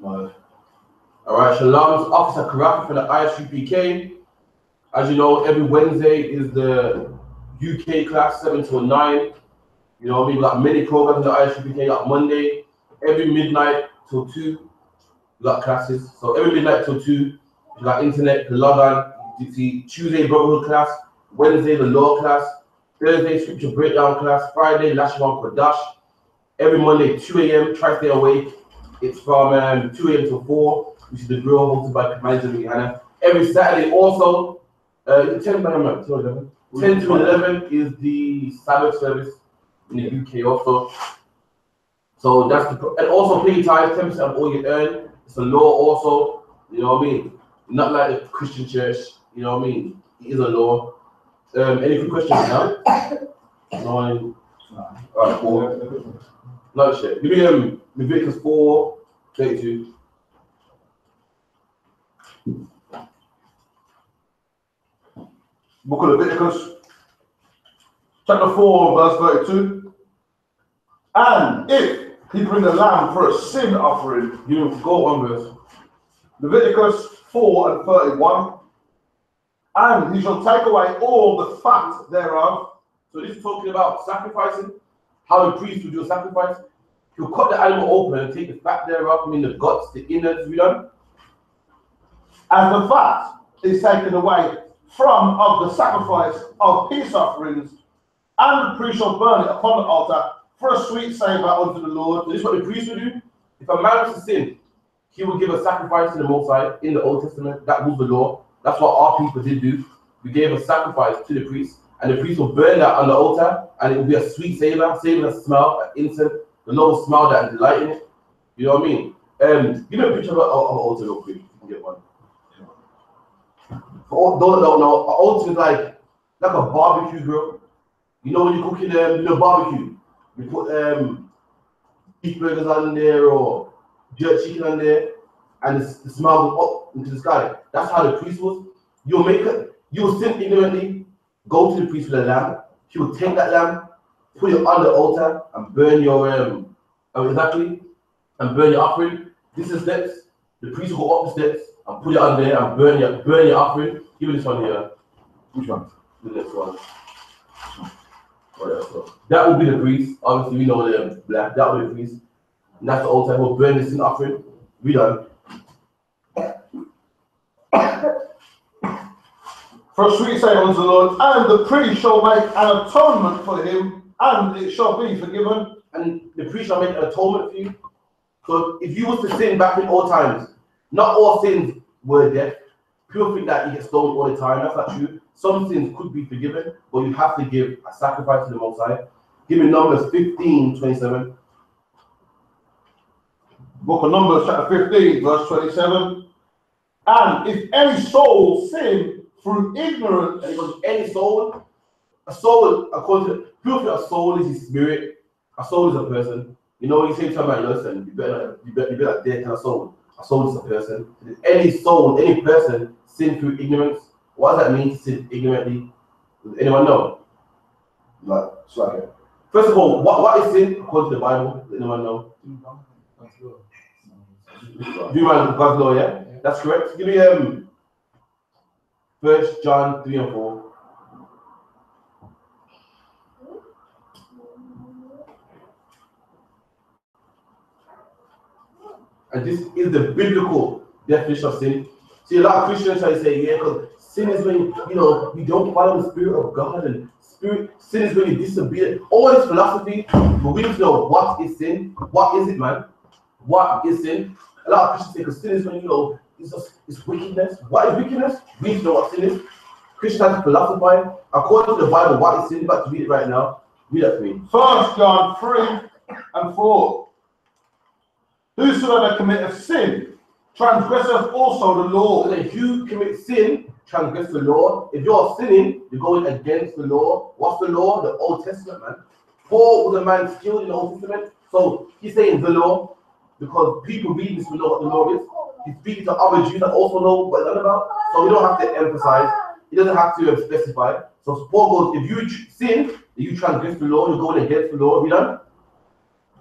Alright, Shalom's Officer Karafi for the I.S.U.P.K. As you know, every Wednesday is the UK class 7 to 9. You know what I mean? We got many programs in the I.S.U.P.K. Like Monday, every midnight till 2, we got classes. So every midnight till 2, you got internet, you log on. You see Tuesday Brotherhood class, Wednesday the law class, Thursday scripture breakdown class, Friday Lashwan Kodash. Every Monday 2 a.m. try to stay awake. It's from 2 a.m. till 4, which is the drill hosted by Manager GEN.YAHANNA. Every Saturday also, 10 to 11 is the Sabbath service in the UK also. So that's the, and also pay tithes, 10% of all you earn. It's a law also, you know what I mean? Not like the Christian church, you know what I mean? It is a law. Any good questions now? No. Alright, 4. No shit. Give me Leviticus 4:32. Book of Leviticus, chapter 4, verse 32. And if he bring a lamb for a sin offering, You go on verse. Leviticus 4 and 31. And he shall take away all the fat thereof. So this is talking about sacrificing, how the priest would do a sacrifice. He'll cut the animal open and take the fat thereof, I mean the guts, the innards, you know? As the fat is taken away from of the sacrifice of peace offerings, and the priest shall burn it upon the altar for a sweet savour unto the Lord. So this is what the priest would do. If a man was to sin, he would give a sacrifice to the Most High in the Old Testament. That was the law. That's what our people did do. We gave a sacrifice to the priest, and the priest will burn that on the altar, and it will be a sweet savor, that smell, an incense. The Lord will smell that and delight in it. You know what I mean? Give me a picture of an altar real quick. You can get one. For all those that don't know, an altar is like a barbecue grill. You know when you're cooking barbecue, you put beef burgers on there or jerk chicken on there, and the smell goes up into the sky. That's how the priest was. You will sin ignorantly, go to the priest with a lamb. He will take that lamb, put it on the altar, and burn your and burn your offering. This is steps. The priest will go up the steps and put it on there and burn your offering. Give me this one here. Which one? The next one. That will be the priest. Obviously, we know the black. That will be the priest. And that's the altar. We'll burn this in offering. We done. For a sweet savour unto the Lord, and the priest shall make an atonement for him, and it shall be forgiven. And the priest shall make an atonement for you. So if you was to sin back in old times, not all sins were death. People think that you get stoned all the time. That's not true. Some sins could be forgiven, but you have to give a sacrifice to the Most High. Give me Numbers 15:27. Book of Numbers, chapter 15, verse 27. And if any soul sin through ignorance, And it goes, any soul, a soul, according to people think a soul is his spirit. A soul is a person. You know, when you say to somebody, listen, you better dare tell a soul. A soul is a person. Any soul, any person, sin through ignorance. What does that mean to sin ignorantly? Does anyone know? First of all, what is sin according to the Bible? Does anyone know? Do God's law, yeah? That's correct. Give me 1 John 3 and 4. And this is the biblical definition of sin. See, a lot of Christians try to say, yeah, because sin is when you don't follow the Spirit of God, and sin is when you disobey. All this philosophy, but we need to know what is sin. What is it, man? What is sin? A lot of Christians say, because sin is when it's wickedness. What is wickedness? We need to know what sin is. Christians have to philosophize. According to the Bible, what is sin? But to read it right now, read that for me. 1 John 3 and 4. Whosoever committeth sin transgresseth also the law. So if you commit sin, transgress the law. If you're sinning, you're going against the law. What's the law? The Old Testament, man. Paul was a man skilled in the Old Testament. So he's saying the law because people reading this will know what the law is. He's speaking to other Jews that also know what it's about. So we don't have to emphasize. He doesn't have to specify. So Paul goes, if you sin, you transgress the law, you're going against the law. Have you done?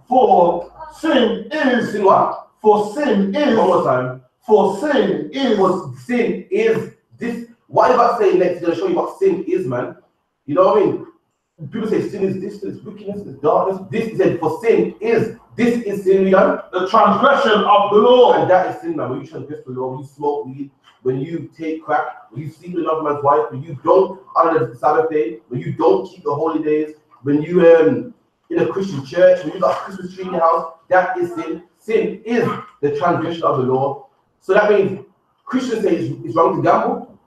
For sin is Sin what? For sin is. One more time. For sin is. For sin is this. What about saying next? Gonna show you what sin is, man. You know what I mean? People say sin is this, is wickedness, is darkness. This is for sin is. This is sin, you know? The transgression of the law. And that is sin, man. When you transgress the law, when you smoke weed, when you take crack, when you sleep with another man's wife, when you don't honor the Sabbath day, when you don't keep the holy days, when you in a Christian church, when you got a Christmas tree in your house, that is sin. Sin is the transgression of the law. So that means Christians say it's wrong to gamble.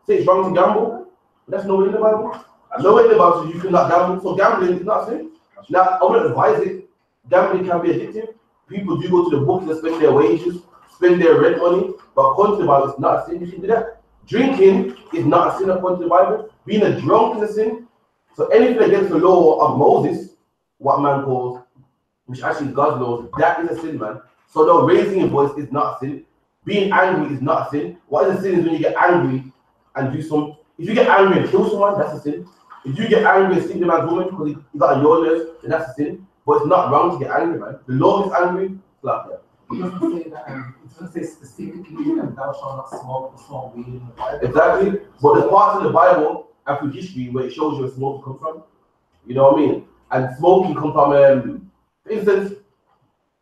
Say it's wrong to gamble. But that's nowhere in the Bible. Nowhere in the Bible says you cannot gamble. So gambling is not sin. Now, I wouldn't advise it. Gambling can be addictive. People do go to the books and spend their wages, spend their rent money, but according to the Bible, it's not a sin. You can do that. Drinking is not a sin according to the Bible. Being a drunk is a sin. So anything against the law of Moses, what man calls, which actually is God's law, that is a sin, man. So though raising your voice is not a sin. Being angry is not a sin. What is a sin is when you get angry and do some. If you get angry and kill someone, that's a sin. If you get angry and sleep with a man's woman because he got a yodeless, then that's a sin. But it's not wrong to get angry, man. The law is angry, like that. It doesn't say that. It doesn't say specifically that thou shalt not smoke weed in the Bible. Exactly. But there's parts in the Bible and through history where it shows you where smoke comes from. You know what I mean? And smoking comes from, for instance,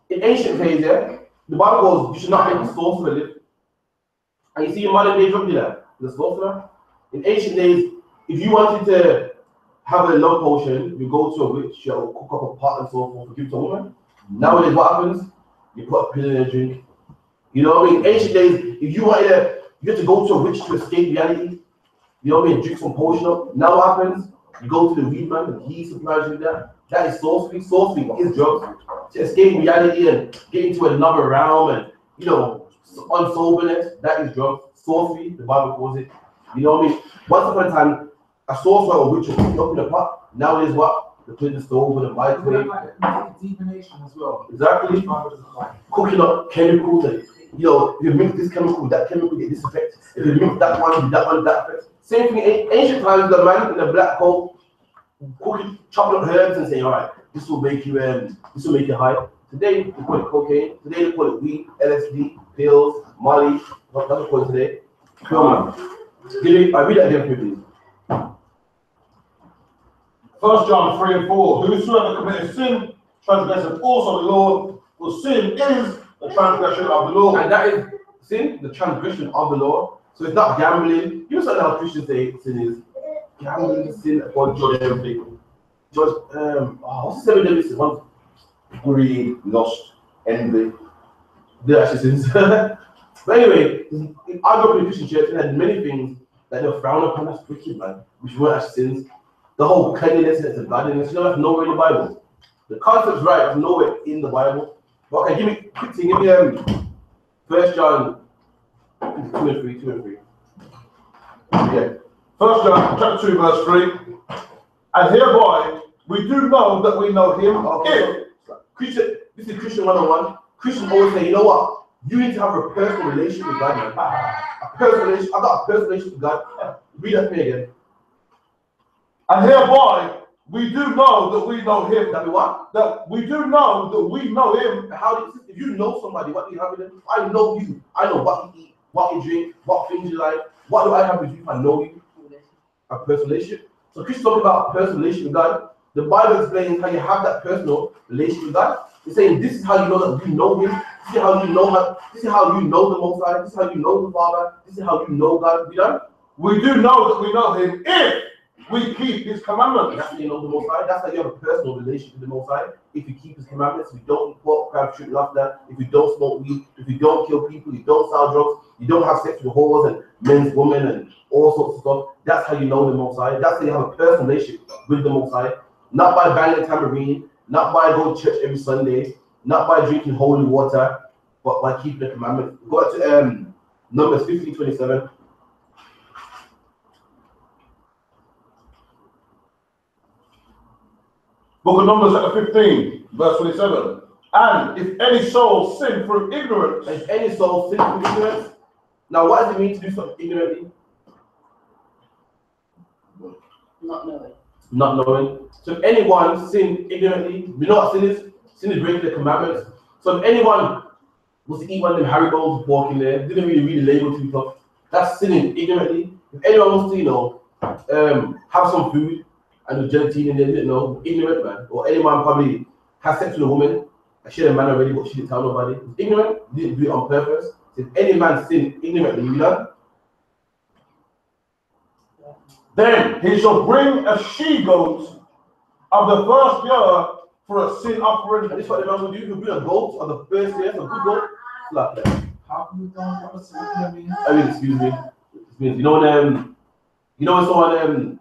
in ancient days, yeah, the Bible goes, you should not make a sorcerer live. And you see your modern day drug dealer, the sorcerer. In ancient days, if you wanted to have a love potion, you go to a witch or cook up a pot and so forth to give to a woman. Nowadays, what happens? You put a pill in a drink. You know what I mean? Ancient days, if you wanted to, you had to go to a witch to escape reality. You know what I mean? Drink some potion up. Now what happens? You go to the weed man and he supplies you that. That is sorcery. Sorcery is drugs. To escape reality and get into another realm and, you know, unsoberness, that is drugs. Sorcery, the Bible calls it. You know what I mean? Once upon a time, a sorcerer or witch will put you up in a pot. Nowadays, what? They put in the stove and a microwave. Divination as well. Exactly. Cooking up chemicals and, you know, if you mix this chemical with that chemical, get this effect. If you mix that one with that one, that effect. Same thing in ancient times, the man in the black coat, cooking, chopping up herbs and saying, all right, this will make you high. Today, they call it cocaine. Today, they call it weed, LSD, pills, Molly. That's what they call it today. Come on. I read that again for you, please. 1 John 3 and 4. Whosoever committeth sin, transgresseth also the law, for sin is the transgression of the law. And that is sin, the transgression of the law. So it's not gambling. You know how Christians say sin is gambling, sin according to everything. Just what's the 7 sin? One, Greed, lust, envy. they're actually sins. But anyway, I grew up in a Christian church and had many things that they were frowned upon as wicked, man, which weren't actually sins. The whole cleanliness and godliness, you know, that's nowhere in the Bible. The concept's right, it's nowhere in the Bible. But okay, give me 1 John 2 and 3. Yeah. 1 John chapter 2 verse 3. And hereby we do know that we know him. Okay, so Christian, this is Christian 101. Christians always say, you know what? You need to have a personal relationship with God, man. A personal relationship. I got a personal relationship with God. Read that to me again. And hereby we do know that we know him. That we what? That we do know that we know him. How do you, if you know somebody, what do you have with them? I know you. I know what you eat, what you drink, what things you like. What do I have with you if I know you? A personal relationship. So Christians talking about a personal relationship with God. The Bible explains how you have that personal relationship with God. It's saying this is how you know that you know him. This is how you know this is how you know the Most High. This is how you know the Father. This is how you know God. We do know that we know him if we keep his commandments. That's how you know the Most High. That's how you have a personal relationship with the Most High. If you keep his commandments, if you don't eat pork, crab, shrimp, lobster, if you don't smoke weed, if you don't kill people, you don't sell drugs, you don't have sex with whores and men's women and all sorts of stuff. That's how you know the Most High. That's how you have a personal relationship with the Most High. Not by banging a tambourine, not by going to church every Sunday, not by drinking holy water, but by keeping the commandments. Go to Numbers 15:27. Book of Numbers chapter 15, verse 27. And if any soul sin through ignorance. If any soul sin through ignorance. Now what does it mean to do something ignorantly? Not knowing. Not knowing. So if anyone sin ignorantly, we know what sin is? Sin is breaking the commandments. So if anyone Was to eat one of them Haribos walking there, didn't really read the label too tough. That's sinning ignorantly. If anyone wants to, have some food and the gelatin in there, didn't know, ignorant man. Or anyone probably has sex with a woman, and she had a man already, but she didn't tell nobody. Ignorant, didn't do it on purpose. If any man sin ignorantly, Then he shall bring a she-goat of the first year for a sin offering. And this is what the man will do. He'll bring a goat of the first year, a good goat. Like that. How come you don't have a certain Excuse me. You know when someone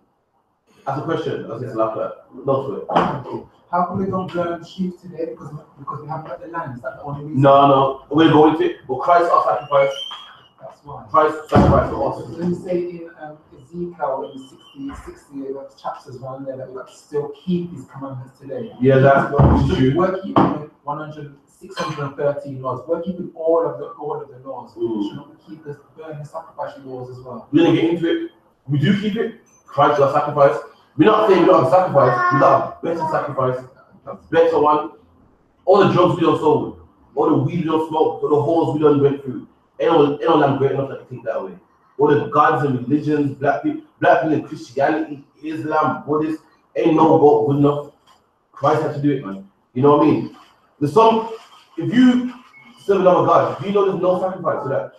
asks a question, I say it's like that. Not for it. How come we don't burn sheep today? Because we haven't got the land. Is that the only reason? No, we're going to it. But Christ our sacrifice. That's why. Christ sacrifice for us. So you say in Ezekiel in the 60 chapters around there that we have to still keep these commandments today. Yeah, that's true. We're keeping 613 laws. We're keeping all of the laws. Should not keep the burning sacrificial laws as well. We're gonna get into it. We do keep it. Christ our sacrifice. We're not saying we don't have a sacrifice. We got a better sacrifice. A better one. All the drugs we don't sold, all the weed we don't smoke, all the holes we don't went through. Anyone I'm great enough that can take that away. All the gods and religions, black people in Christianity, Islam, Buddhist, ain't no God good enough. Christ had to do it, man. You know what I mean? If you serve another God, do you know there's no sacrifice to that?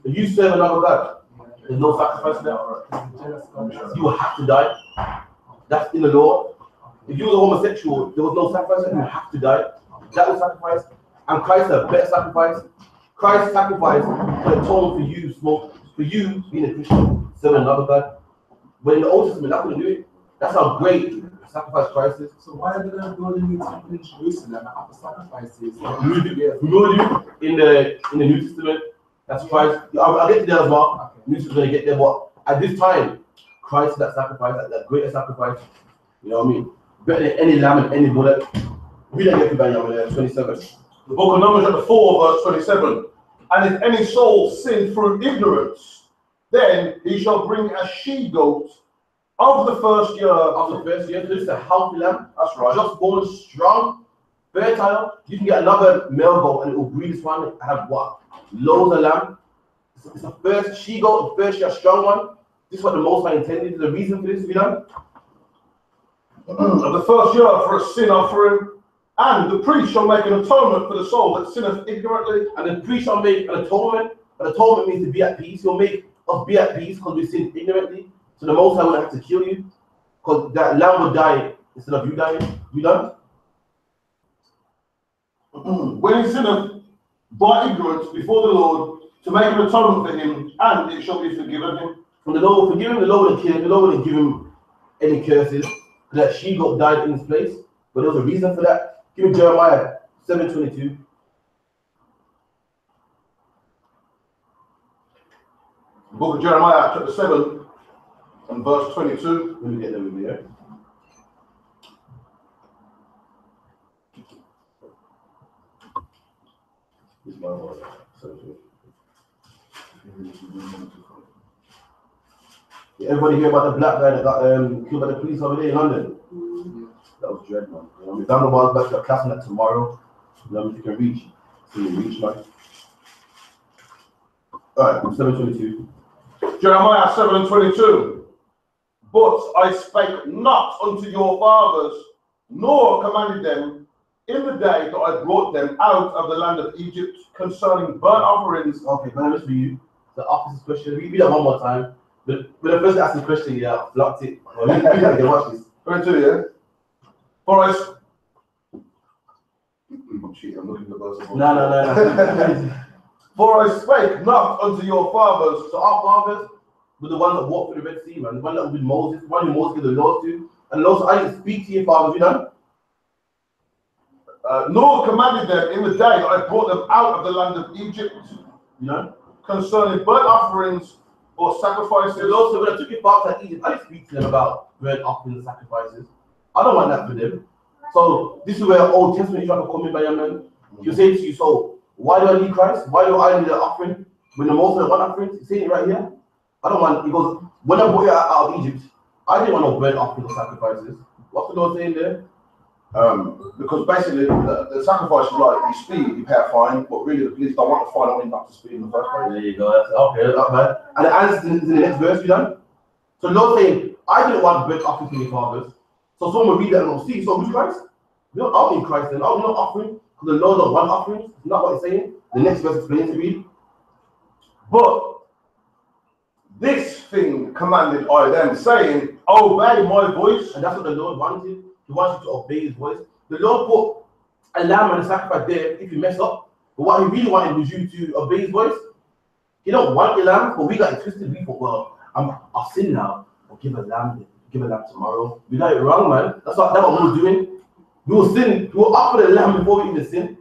If you serve another God, there's no sacrifice to that. You will have to die. That's in the law. If you was a homosexual, there was no sacrifice, you have to die. That was sacrifice. And Christ had a better sacrifice. Christ's sacrifice can atone for you being a Christian, serving another God. But in the Old Testament, that couldn't do it. That's how great sacrifice Christ is. So why are they going to build a new temple in Jerusalem after sacrifices? We will do in the New Testament. That's Christ. I'll get to there as well. Okay. New Testament's going to get there, but at this time, Christ is that sacrifice, that greater sacrifice. You know what I mean? Better than any lamb and any bullet. We don't get to Benjamin 27. The book of Numbers chapter 4 verse 27. And if any soul sin through ignorance, then he shall bring a she-goat of the first year. Of the first year, this is a healthy lamb. That's right. Just born strong, fertile. You can get another male goat and it will breed this one and have what? Loads of lamb. It's the first she-goat, the first year strong one. This is what the Most High intended. There's a reason for this to be done. Of the first year for a sin offering. And the priest shall make an atonement for the soul that sinneth ignorantly. And the priest shall make an atonement. An atonement means to be at peace. He'll make us be at peace because we sinned ignorantly. So the Most High won't have to kill you. Because that lamb will die instead of you dying. You done? When he sinneth by ignorance before the Lord, to make an atonement for him, and it shall be forgiven him. From the Lord will forgive him, the Lord will kill him, the Lord will give him any curses. That she-goat died in his place. But there was a reason for that. Give me Jeremiah 7:22. The book of Jeremiah, chapter 7, and verse 22. Let me get them over here. This is my one. Yeah, everybody hear about the black guy that got killed by the police over there in London? That was dread, man. We've done the ones back to a class on that tomorrow. If you can reach, so you reach, man. Alright, 7:22. Jeremiah 7:22. But I spake not unto your fathers, nor commanded them in the day that I brought them out of the land of Egypt concerning burnt offerings. Okay, but for you. The officer's question. Read that one more time. When the person asked the question, yeah, blocked it. Well, watch this. 22, yeah? For I... I'm looking at the verse. No. For I spake not unto your fathers. So our fathers were the ones that walked through the Red Sea, man. The one that was with Moses, the one who Moses gave the laws to. And the Lord said, I didn't speak to your fathers, you know? Nor commanded them in the day that I brought them out of the land of Egypt. You know? Concerning burnt offerings or sacrifices. The Lord said, when I took your fathers out of Egypt, I didn't speak to them about burnt offerings and sacrifices. I don't want that for them. So this is where Old Testament is trying to come in by your man. You say to you, so why do I need Christ? Why do I need an offering? When the most of the one offering, he's saying it right here. I don't want, he goes, when I brought you out of Egypt, I didn't want no burnt offerings or sacrifices. What's the Lord saying there? Because basically the sacrifice is like you speed, you pay a fine, but really the police don't want the fine on up to speed in the first place. There you go. That's okay. That's bad. And the answer is in the next verse, you know. So Lord saying, I didn't want to break offering to your fathers. So someone will read that and will see. So who's Christ? We don't offering Christ then. Oh, we're not offering because the Lord don't want offerings. It's not what it's saying. The next verse explains to read. But this thing commanded I them, saying, obey my voice. And that's what the Lord wanted. He wants you to obey his voice. The Lord put a lamb and a sacrifice there if you mess up. But what he really wanted was you to obey his voice. He don't want your lamb, but we got it twisted. We thought, well, I'll sin now. I'll give a lamb tomorrow. We got it wrong, man. That's what we were doing. We will sin. We will offer the lamb before we even sin.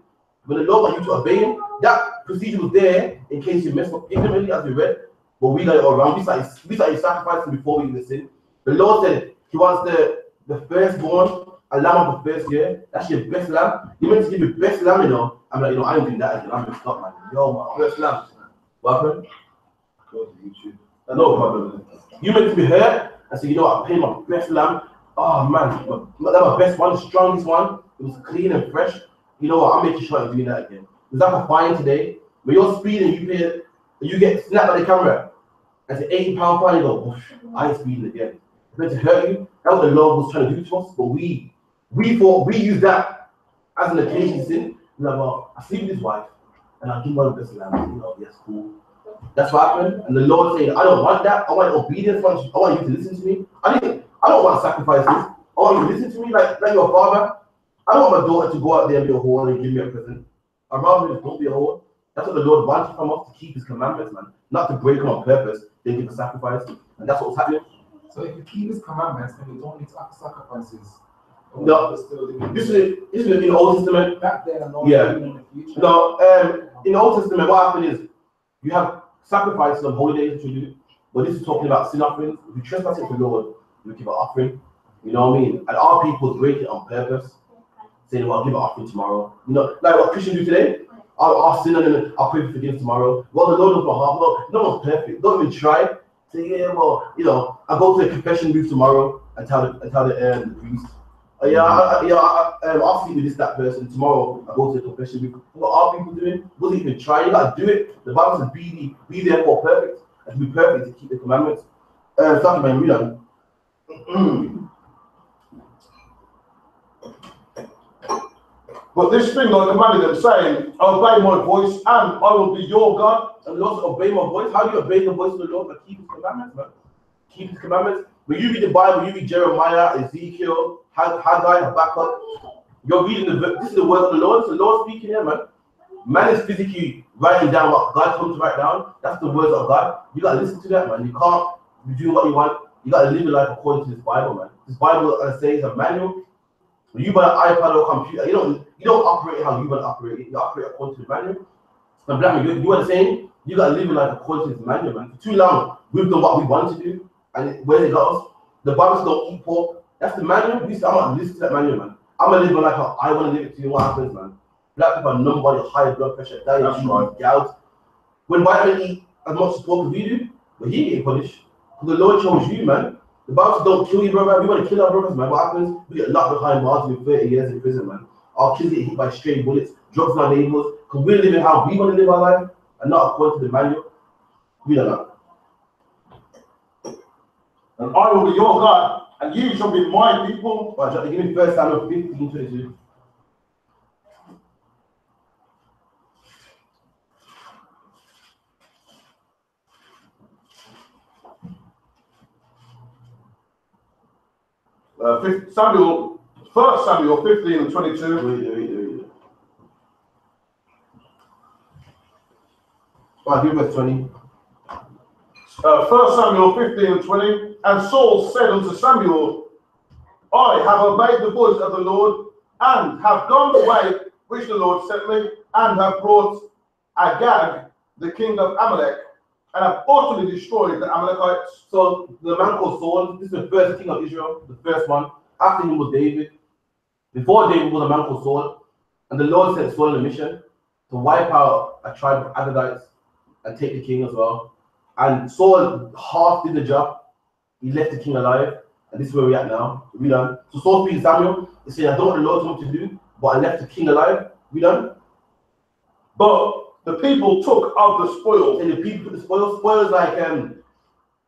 But the Lord wants you to obey him. That procedure was there in case you mess up ignorantly, as we read. But we got it all wrong. We started sacrificing before we even sin. The Lord said he wants the firstborn, a lamb of the first year. That's your best lamb. You meant to give your best lamb, you know. I'm like, I ain't doing that again. I'm messed up, man. Yo, my first lamb. What happened? Go to YouTube. No problem. You meant to be hurt and say, I paid my best lamb. Oh man, my best one, the strongest one. It was clean and fresh. You know what? I'm making sure I'm doing that again. It's like a fine today. When you're speeding, you get snapped by the camera. And it's an £80 fine. You go, I ain't speeding again. It's meant to hurt you. That's what the Lord was trying to do to us. But we thought we used that as an occasion to sin. We're like, well, I sleep with his wife and I'll give my best lamb. Yes, cool. That's what happened. And the Lord saying, I don't want that. I want obedience. I want you to listen to me. I don't want sacrifices. I want you to listen to me like your father. I don't want my daughter to go out there and be a whore and give me a present. I'd rather just don't be a whore. That's what the Lord wanted from us, to keep his commandments, man. Not to break them on purpose, then give a sacrifice. And that's what's happening. So if you keep his commandments, then you don't need to offer sacrifices. No, this is in the Old Testament. Back then, yeah. In the future. No, in the Old Testament, what happened is you have sacrifices on holidays to do, but this is talking about sin offerings. If you trespass against the Lord, you give an offering. You know what I mean? And our people break it on purpose, saying, well, I'll give an offering tomorrow. You know, like what Christians do today. I'll sin and then I'll pray for forgiveness tomorrow. Well, the Lord knows my heart. Well, no one's perfect. Don't even try. Say, yeah, well, I'll go to the confession booth tomorrow and tell the priest. I'll sleep with that person. Tomorrow I go to the confession booth. What are people doing? Don't even try. You gotta do it. The Bible says be therefore perfect, and to be perfect to keep the commandments. Starting by read But this thing I commanded them, saying, obey my voice, and I will be your God. And Lord, obey my voice. How do you obey the voice of the Lord? By keep his commandments, man. Keep his commandments. When you read the Bible, you read Jeremiah, Ezekiel, Haggai, Habakkuk. You're reading this is the word of the Lord. It's the Lord speaking here, man. Man is physically writing down what God told him to write down. That's the words of God. You gotta listen to that, man. You can't be doing what you want. You gotta live your life according to this Bible, man. This Bible, I say, is a manual. When you buy an iPad or computer, you don't operate how you want to operate it. You operate according to the manual. And black man, you know what I'm saying? You gotta live your life according to this manual, man. For too long, we've done what we wanted to do, and where it got us. The Bible says don't eat pork. That's the manual. I'm gonna listen to that manual, man. I'm gonna live my life how I want to live it. To you, what happens, man? Black people are numb by high blood pressure, diabetes, gout. When white men eat as much pork as we do, but he ain't getting punished. Because the Lord chose you, man. The Bible says don't kill your brother. We want to kill our brothers, man. What happens? We get locked behind bars with 30 years in prison, man. Our kids get hit by stray bullets, drugs in our neighborhoods, because we're living how we want to live our life and not according to the manual. We don't know. And I will be your God, and you shall be my people. Right, give me 1 Samuel 15:22. First Samuel 15:22. Right, give me verse 20. 1 Samuel 15:20. And Saul said unto Samuel, I have obeyed the voice of the Lord, and have gone the way which the Lord sent me, and have brought Agag, the king of Amalek, and have utterly destroyed the Amalekites. So the man called Saul, this is the first king of Israel, the first one. After him was David. Before David was a man called Saul. And the Lord sent Saul on a mission to wipe out a tribe of Agadites and take the king as well. And Saul half did the job. He left the king alive. And this is where we're at now. We done. So Saul speaking to Samuel, he said, I don't want the Lord told me to do, but I left the king alive. We done. But the people took of the spoils. And the people took the spoils. Spoils like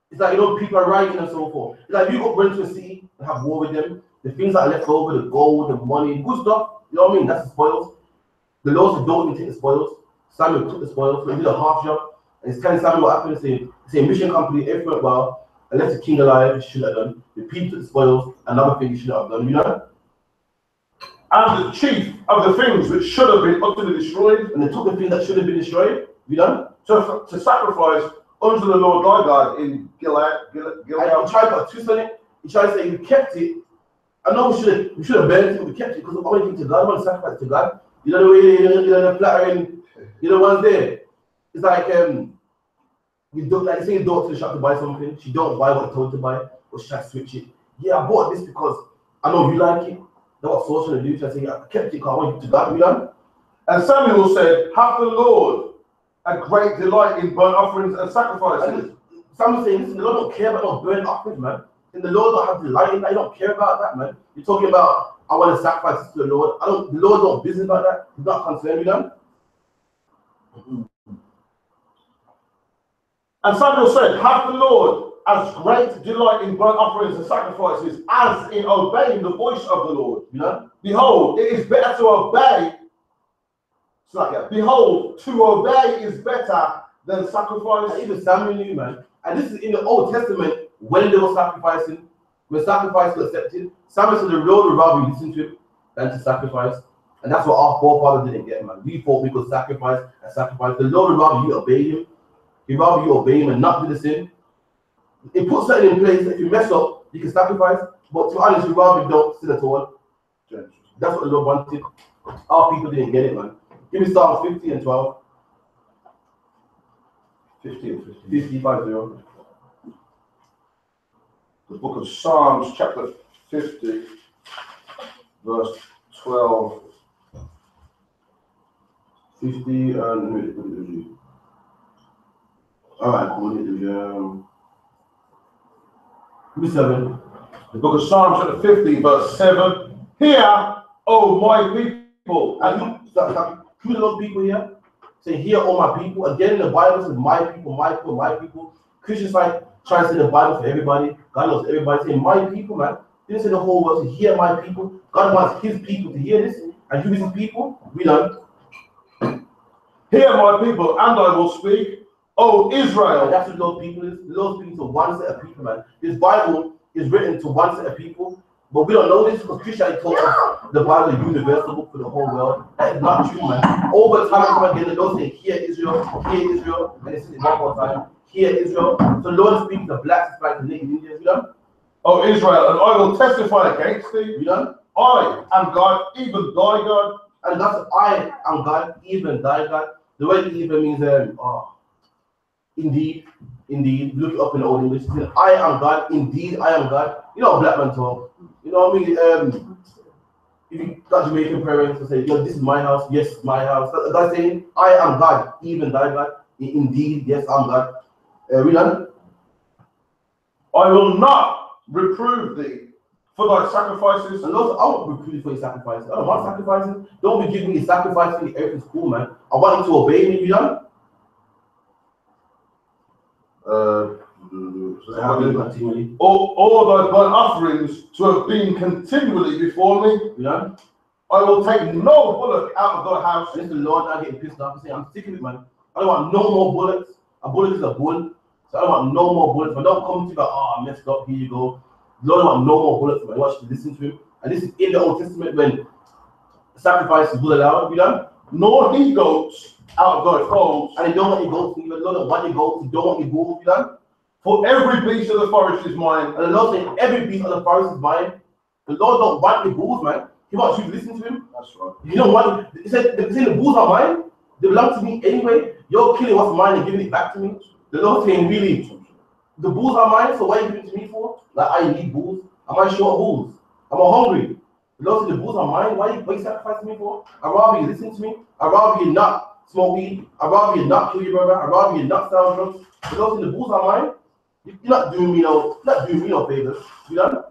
it's like, you know, people are writing and so forth. It's like you go run to a city and have war with them. The things that are left over, the gold, the money, good stuff. You know what I mean? That's the spoils. The Lord said, don't even take the spoils. Samuel took the spoils, so he did a half job. And it's telling Samuel what happened. Saying mission company, everything went well. I left the king alive, he should have done. The people took the spoils, another thing he should have done, you know? And the chief of the things which should have been utterly destroyed. And they took the thing that should have been destroyed, you know? To sacrifice unto the Lord thy God in Gilead. And he tried to put a twist on it. He tried to say, we kept it. I know we should have burned it, but we kept it because we want to give to God, we want to sacrifice to God. You know the way, you know the flattering, you know one's there. It's like, you don't, like, say you go to the shop to buy something, she don't buy what you told to buy, or she tries to switch it. Yeah, I bought this because I know you like it. That's what Saul's trying to do. She say, I kept it because I want you to God, you know? And Samuel said, have the Lord a great delight in burnt offerings and sacrifices. And Samuel saying, listen, the Lord don't care about no burnt offerings, man. And the Lord don't have delight in that. He don't care about that, man. You're talking about, I want to sacrifice to the Lord. The Lord don't business about that. He's not concerned with them. And Samuel said, have the Lord as great delight in burnt offerings and sacrifices as in obeying the voice of the Lord. You know? Behold, it is better to obey. It's like that. Behold, to obey is better than sacrifice. And even Samuel knew, man. And this is in the Old Testament when they were sacrificing. When sacrifice was accepted, Samuel said the Lord would rather you listen to him than to sacrifice. And that's what our forefathers didn't get, man. We thought we could sacrifice and sacrifice. The Lord would rather you obey him. He'd rather you obey him and not do the sin. He puts something in place that if you mess up, you can sacrifice. But to be honest, he'd rather you don't sin at all. That's what the Lord wanted. Our people didn't get it, man. Give me Psalm 50 and 12. 50 and 50. 50-50. The book of Psalms, chapter 50, verse 12. 50 and all right, cool. 7. The book of Psalms, chapter 50, verse 7. Hear, O my people. And who are those people here? Say, hear, all my people. Again, in the Bible says, my people, my people, my people. Christians like trying to say the Bible for everybody. God loves everybody. Say, my people, man. He didn't say the whole world. Say, hear my people. God wants his people to hear this. And who is his people? We learn. Hear my people, and I will speak. O Israel. And that's what Lord's people is. The Lord's speaking to one set of people, man. This Bible is written to one set of people. But we don't know this because Christianity told us the Bible is universal book for the whole world. That is not true, man. Over time and time again, the Lord saying, hear Israel, and it's one more time, hear Israel. So the Lord is speaking to blacks, Hispanics, and Native Indians, you know? O Israel, and I will testify against thee. You know? I am God, even thy God. And that's I am God, even thy God. The word even means indeed. Look it up in the Old English. It says, I am God, indeed I am God. You know, black man talk. You know what I mean? If you got Jamaican parents to say, yo, this is my house, yes, my house. God's saying, I am God, even thy God. Indeed, yes, I'm God. We done? I will not reprove thee for thy sacrifices. And those, I won't reprove you for your sacrifices. I don't want sacrifices. Don't be giving me a sacrifice for me. Everything's cool, man. I want you to obey me. You done? All thy burnt offerings to have been continually before me. You know? I will take no bullock out of thy house. And it's the Lord now getting pissed off and saying, I'm sick of it, man. I don't want no more bullets. A bullet is a bull. So I don't want no more bullets. But don't come to me like, oh, I messed up, here you go. The Lord don't want no more bullets, man. I want you to listen to him. And this is in the Old Testament when sacrifices will allow, you know? Nor he goats out of thy folds. And they don't want your goats, you don't want your goats, you don't want your bulls, you know? For every beast of the forest is mine. And the Lord saying, every beast of the forest is mine. The Lord don't want your bulls, man. He wants you to listen to him. That's right. You don't want, he said the bulls are mine. They belong to me anyway. You're killing what's mine and giving it back to me. The Lord saying, really, the bulls are mine, so what are you giving it to me for? Like, I need bulls. Am I short bulls? Am I hungry? The Lord said, the bulls are mine. What are you sacrificing me for? I'd rather you listen to me. I'd rather you not smoke weed. I'd rather you not kill your brother. I'd rather you not sell drugs. The Lord said, the bulls are mine. You're not doing me no favors. You know?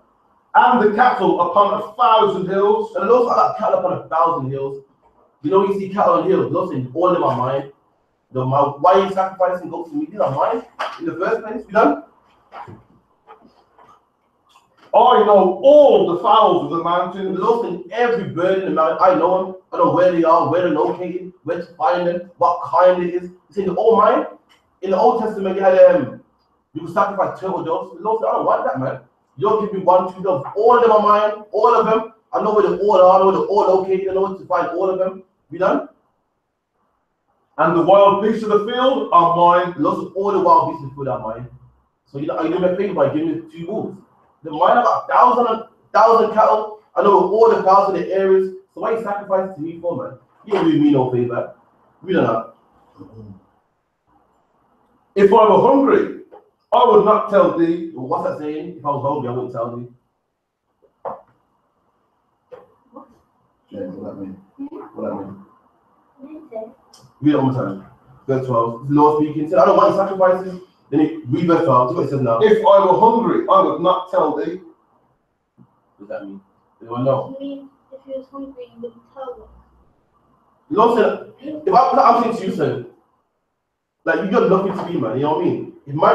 and the cattle upon 1,000 hills. And the Lord said, like cattle upon 1,000 hills. You know, when you see cattle on hills, the Lord said, all of them are mine. Why are you sacrificing goats to me? These are mine in the first place. You done? I know all the fowls of the mountains. The Lord said, every bird in the mountain, I know them. I know where they are, where they're located, where to find them, what kind it is. He said, they're all mine. In the Old Testament, you had you could sacrifice turtle doves. The Lord said, I don't want that, man. You don't give me 1, 2 doves. All of them are mine. All of them. I know where they all are. I know where they're all located. I know where to find all of them. You done? And the wild beasts of the field are mine. The Lord said, all the wild beasts of the field are mine. So you know, are you doing me a favor by giving me 2 wolves? The mine about 1,000 cattle. I know all the cows in the areas. So why are you sacrificing to me for, man? You don't do me no favor. We don't know. If I were hungry, I would not tell thee. Well, what's that saying? If I was hungry, I wouldn't tell thee. James, what that mean? What that mean? Read it one more time. Verse 12. The Lord speaking. He said, I don't want your sacrifices. Then he read verse 12. See what it says now. If I were hungry, I would not tell thee. What does that mean? Anyone know? I mean, if he was hungry, you wouldn't tell them. The Lord said, if I'm saying to you, son, like you got nothing to be, man. You know what I mean? If my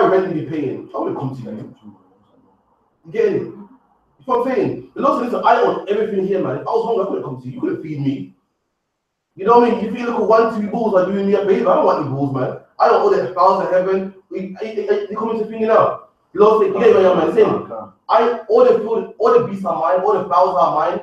rent be paying, I wouldn't come to you. You getting it? You know what I'm saying? The Lord said, listen, I own everything here, man. If I was hungry, I wouldn't come to you. You couldn't feed me. You know what I mean? If you look at 1, 2 bulls are doing me a favor, I don't want any bulls, man. I don't owe the fowls of heaven. They come into thinking now. The Lord said, yeah, young man, saying, all the beasts are mine, all the fowls are mine.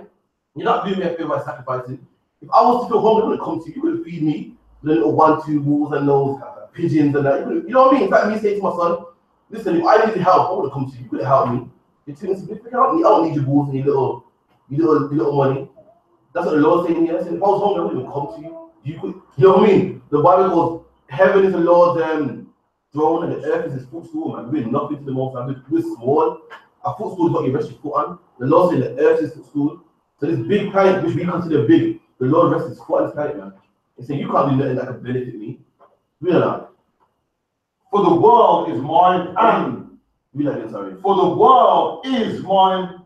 You're not doing me a favor by sacrificing. If I was to feel hungry, I wouldn't come to you. You couldn't feed me. The little 1, 2 bulls and those pigeons and that. You know what I mean? It's like me saying to my son, listen, if I needed help, I would have come to you. You couldn't help me. You're too insignificant. I don't need your bulls and your little money. That's what the Lord's saying here. If I was hungry, I wouldn't come to you. You know what I mean? The Bible goes, heaven is the Lord's throne and the earth is his footstool, man. We're nothing to the Most High. We're small. Our footstool is what you rest your foot on. The Lord said the earth is his footstool. So this big planet, which we consider big, the Lord rests his foot on this planet, man. He said, you can't do nothing that can benefit me. Read that. For the world is mine and Read that again, sorry. for the world is mine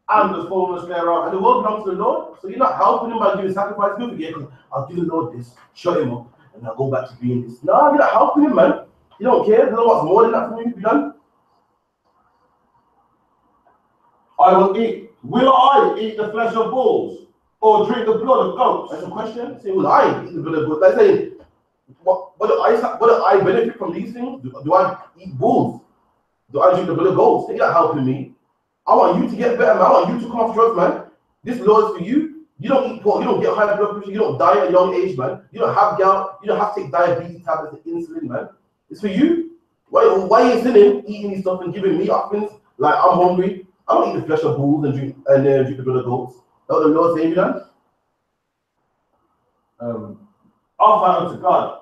and the fullness thereof. And the world belongs to the Lord. So you're not helping him by giving sacrifice. Don't forget, I'll give the Lord this, shut him up, and I'll go back to being this. No, you're not helping him, man. You don't care. The Lord wants more than that from you. You done? Will I eat the flesh of bulls or drink the blood of goats? That's a question. Say, will I eat the blood of goats? Like saying, what do I benefit from these things? Do I eat bulls? Do I drink the blood of goats? You're not helping me. I want you to get better, man. I want you to come off drugs, man. This law is for you. You don't eat pork. You don't get high blood pressure. You don't die at a young age, man. You don't have gout. You don't have to take diabetes tablets and insulin, man. It's for you. Why are you sinning, eating these stuff and giving me offerings like I'm hungry? I don't eat the flesh of bulls and drink the blood of goats. That's what the Lord saying, you know? Offer unto God.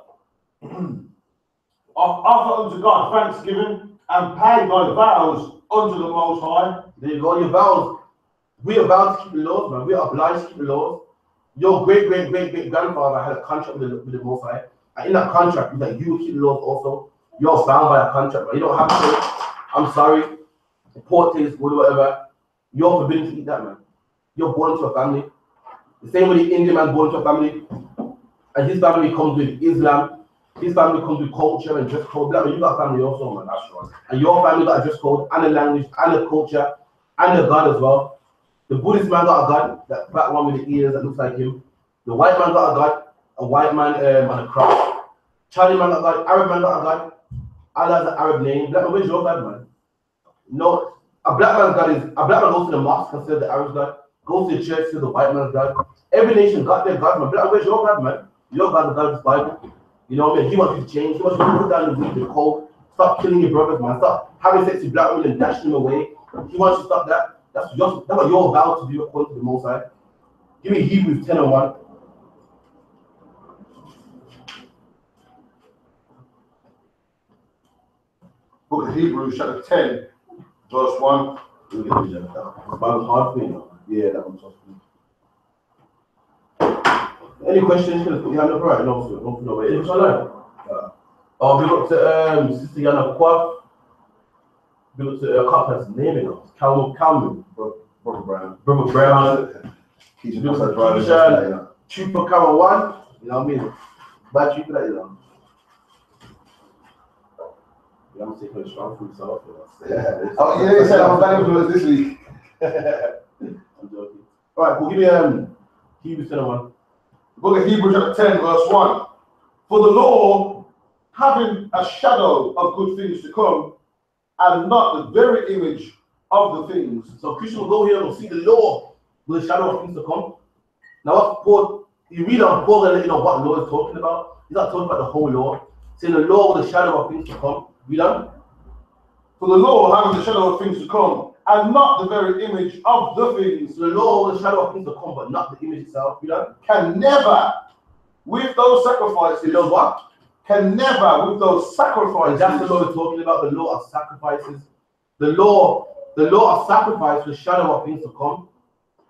Offer unto God thanksgiving and pay thy vows unto the Most High. There you go, your vows. We are bound to keep the laws, man. We are obliged to keep the laws. Your great-great-great-great-grandfather had a contract with the Most High. And in that contract, it's like you will keep the laws also. You're bound by a contract, man. You don't have to say, I'm sorry, the pork tastes good or whatever. You're forbidden to eat that, man. You're born into a family. The same way the Indian man born into a family. And his family comes with Islam. His family comes with culture and dress code. Black man, you got a family also, man. That's right. And your family got a dress code and a language and a culture and a God as well. The Buddhist man got a God, that black one with the ears that looks like him. The white man got a God, a white man on a cross. Chinese man got a God, Arab man got a God. Allah has an Arab name. Black man, where's your God, man? No, a black man's God is, a black man goes to the mosque and says the Arab's God, goes to the church, says the white man's God. Every nation got their God, man. Black man, where's your God, man? Your God is the God of this Bible. You know what I mean? He wants you to change. He wants you to put down the weed, the cold. Stop killing your brothers, man. Stop having sex with black women and dashing them away. He wants you to stop that. That's what you're about to do according to the Most High. Give me Hebrews 10:1. Book of Hebrews, chapter 10, verse 1. The Bible's hard for you. Yeah, that one's hard for you. Any questions? Can put your hand up, right? No, sir. Don't put away. Any question? We got to Sister Yana Kwaf. Built to a couple name, you know. Calvin, Brother Brown. Brother Brown. He's Built also to driving Keisha, yesterday, you know. Cheaper Camera 1, you know what I mean? Bad cheaper that, you know. Yeah, I'm taking a strong food stuff. Yeah. Oh, yeah, he said I'm a bad influence this week. I'm joking. Alright, we'll give you Hebrews 10:1. The book of Hebrews chapter 10, verse 1. For the law, having a shadow of good things to come, and not the very image of the things. So Christian will go here and will see the law with the shadow of things to come. Now what Paul, you read on Paul and let you know what law is talking about. He's not talking about the whole law. He's saying the law with the shadow of things to come. Read on. For the law, having the shadow of things to come, and not the very image of the things. So the law with the shadow of things to come, but not the image itself. Read on. Can never, with those sacrifices, You know what? can never, with those sacrifices. That's the law we're talking about, the law of sacrifices. The law of sacrifice, the shadow of things to come.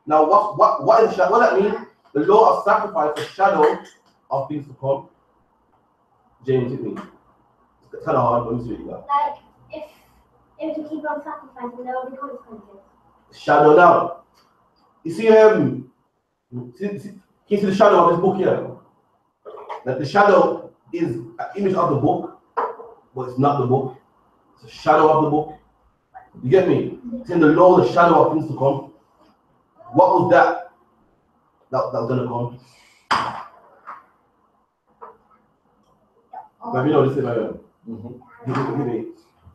Now, what is what that mean? The law of sacrifice, the shadow of things to come. James, hit me. It's kind of hard, but I'm Like, if you keep on sacrificing, there will be consequences. shadow now. You see, can you see the shadow of this book here? That the shadow is an image of the book, but it's not the book. It's a shadow of the book. You get me? It's in the law, the shadow of things to come. What was that was gonna come? Let me know this is my Give me.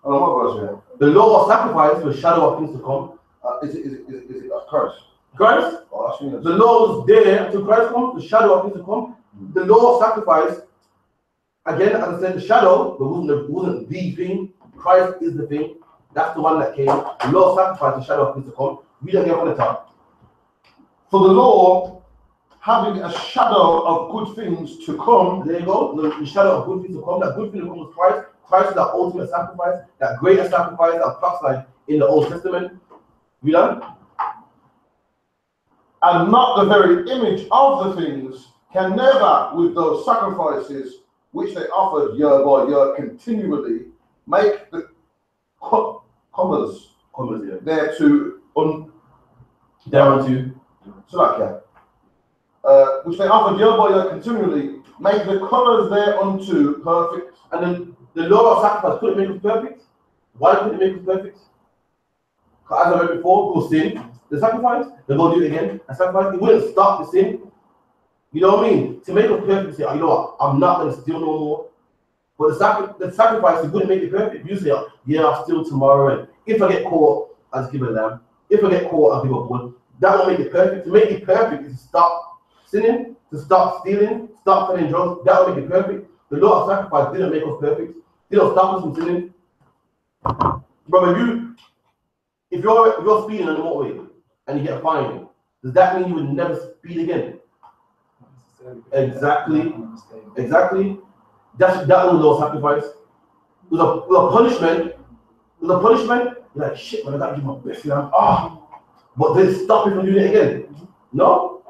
Oh, what verse, The law of sacrifice, the shadow of things to come. Is it Christ? Christ? Oh, that's me. The law was there till Christ comes, the shadow of things to come. The law of sacrifice, again, as I said, the shadow, but wasn't the thing. Christ is the thing. That's the one that came. The law of sacrifice, the shadow of things to come. We don't get on the top. For the law, having a shadow of good things to come. There you go. The shadow of good things to come. That good thing to come was Christ. Christ is our ultimate sacrifice. That greater sacrifice that prophesied in the Old Testament. We done? And not the very image of the things, can never, with those sacrifices which they offered year by year continually, make the commas Yeah. there to Thereunto. which they offered year by year continually, make the commas thereunto perfect. And then the law of sacrifice couldn't make us perfect. Why couldn't it make us perfect? Because as I read before, people sin, the sacrifice, they go do it again. And sacrifice, it wouldn't stop the sin. You know what I mean? To make us perfect, say, oh, you know what, I'm not going to steal no more. But the sacrifice, it wouldn't make it perfect. You say, yeah, I'll steal tomorrow. And if I get caught, I'll just give a lamb. If I get caught, I'll give a bull. That won't make it perfect. To make it perfect is to stop sinning, to stop stealing, stop selling drugs. That will make it perfect. The law of sacrifice didn't make us perfect. It didn't stop us from sinning. Brother, if you're speeding on the motorway and you get fined, does that mean you would never speed again? Exactly. That was the law of sacrifice. With a punishment. With a punishment, you're like, shit, man, I gotta give my best. But then stop me from doing it again. No.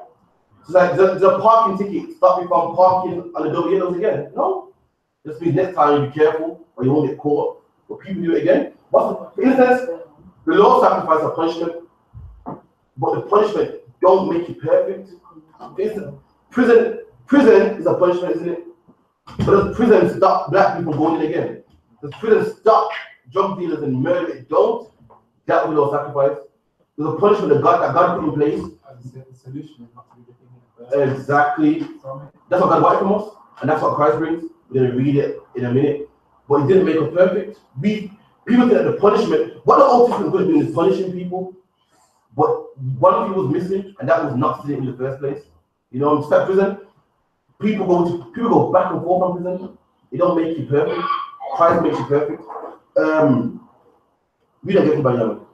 It's like the parking ticket stop me from parking on the double yellows again. No. Just means next time you be careful or you won't get caught. But people do it again. For instance, the law of sacrifice is a punishment, but the punishment don't make you perfect. Prison is a punishment, isn't it? But does prison stop black people going in again? Does prison stop drug dealers and murder? It don't. That was the law of sacrifice. There's a punishment that God put in place. The solution is not to be defeated. Exactly. That's what God wanted from us, and that's what Christ brings. We're gonna read it in a minute. But it didn't make us perfect. People think that the punishment, what the Old Testament was doing is punishing people, but one thing was missing, and that was not sinning in the first place. You know, just like prison, people go back and forth from prison. It don't make you perfect. Christ makes you perfect. We don't get to by young.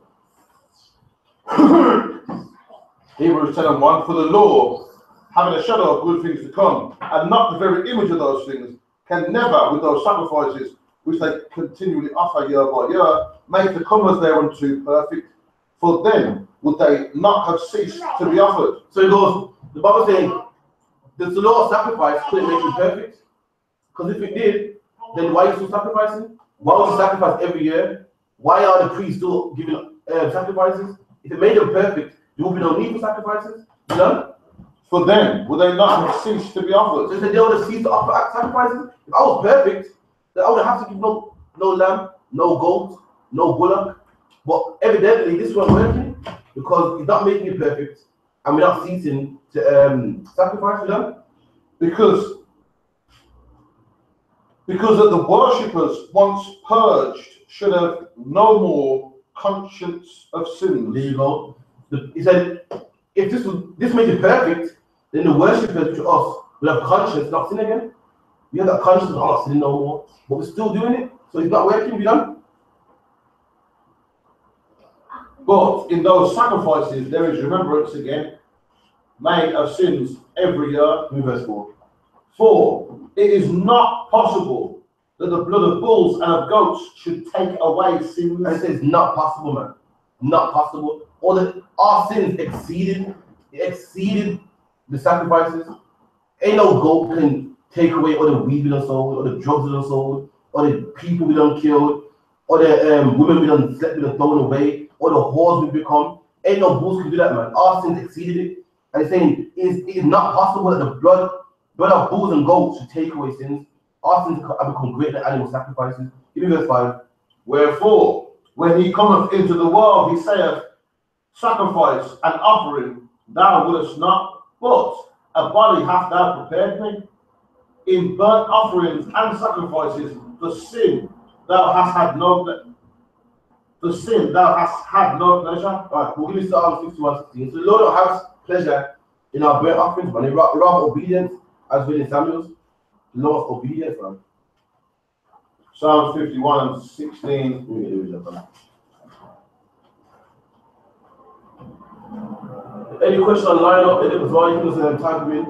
Hebrews 10:1, for the law, having a shadow of good things to come, and not the very image of those things, can never, with those sacrifices which they continually offer year by year, make the comers thereunto perfect. For then would they not have ceased to be offered. So it goes, the Bible saying, the law of sacrifice couldn't make you perfect. Because if it did, then why are you still sacrificing? Why would you sacrifice every year? Why are the priests still giving sacrifices? If it made them perfect, there would be no need for sacrifices. You know? For them, would they not have ceased to be offered? So they would have ceased to offer sacrifices. If I was perfect, then I would have to give no lamb, no goat, no bullock. But evidently, this wasn't working because it's not making it perfect, and we're not ceasing to sacrifice for them. Because that the worshippers, once purged, should have no more conscience of sins. There you go. He said, if this made it perfect, then the worshippers, which are us, will have conscience, not sin again. We have that conscience of not sinning no more, but we're still doing it. So it's not working. We done. But in those sacrifices, there is remembrance again, made of sins every year. In verse 4. For it is not possible that the blood of bulls and of goats should take away sins. And it says not possible, man. Not possible. Our sins exceeded the sacrifices. Ain't no goat can take away all the weed we done sold, or the drugs we done sold, or the people we done killed, or the women we done slept, we done thrown away, or the whores we become. Ain't no bulls can do that, man. Our sins exceeded it. And it's saying it is not possible that the blood of bulls and goats should take away sins. Our sins have become greater than animal sacrifices. Give me verse 5. Wherefore, when he cometh into the world, he saith, sacrifice and offering thou wouldest not, but a body hast thou prepared me. In burnt offerings and sacrifices, for sin thou hast had no pleasure. For sin thou hast had no pleasure. All right, we'll give you Psalm 51:16. So the Lord don't have pleasure in our burnt offerings, man. Rather obedience, as well in Samuel's. The Lord's obedience, man. Psalm 51:16. Any question online or any as well, you can type them in.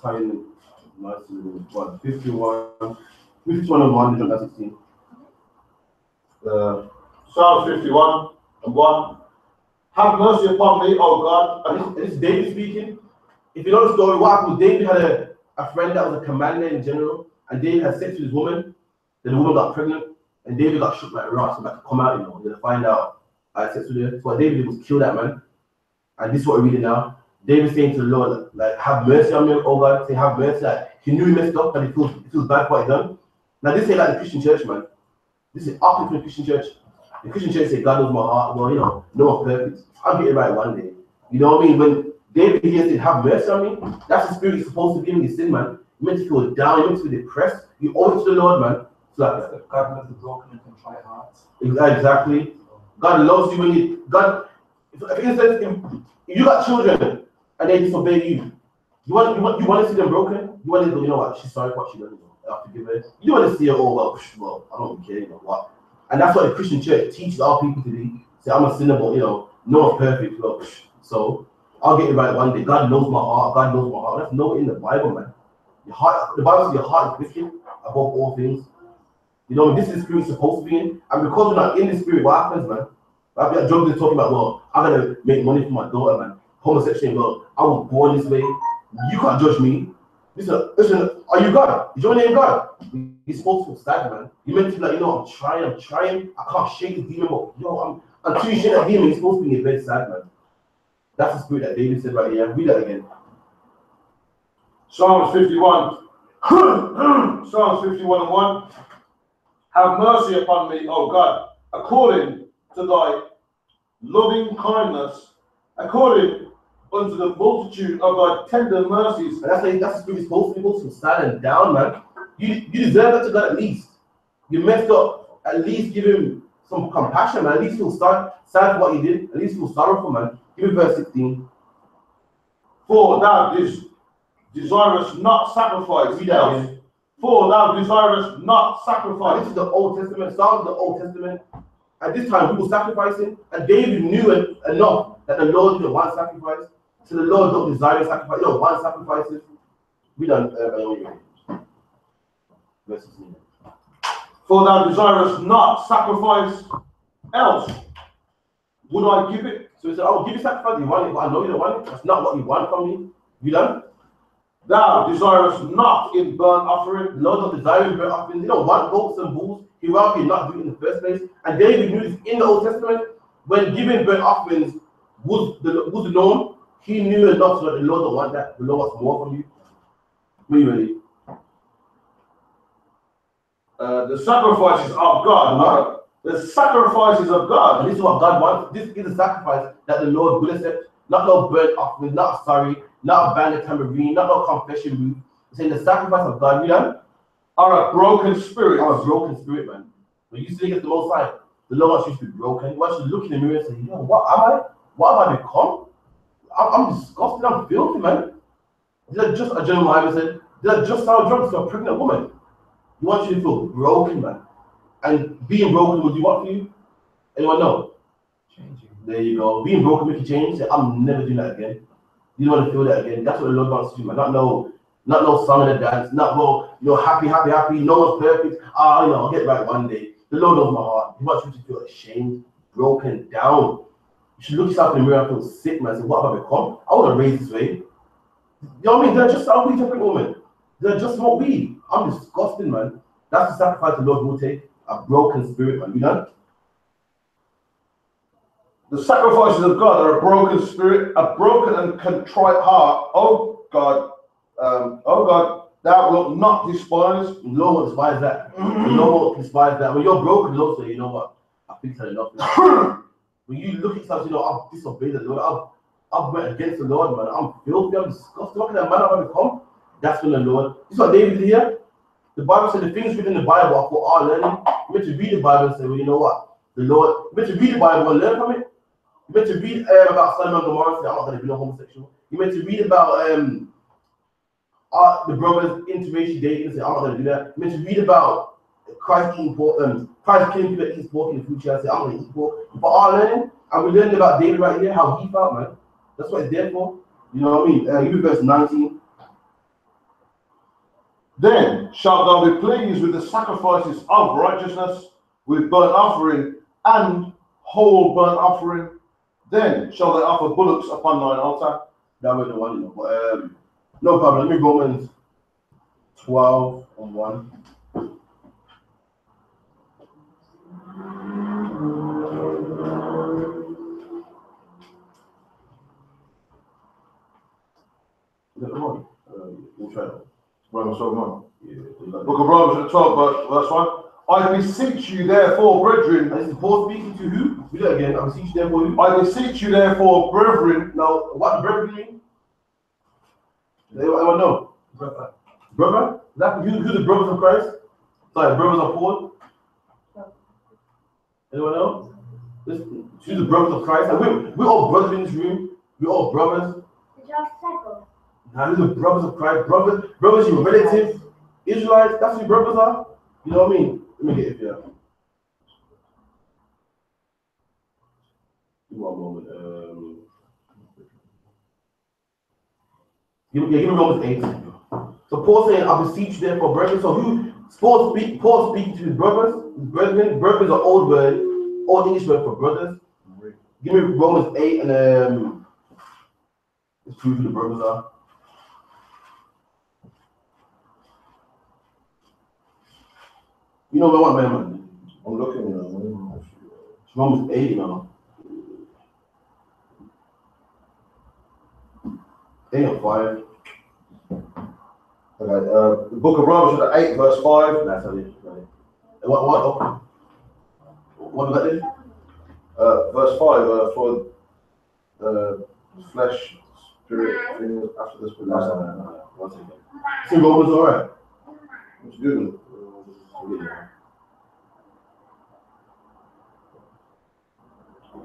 Tying nicely with what? 51 and 1, John 16. Psalm 51:1. Have mercy upon me, O God. And this is David speaking. If you know the story, what happened? David had a friend that was a commander in general, and David had sex with his woman. Then the woman got pregnant, and David got shook like rocks and like come out, you know, and then find out I had sex with her. So what David did was kill that man. And this is what we're reading now. David saying to the Lord, like, have mercy on me, oh God. Say, have mercy. Like, he knew he messed up, and he feels bad for what he done. Now, this ain't like the Christian church, man. This is opposite from the Christian church. The Christian church say, God knows my heart. Well, you know, no one's perfect. I'll get it right one day. You know what I mean? When David here said, have mercy on me, that's the spirit you're supposed to be in your sin, man. You meant to feel down, you meant to be depressed. You owe it to the Lord, man. It's like that. God loves the broken and contrite hearts. Exactly. God loves you when you, God, for instance, if you got children, and they disobey you. You want to see them broken? You want to go, you know what, she's sorry for what she done, I have to give her. You want to see her, oh, well, I don't care, you know what. And that's what the Christian church teaches our people to do. Say, I'm a sinner, but, you know, no one's perfect. Well, so, I'll get it right one day. God knows my heart. God knows my heart. That's nowhere in the Bible, man. Your heart, the Bible says your heart is wicked above all things. You know, this is the spirit you're supposed to be in. And because we're not in the spirit, what happens, man? Like, Job is talking about, well, I'm going to make money for my daughter, man. Homosexuality, well, I was born this way. You can't judge me. Listen, are you God? Is your name God? You're supposed to feel sad, man. You meant to be like, you know, I'm trying. I can't shake the demon, but yo, until you shake that demon, you're supposed to be in your bed sad, man. That's the spirit that David said right here. Read that again. Psalms 51. Psalms 51:1. Have mercy upon me, O God, according to thy loving kindness, according unto the multitude of thy tender mercies. And that's the spirit is supposed to be, supposed to stand and down, man. You deserve that to God at least. You messed up. At least give him some compassion, man. At least feel sad for what he did. At least feel sorrowful, man. Give me verse 16. For thou desirest not sacrifice. Read that again. For thou desirest not sacrifice. This is the Old Testament. Psalms of the Old Testament. At this time, people sacrificing, and David knew enough that the Lord didn't want sacrifice. So the Lord don't desire sacrifice. You don't want sacrifices. We don't. Verse 16. For thou desirest not sacrifice, else would I give it. So he said, I will give you sacrifice. You want it, but I know you don't want it. That's not what you want from me. You done? Thou desirest not in burnt offering. The Lord not desiring burnt offerings. You don't want goats and bulls. He rather you not do it in the first place. And David knew this in the Old Testament. When giving burnt offerings was the norm, he knew enough so that the Lord don't want that. The Lord wants more from you. Are you ready? The sacrifices of God. The sacrifices of God. And this is what God wants. This is a sacrifice that the Lord will accept. Not no burnt offering, not a sorry, not a band of tambourine, not no confession booth. It's saying the sacrifice of God, you know, are a broken spirit. Are a broken spirit, man. When you think it's the Most High, the Lord wants you to be broken. He wants you to look in the mirror and say, yo, what am I? What have I become? I'm disgusted, I'm filthy, man. Did I just, a general Bible said, did I just sell drugs to a pregnant woman? He wants you to feel broken, man. And being broken will do what for you? Anyone know? Changing. There you go. Being broken make you change. Say, I'm never doing that again. You don't want to feel that again. That's what the Lord wants to do, man. Not no song and a dance. Not go, happy. No one's perfect. I'll get right one day. The Lord knows my heart. He wants you to feel ashamed, broken down. You should look yourself in the mirror and feel sick, man. Say, what have I become? I wasn't raised this way. You know what I mean? They're just a weed different woman. They're just smoke weed. I'm disgusting, man. That's the sacrifice the Lord will take. A broken spirit, man. You know? The sacrifices of God are a broken spirit, a broken and contrite heart. Oh God, thou wilt not despise. The Lord won't despise that. The Lord won't despise that. When you're broken, the Lord say, you know what? I think that's enough. When you look at yourself, I've disobeyed the Lord. I've went against the Lord, man. I'm filthy. I'm disgusted. Look at that man I've become. That's when the Lord. This is what David did here. The Bible said the things written in the Bible are for our learning. You meant to read the Bible and say, well, you know what? The Lord. You meant to read the Bible and learn from it. You meant to read about Solomon and Gomorrah and say, I'm not going to be no homosexual. You meant to read about the brothers interracial dating and say, I'm not going to do that. You meant to read about Christ eating pork, Christ killing people that eat pork in the future and say, I'm going to eat pork. For our learning, and we learned about David right here, how he felt, man. That's what it's there for. You know what I mean? Give me verse 19. Then shalt thou be pleased with the sacrifices of righteousness, with burnt offering and whole burnt offering. Then shall they offer bullocks upon thine altar. That was the one, but no problem. Let me Romans 12 and 1. Is that the one? We'll try that. Romans 12:1. Yeah. Book of Romans 12, verse 1. I beseech you, therefore, brethren. This is Paul speaking to who? Do that again. I beseech you, therefore, who? I beseech you, therefore, brethren. Now, what the brethren mean? Anyone know? Brother? Is that who the brothers of Christ? Sorry, brothers of Paul? Anyone know? Listen, who's the brothers of Christ? And we're all brothers in this room. We're all brothers. The job cycle. Now, who's the brothers of Christ? Brothers, your relatives, Israelites, that's who brothers are. You know what I mean? Let me get it here. Give me one moment. Give me Romans 8. So Paul saying, I beseech you therefore, brethren. So Paul speaking to his brothers. Brethren is an old word, old English word for brothers. Give me Romans 8 and let's prove who the brothers are. You know what, man? I'm looking at it. It's Romans 8, you know. 8 and 5. Okay, the book of Romans, 8, verse 5. That's how it is. Right. What about this? Verse 5, for flesh, spirit, things after this. No. One second. See, Romans, all right. Let's Google it.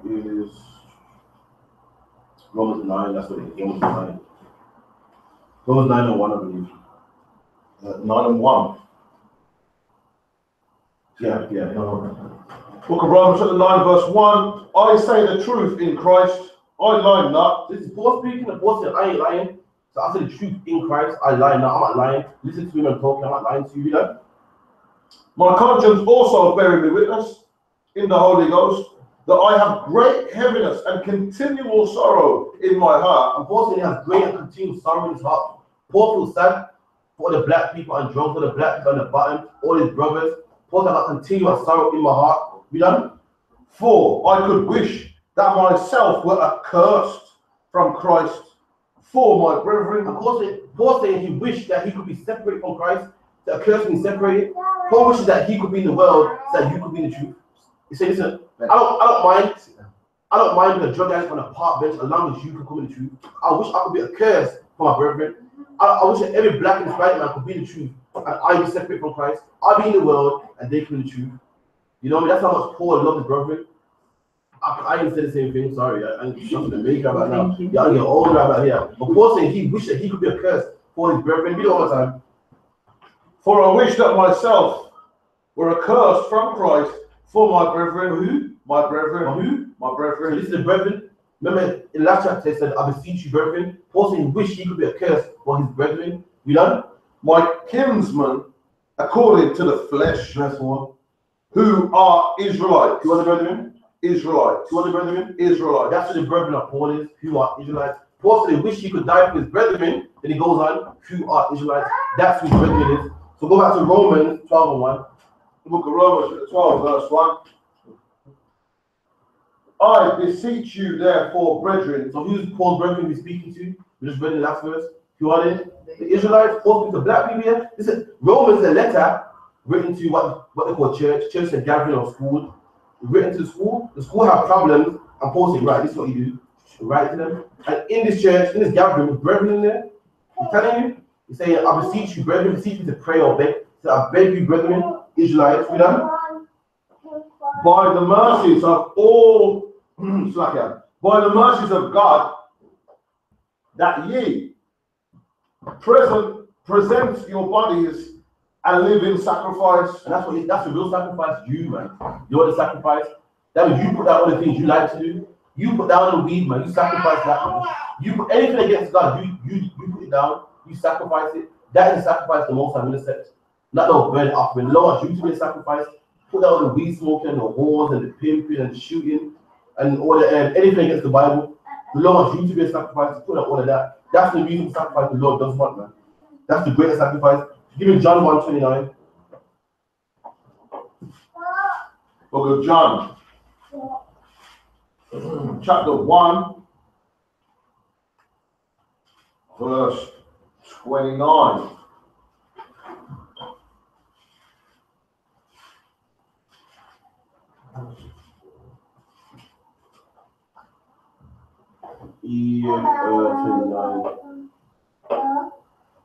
Is Romans 9, that's what it is. Romans 9. Romans 9 and 1, I believe. 9 and 1. Yeah. Book of Romans, 9, verse 1. I say the truth in Christ, I lie not. This is Paul speaking, and Paul said, I ain't lying. So I say the truth in Christ, I lie not. I'm not lying. Listen to me when I'm talking, I'm not lying to you, you know? My conscience also bearing me witness in the Holy Ghost, that I have great heaviness and continual sorrow in my heart. And Paul said he has great and continual sorrow in his heart. Paul feels sad for the black people and drunk for the black people on the bottom, all his brothers. Paul said, I continuous sorrow in my heart. We done? For I could wish that myself were accursed from Christ for my brethren. Of course, Paul saying he wished that he could be separated from Christ, that accursed and separated. Paul wishes that he could be in the world, so that you could be in the truth. He said, listen, I don't mind being a drug addict on a park bench as long as you can come in the truth. I wish I could be accursed for my brethren. I wish that every black and white man could be in the truth and I be separate from Christ. I'll be in the world and they come in the truth. You know what I mean? That's how much Paul loved his brethren. I didn't say the same thing, sorry. I'm something to make about now. Y'all get older about here. But Paul saying he wished that he could be accursed for his brethren. We do all the time. For I wish that myself were accursed from Christ for my brethren. Who? My brethren. Who? My brethren. So this is the brethren. Remember in the last chapter it said, I beseech you, brethren. Paul saying he wished he could be accursed for his brethren. You know? My kinsmen according to the flesh. Verse 4. Who are Israelites. Who are the brethren? Israelites. Who are the brethren? Israelites. That's what the brethren of Paul is. Who are Israelites? Paul said he wished he could die for his brethren. Then he goes on, who are Israelites? That's who his brethren is. So go back to Romans 12 and 1. The book of Romans 12 verse 1. I beseech you therefore, brethren. So who's Paul's brethren he's speaking to? We just read in the last verse. Who are they? The Israelites. Paul speaks to black people here. Listen, Romans is a letter written to what they call church. Church is a gathering of school. Written to the school. The school have problems. And Paul said, right, this is what you do. Write to them. And in this church, in this gathering, with brethren in there, he's telling you, he's saying, I beseech you, brethren, beseech you to pray or beg. So I beg you, brethren, Israelites, we done? By the mercies of all, by the mercies of God, that ye present your bodies a living sacrifice. And that's the real sacrifice, you, man. You're the sacrifice. That means you put down all the things you like to do. You put down the weed, man. You sacrifice that, man. You put anything against God, you put it down. You sacrifice it. That is the sacrifice the Most High will accept. Not no burnt offering. Lord, you to be a sacrifice. Put down the weed smoking, and the whores, and the pimping, and the shooting, and all the anything against the Bible. The Lord wants you to be a sacrifice. Put down all of that. That's the reason sacrifice the Lord does want, man. That's the greatest sacrifice. Give me John 1:29. Book of John, chapter 1, verse 29.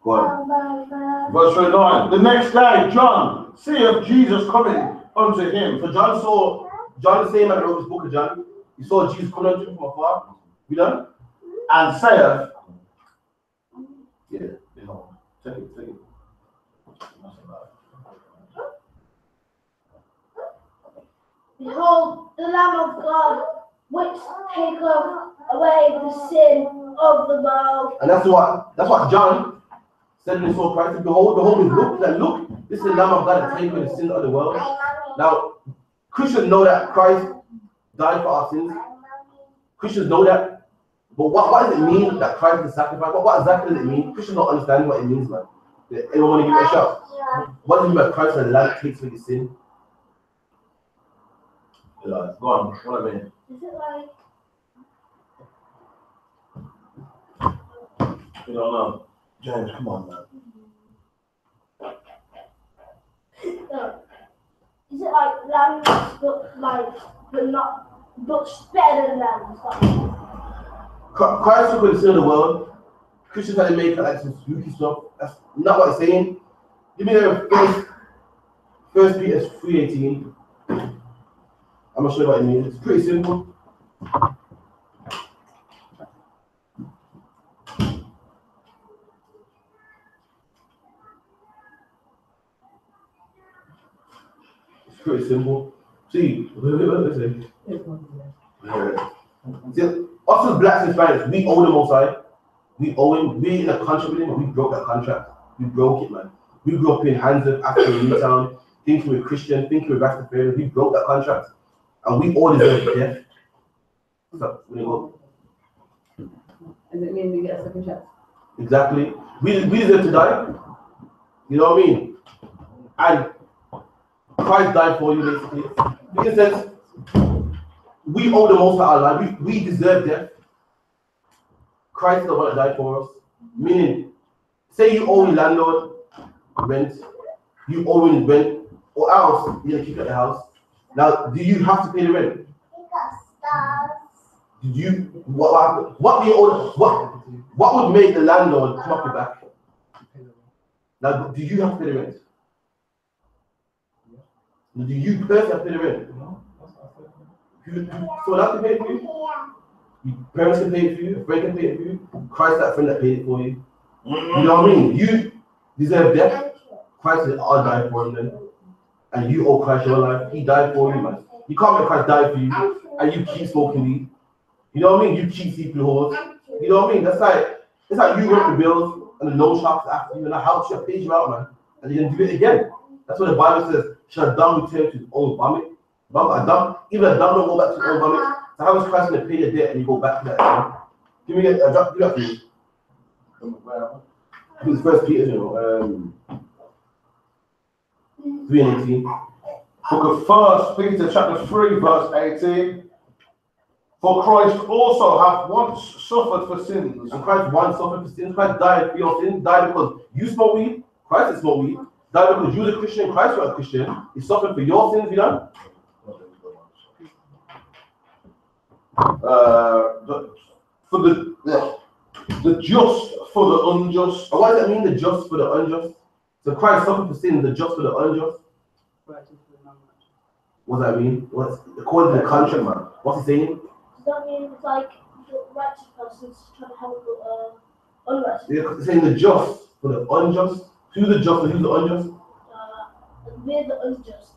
Go on. Verse 29. The next day, John seeth Jesus coming unto him. So John the same man wrote this book of John. He saw Jesus coming unto him from afar. You done? And saith, Yeah. Take it. Behold, the Lamb of God, which taketh away the sin of the world. And that's what John said in his soul Christ. Behold, look, this is the Lamb of God that takes away the sin of the world. Now, Christians know that Christ died for our sins. Christians know that. But what does it mean that Christ is sacrificed? What exactly does it mean? Christians don't understand what it means, man. Anyone want to give it a shot? What does it mean by Christ and the Lamb takes away the sin? Go on, what I mean? Is it like, You don't know. James, come on, man. is it like lambs, but better than lambs? Christ took away the sin of the world. Christians try to make like some spooky stuff. That's not what it's saying. Give me the first Peter 3:18. I'm gonna show you what it means. It's pretty simple. It's pretty simple. See, listen. See, us as blacks and Spanish, we owe the Most High. We owe him. We in a contract with him, but we broke that contract. We broke it, man. We grew up in Hansa, African Newtown, thinking we're Christian, thinking we're Rastafarian. We broke that contract. And we all deserve death. What's up? Where you go? Does it mean we get a second chance? Exactly. We deserve to die. You know what I mean? And Christ died for you, basically. In a sense, we owe the most of our life. We deserve death. Christ is the one that died for us. Meaning, say you owe your landlord rent, you owe him rent, or else you're gonna keep it at the house. Now, do you have to pay the rent? Did you what do you owe? What would make the landlord come off your back? Now, do you have to pay the rent? Do you personally have to pay the rent? So that's to pay for you? Your parents can pay it for you, a friend can pay it for you, Christ that friend that paid it for you. You know what I mean? You deserve death. Christ is all died for him then. And you owe Christ your life. He died for you, man. You can't make Christ die for you and you keep smoking weed. You know what I mean? You keep sleeping whores. You know what I mean? It's like you rent the bills and the loan sharks after you and the house should pay you out, man. And you're gonna do it again. That's what the Bible says. Shall a dumb return to his own vomit? Even a dumb don't go back to his own vomit. So how is Christ gonna pay your debt and you go back to that? Man? Give me that for me. It's First Peter, 3:18. Book of 1 Peter chapter 3 verse 18. For Christ also hath once suffered for sins. And Christ once suffered for sins. Christ died for your sins. Died because you smoke weed. Christ didn't smoke weed. Died because you was a Christian. Christ was a Christian. He suffered for your sins, you know? For the just for the unjust. What does that mean, the just for the unjust? So Christ suffered for sin, the just for the unjust? What does that mean? What's according to the contract, man? What's he saying? Does that mean it's like the righteous person's trying to help the unrighteous? It's saying the just for the unjust. Who's the just and who's the unjust? We're the unjust.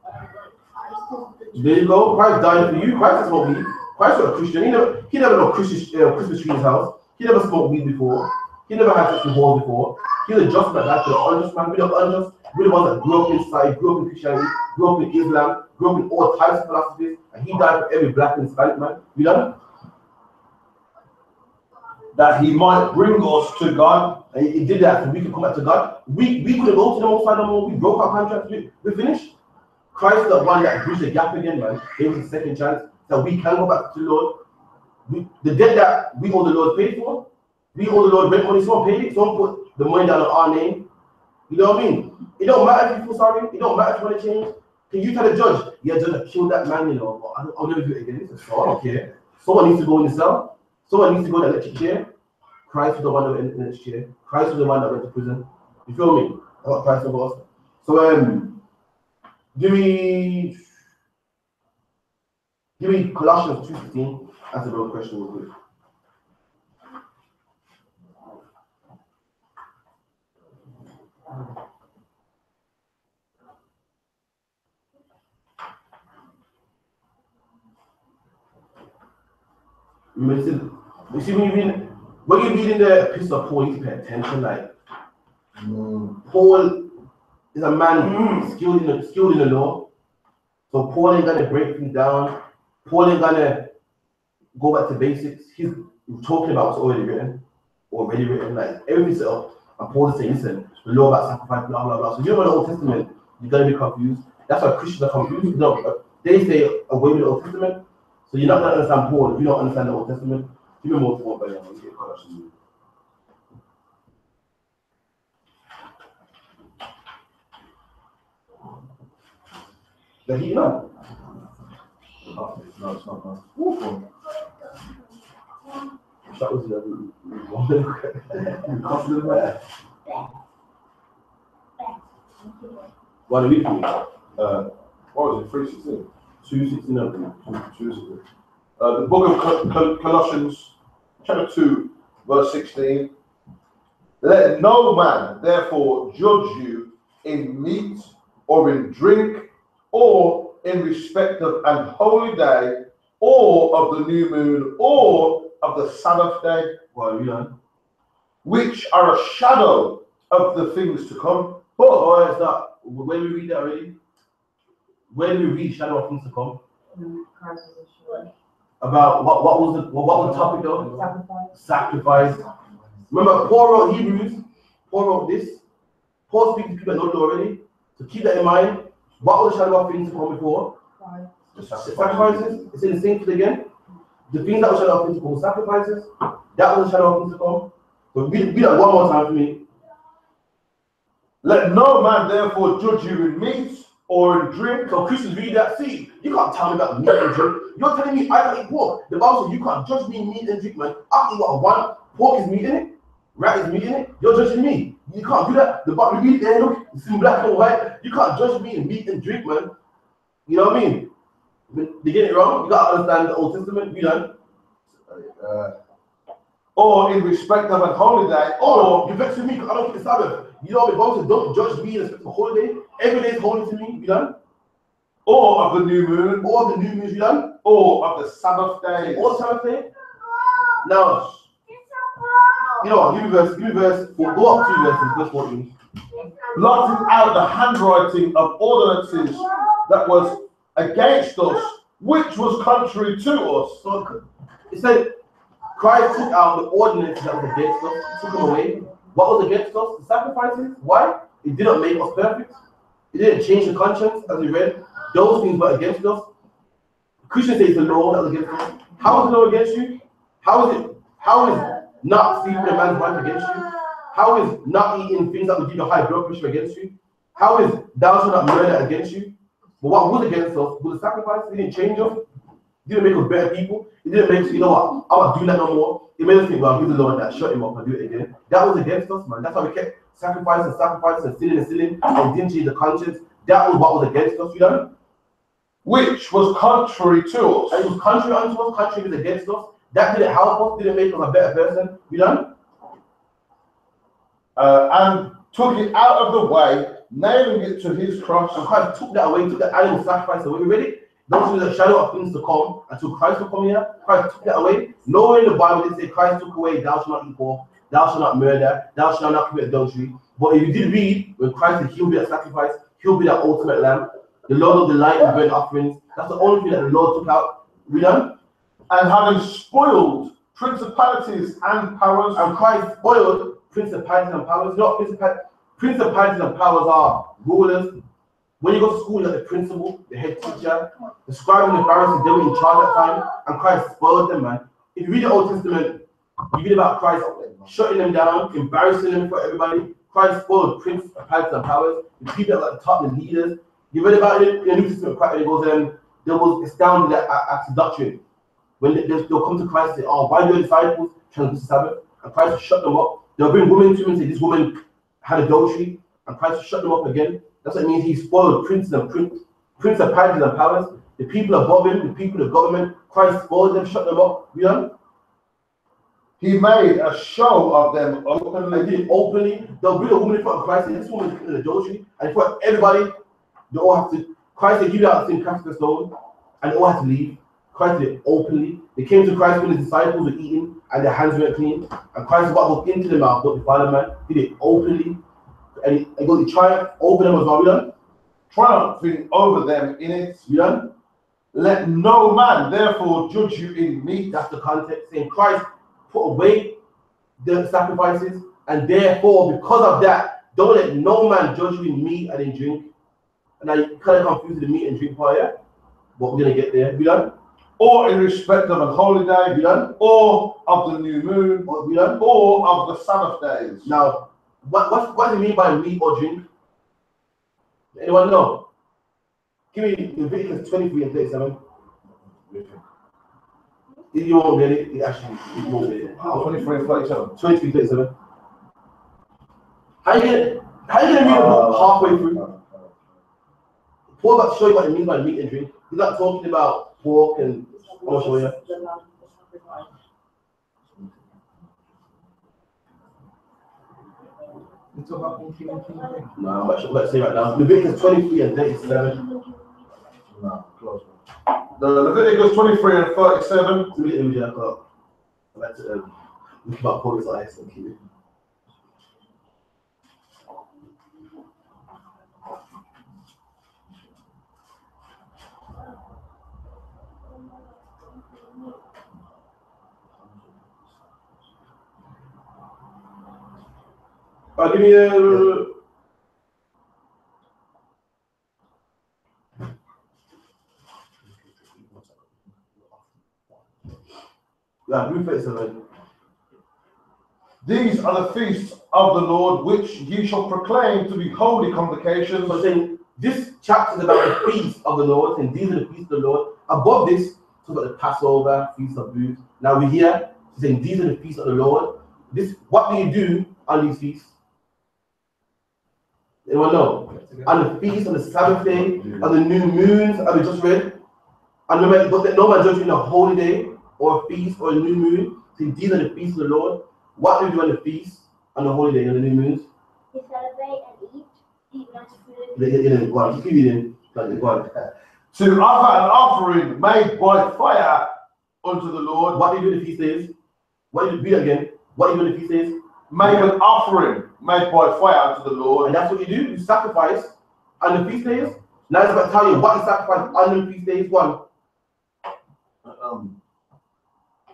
Christ is the just. There you go. Christ died for you. Christ is not me. Christ was a Christian. He never know Christmas tree in his house. He never smoked weed before. He never had sex with whores before. He's a just man, that's the unjust man. We're the unjust. We're the ones that grew up inside, grew up in Christianity, grew up in Islam, grew up in all types of philosophies, and he died for every black and Hispanic man. You know? That he might bring us to God. And he did that so we could come back to God. We couldn't go to the Most High no more. We broke our contract. We finished. Christ is the one that bridged the gap again, man. Gave us a second chance that we can go back to the Lord. The debt that we owe the Lord paid for, we owe the Lord rent money. Someone paid it. Someone put the money down on our name. You know what I mean? It don't matter if you feel sorry. It don't matter if you want to change. Can you tell the judge, yeah, judge, I killed that man, you know, I'll never do it again. It's so I don't care. Someone needs to go in the cell. Someone needs to go in the electric chair. Christ was the one that went in the electric chair. Christ was the one that went to prison. You feel me? That's what Christ was. So give me Colossians 2:15. That's a real question real quick. You see when you're reading the epistle of Paul, you need to pay attention. Like Paul is a man skilled in the law. So Paul ain't gonna break things down. Paul ain't gonna go back to basics. He's talking about what's already written. Like everything's set up. And Paul is saying, listen, the law about sacrifice, blah blah blah. So you know the Old Testament, you're gonna be confused. That's why Christians are confused. No, they stay away with the Old Testament. So you're not gonna understand Paul if you don't understand the Old Testament. Give me more to what the heat on. No, it's not. No. That was confident about that. What are we doing? What was it? 3:16. 2:16. 2:16. The book of Colossians, chapter 2, verse 16. Let no man therefore judge you in meat or in drink or in respect of an holy day or of the new moon or of the Sabbath day, What are we on? which are a shadow of the things to come. Oh, it's not. When we read that already, when we read shadow of things to come, about what was the topic though? Sacrifice. Remember, Paul wrote Hebrews. Paul wrote this. Paul speaks to people that know the law already. So keep that in mind. What was the shadow of things to come before? The sacrifices. It's in the same thing again. The things that were shadow of things to come, sacrifices. That was the shadow of things to come. But read that one more time for me. Let no man therefore judge you in meat or in drink. So Christians read that. See, you can't tell me about meat and drink. You're telling me I can't eat pork. The Bible says you can't judge me meat and drink, man. I can eat what I want. Pork is meat in it. Rat is meat in it. You're judging me. You can't do that. The Bible read there, look, it's in black and white. You can't judge me in meat and drink, man. You know what I mean? They get it wrong. You gotta understand the Old Testament. You know. Or in respect of a holiday, or You vex with me because I don't keep the Sabbath. You know what the Bible says? Don't judge me in respect of a holiday. Every day is holy to me. You know. or of the new moon, Or the new moon. You know. or of the Sabbath days. All Sabbath day. Now, you know what? Give me verse. Go up 2 verses. Verse 14. Blotting out the handwriting of ordinances that was against us, which was contrary to us. So it said Christ took out the ordinances that was against us, took them away. What was against us? The sacrifices. Why? It didn't make us perfect. It didn't change the conscience, as we read. Those things were against us. Christians say it's the law that was against us. How is the law against you? How is not sleeping with a man's wife against you? How is not eating things that would give you high blood pressure against you? How is thou shalt not murder against you? But what was against us was the sacrifice. It didn't change us. It didn't make us better people. It didn't make us, you know what, I'm not doing that no more. It made us think, well, he's the Lord that shut him up and do it again. That was against us, man. That's why we kept sacrificing and sinning, and didn't change the conscience. That was what was against us, you know? Which was contrary to us. And it was contrary unto us, contrary was against us. That didn't help us, didn't make us a better person, you know? And took it out of the way, nailing it to his cross. And Christ took that away, took the animal sacrifice away. Ready? Those were the shadow of things to come until Christ will come here. Christ took that away. Nowhere in the Bible did it say Christ took away, thou shalt not eat pork, thou shalt not murder, thou shalt not commit adultery. But if you did read, when Christ said he'll be that sacrifice, he'll be that ultimate lamb, the Lord of the light and burnt offerings. That's the only thing that the Lord took out. You know? And having spoiled principalities and powers. And Christ spoiled principalities and powers. You know what principalities and powers are? Rulers. When you go to school, you got the principal, the head teacher, the scribes and the Pharisees, they were in charge at that time, and Christ spoiled them, man. If you read the Old Testament, you read about Christ shutting them down, embarrassing them for everybody. Christ spoiled principalities and powers, the people that were at the top, the leaders. You read about it in the New Testament, it goes, they was astounded at the doctrine. When they'll come to Christ and say, oh, why do your disciples transgress the Sabbath? And Christ will shut them up. They'll bring women to him and say, this woman had adultery, and Christ will shut them up again. That's what it means. He spoiled principalities and powers. The people above him, the people of government, Christ spoiled them, shut them up. You know? He made a show of them openly. And did it openly. They'll bring a woman in front of Christ and this woman is in adultery. And in front of everybody, they all have to. Christ said, you out sin, cast the stone, and they all had to leave. Christ did it openly. They came to Christ when his disciples were eating and their hands weren't clean. And Christ walked into the mouth, don't defile a man. He did it openly. And he goes to triumph over them as well, you know? Triumphing over them in it. You know? Let no man therefore judge you in meat. That's the context, saying Christ put away the sacrifices, and therefore, because of that, don't let no man judge you in meat and in drink. And I kind of confused the meat and drink part, yeah? But we're going to get there, you know? Or in respect of a holiday, You know? or of the new moon, You know? or of the Sabbath days. Now, what do you mean by meat or drink? Anyone know? Give me Leviticus 23 and 37. You won't get it. You won't get it. 23 and 37. 23, 37. How you gonna read a book halfway through? Paul about to show you what it means by meat and drink. He's not talking about pork and I'm gonna show you. You talk about unclean and clean thing. No, I'm about to say right now. Leviticus 23 and 37. No, close. The Leviticus 23 and 37. Let me get the image I got. I'm about to look about Paul's eyes and keep it. Give me a. Yeah, Luke 37. These are the feasts of the Lord, which ye shall proclaim to be holy convocations. So saying this chapter is about the feast of the Lord, and these are the feasts of the Lord. Above this, talk about the Passover, Feast of Booths. Now we're here saying these are the feasts of the Lord. This, what do you do on these feasts? Anyone know? On the feast, on the Sabbath day, on the new moons, as we just read. And remember, but no man judging a holy day or a feast or a new moon. See, these are the feasts of the Lord. What do we do on the feast, on the holy day, on the new moons? You celebrate and eat nice food. Go on, keep reading. Go on. To offer an offering made by fire unto the Lord. What do you do on the feast days? What do you do again? What do you do on the feast days? Make an offering made by fire unto the Lord. And that's what you do. You sacrifice on the feast days. Now it's about to tell you what you sacrifice on the feast days. One.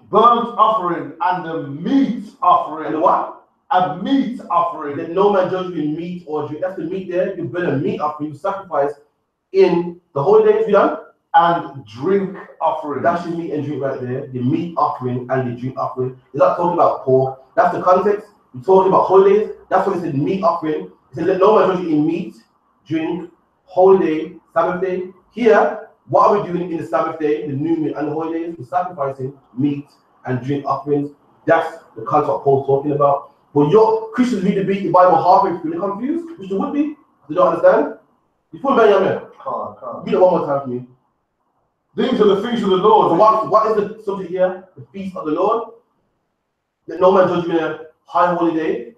Burnt offering and the meat offering. And the what? A meat offering. Let no man judge you in meat or drink. That's the meat there. You burn a meat offering. You sacrifice in the holy days. You done? And drink offering. That's your meat and drink right there. The meat offering and the drink offering. It's not talking about pork. That's the context. We're talking about holidays. That's what it said, meat offering. It said, let no man judge you in meat, drink, holiday, Sabbath day. Here, what are we doing in the Sabbath day, the new moon and the holidays? We're sacrificing meat and drink offerings. That's the concept of Paul's talking about. But your Christians read the Bible halfway through, they're confused, which they would be. They don't understand. You full Benjamin. Can't. Read it one more time for me. These are the feasts of the Lord. So what is the subject here? The feast of the Lord. Let no man judge you in a high holiday,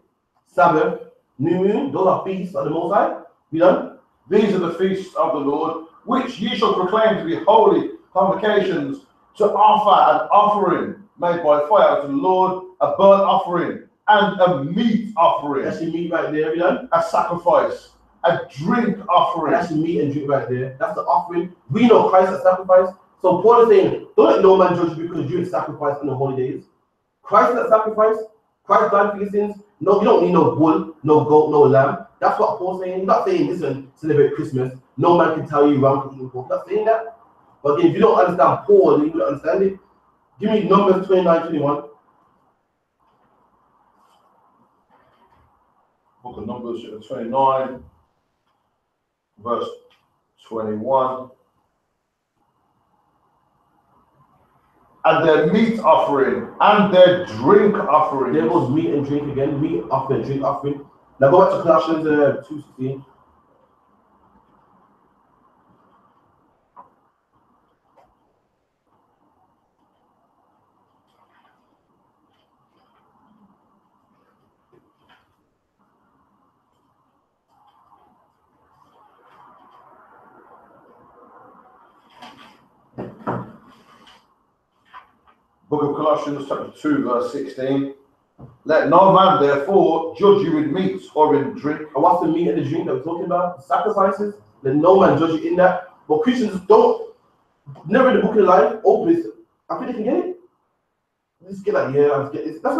Sabbath, new moon. Those are feasts of the Most High. You done? These are the feasts of the Lord, which ye shall proclaim to be holy convocations, to offer an offering made by fire to the Lord, a burnt offering and a meat offering. That's your meat right there. You done? A sacrifice, a drink offering. That's your meat and drink right there. That's the offering. We know Christ has sacrificed. So Paul is saying, don't let no man judge you because you sacrifice on the holidays. Christ has sacrificed. Christ died for your sins. No, you don't need no bull, no goat, no lamb. That's what Paul's saying. He's not saying, listen, celebrate Christmas. No man can tell you wrong to eat pork. He's not saying that. But if you don't understand Paul, you don't understand it. Give me Numbers 29:21. Book of Numbers, chapter 29, verse 21. And their meat offering and their drink offering. There goes meat and drink again. Meat offering, drink offering. Now go back to Colossians 2:16. Book of Colossians, chapter 2, verse 16. Let no man therefore judge you in meat or in drink. And what's the meat and the drink that we're talking about? Sacrifices. Let no man judge you in that. But Christians don't. Never in the book of life. Open it. I think they can get it. Just get like, yeah, let's get this. That's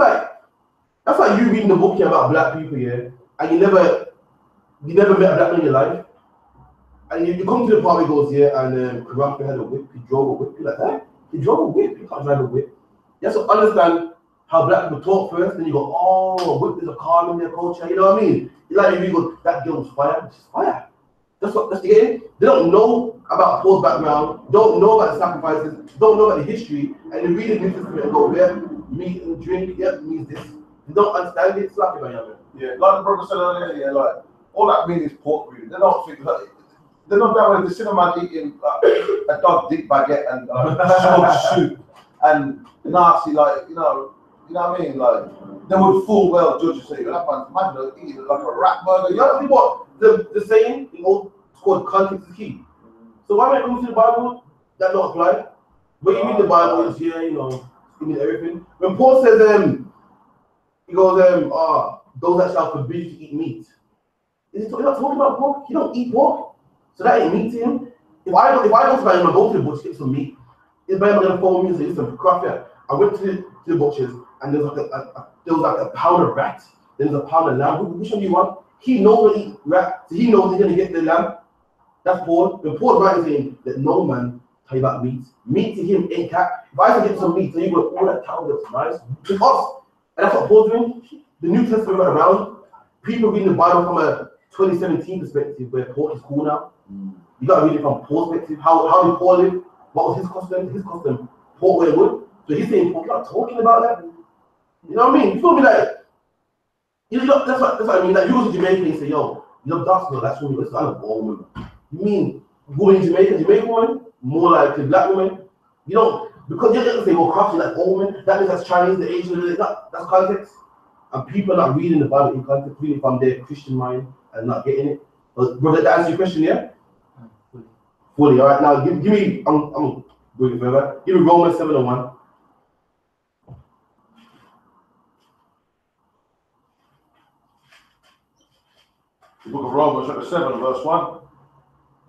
like you reading the book here about black people, yeah, and you never met a black man in your life. And you come to the part where he goes, yeah, and Karamka had a whip, he drove a whip. You're like, huh? He drove a whip, you can't drive a whip. You have to understand how black people talk first, then you go, oh, a whip is a car in their culture, you know what I mean? It's like if you go, that girl was fire, which is fire. That's the game. They don't know about Paul's background, don't know about the sacrifices, don't know about the history, and they read the New Testament and go, yeah, meat and drink, yeah, means this. They don't understand it, it's like about you. Yeah, like the brother said earlier, yeah, like, all that means is pork really. They don't think that. They're not that way. The cinema eating a dog dick baguette and smoked soup and nasty, like, you know what I mean? Like, they would full well judge you, say, that man's imagine eating like a rat burger. You know what? The saying in old school, context is key. So why when it comes to the Bible, that don't apply? When you read the Bible, it's, yeah, you know, it means everything. When Paul says, he goes, those that shall forbid you to eat meat. He's not talking about pork. You don't eat pork. So that ain't meat to him. If I go to buy him, I go to the butcher to get some meat. It's better than 4 minutes. Listen, craft here. I went to the butchers and there was like a pound of rat. then there's a pound of lamb. Which one do you want? He knows what he right? So he knows he's gonna get the lamb. That's Paul. When Paul writing saying that no man tell you about meat. Meat to him ain't cat. If I can get some meat, so you go, oh, that cow looks nice. To us. And that's what Paul's doing. The New Testament went around. People reading the Bible from a 2017 perspective where pork is cool now. You gotta read it from Paul's perspective. How did Paul live? What was his custom? His custom, pork where it would. So he's saying, Paul, you're not talking about that. You know what I mean? You feel me? Like, you know, that's what I mean. Like, you go to Jamaica and say, yo, you love dark skin, that's woman, it's not a ball woman. You mean woman in Jamaican woman, more like a black woman? You don't, because you're gonna say, well, crafty like old woman, that means that's Chinese, the Asian, that's context. And people are not reading the Bible in context, reading from their Christian mind and not getting it. But brother, that answer your question, yeah? Fully. All right, now give me, I'm going further. Give me Romans 7:1. The book of Romans, chapter 7, verse 1.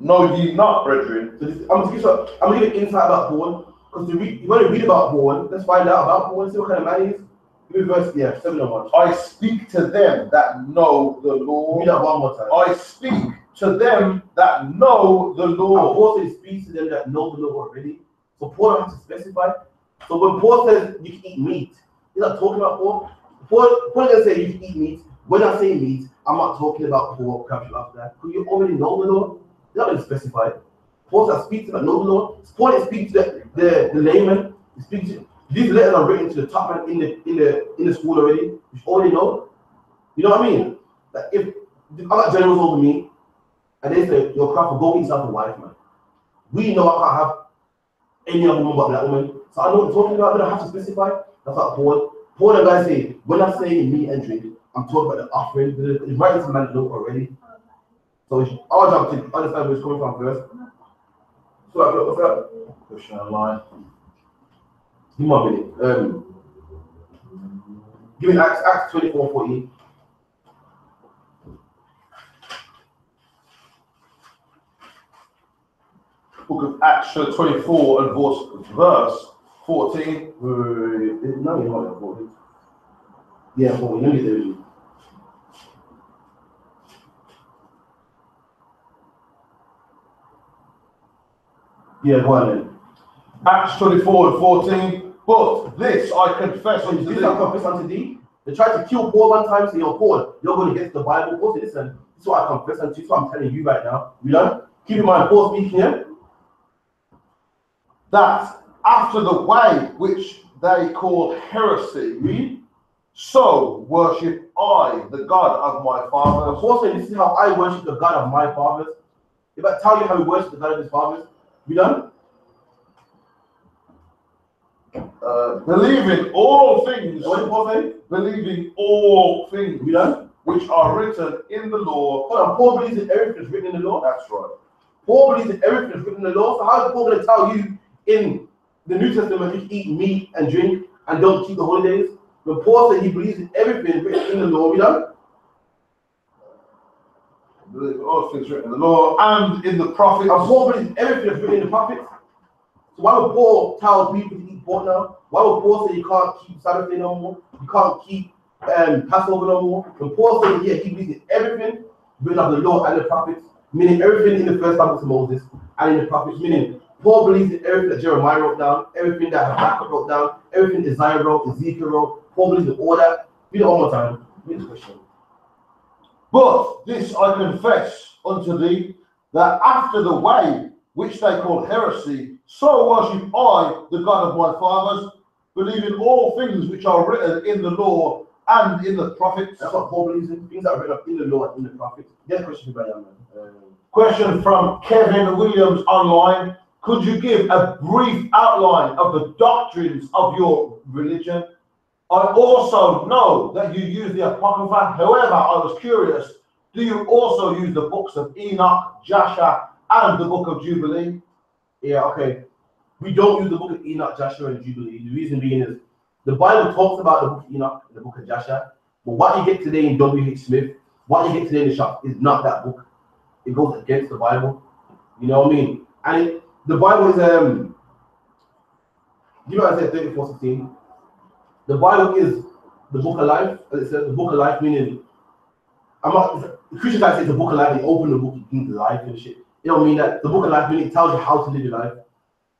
Know ye not, brethren. So this, I'm gonna give an insight about Paul. Because you want to read about Paul, let's find out about Paul and see what kind of man he is. Give me verse 7:1. I speak to them that know the Lord. Read that one more time. I speak to them that know the Lord. Paul says speaks to them that know the Lord already. So Paul don't have to specify. So when Paul says you can eat meat, he's not talking about Paul. Paul doesn't say you can eat meat. When I say meat, I'm not talking about pork, crab, after that. Because you already know the Lord. He's not going to specify. Paul says speak to them that know the Lord. Paul is speaking to the layman. He speaks to, these letters are written to the top man in the school already, which already know. You know what I mean? Like if I got generals over me, and they say, yo, Crawford, go get yourself a wife, man. We know I can't have any other woman but that woman. So I know what I'm talking about, I don't have to specify. That's what Paul and guys say, when I say meat and drink, I'm talking about the offering. It's writing to man know already. So it's our job to understand where it's coming from first. So what's that? Question online. Give me 1 minute. Give me Acts 24:14. Book of Acts 24 and verse 14. No, you're not 14. Yeah, 14. Let me tell you. Yeah, go on then. Acts 24 and 14. But this I confess unto This thee. I confess unto thee. They tried to kill Paul one time, say, yo, Paul, you're going to get the Bible. Paul said, listen, this is what I confess unto you. This is what I'm telling you right now. You know? Keep in mind, Paul speaking here. That after the way which they call heresy, so worship I the God of my And fathers. Paul said, this is how I worship the God of my fathers. If I tell you how we worship the God of his fathers, we done? Believing all things. What did Paul say? Believing all things. We done? Which are written in the law. Hold on, Paul believes in everything that's written in the law. That's right. Paul believes in everything that's written in the law. So how is Paul going to tell you in the New Testament you eat meat and drink and don't keep the holidays? When Paul said he believes in everything written in the law, we done? Believing all things written in the law and in the prophets. And Paul believes in everything that's written in the prophets. So why would Paul tell people to eat pork now? Why would Paul say you can't keep Sabbath day no more? You can't keep Passover no more? When Paul said here he believes in everything written of the law and the prophets, meaning everything in the first tablets of Moses and in the prophets, meaning Paul believes in everything that Jeremiah wrote down, everything that Habakkuk wrote down, everything Isaiah wrote, Ezekiel wrote. Paul believes in all that. Read it one more time. Read this question. But this I confess unto thee, that after the way which they call heresy, so worship I the God of my fathers, believing all things which are written in the law and in the prophets. That's what Paul believes in. Things that are written up in the law and in the prophets. Get a question for young man. Question from Kevin Williams online. Could you give a brief outline of the doctrines of your religion? I also know that you use the Apocrypha. However, I was curious, do you also use the books of Enoch, Joshua, and the book of Jubilee? Yeah, okay. We don't use the book of Enoch, Joshua, and Jubilee. The reason being is the Bible talks about the book of Enoch and the book of Joshua, but what you get today in W.H. Smith, what you get today in the shop is not that book. It goes against the Bible. You know what I mean? And the Bible is, you know, I said 34:16. The Bible is the book of life, as it says, the book of life, meaning, I'm not, Christians like to say it's the book of life, you open the book, you eat life and shit. It don't mean that. The book of life, meaning it tells you how to live your life.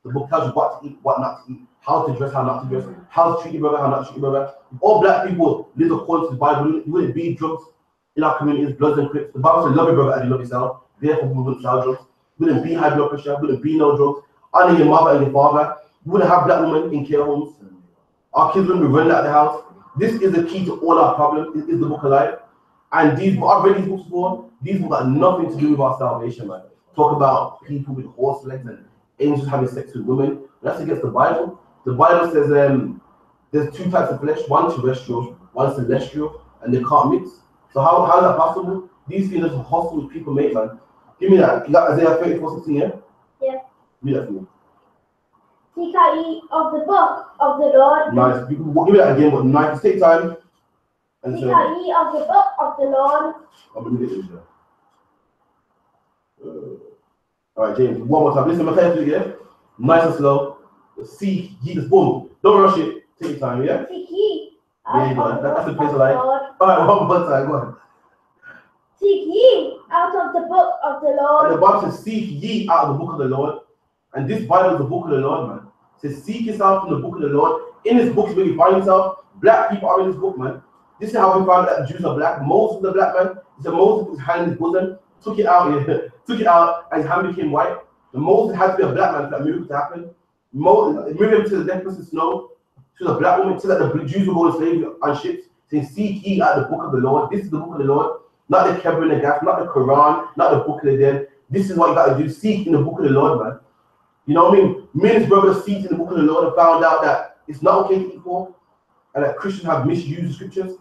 The book tells you what to eat, what not to eat, how to dress, how not to dress, how to treat your brother, how not to treat your brother. If all black people live according to the Bible, you wouldn't be drugs in our communities, Bloods and Crips. The Bible says, love your brother as you love yourself. Therefore, we wouldn't sell drugs. We wouldn't be high blood pressure, wouldn't be no drugs. Honor your mother and your father. We wouldn't have black women in care homes. Our kids wouldn't be running out of the house. This is the key to all our problems. It is the book of life. And these, I've read these books before. These books got nothing to do with our salvation, man. Talk about people with horse legs and angels having sex with women. That's against the Bible. The Bible says there's two types of flesh, one terrestrial, one celestial, and they can't mix. So how is that possible? These things are hostile with people make, man. Give me that. You got Isaiah 34:16, yeah? Yeah. Read that for me. Seek ye of the book of the Lord. Nice. Give me that again, but nice. Take time. And Seek ye of the book of the Lord. I'm gonna read it in all right, James. One more time. Listen, I'm gonna tell you again. Nice and slow. Seek ye. Just boom. Don't rush it. Take your time, yeah? Seek ye. Yeah, you go. That's the place I like. All right, one more time. Go ahead. Seek ye out of the book of the Lord. And the Bible says, seek ye out of the book of the Lord. And this Bible is the book of the Lord, man. It says, seek yourself in the book of the Lord. In this book is where you find yourself. Black people are in this book, man. This is how we found that the Jews are black. Moses, the black man, he said Moses put his hand in his bosom, took it out, took it out, and his hand became white. And Moses had to be a black man for that miracle to happen. Miriam to the leprous in snow. She was a black woman, so that the Jews were going to slavery on ships, saying, seek ye out the book of the Lord. This is the book of the Lord. Not the Kebra and the Gath, not the Quran, not the book of the dead. This is what you got to do. Seek in the book of the Lord, man. You know what I mean? Me and his brother seeked in the book of the Lord and found out that it's not okay to eat pork and that Christians have misused the scriptures.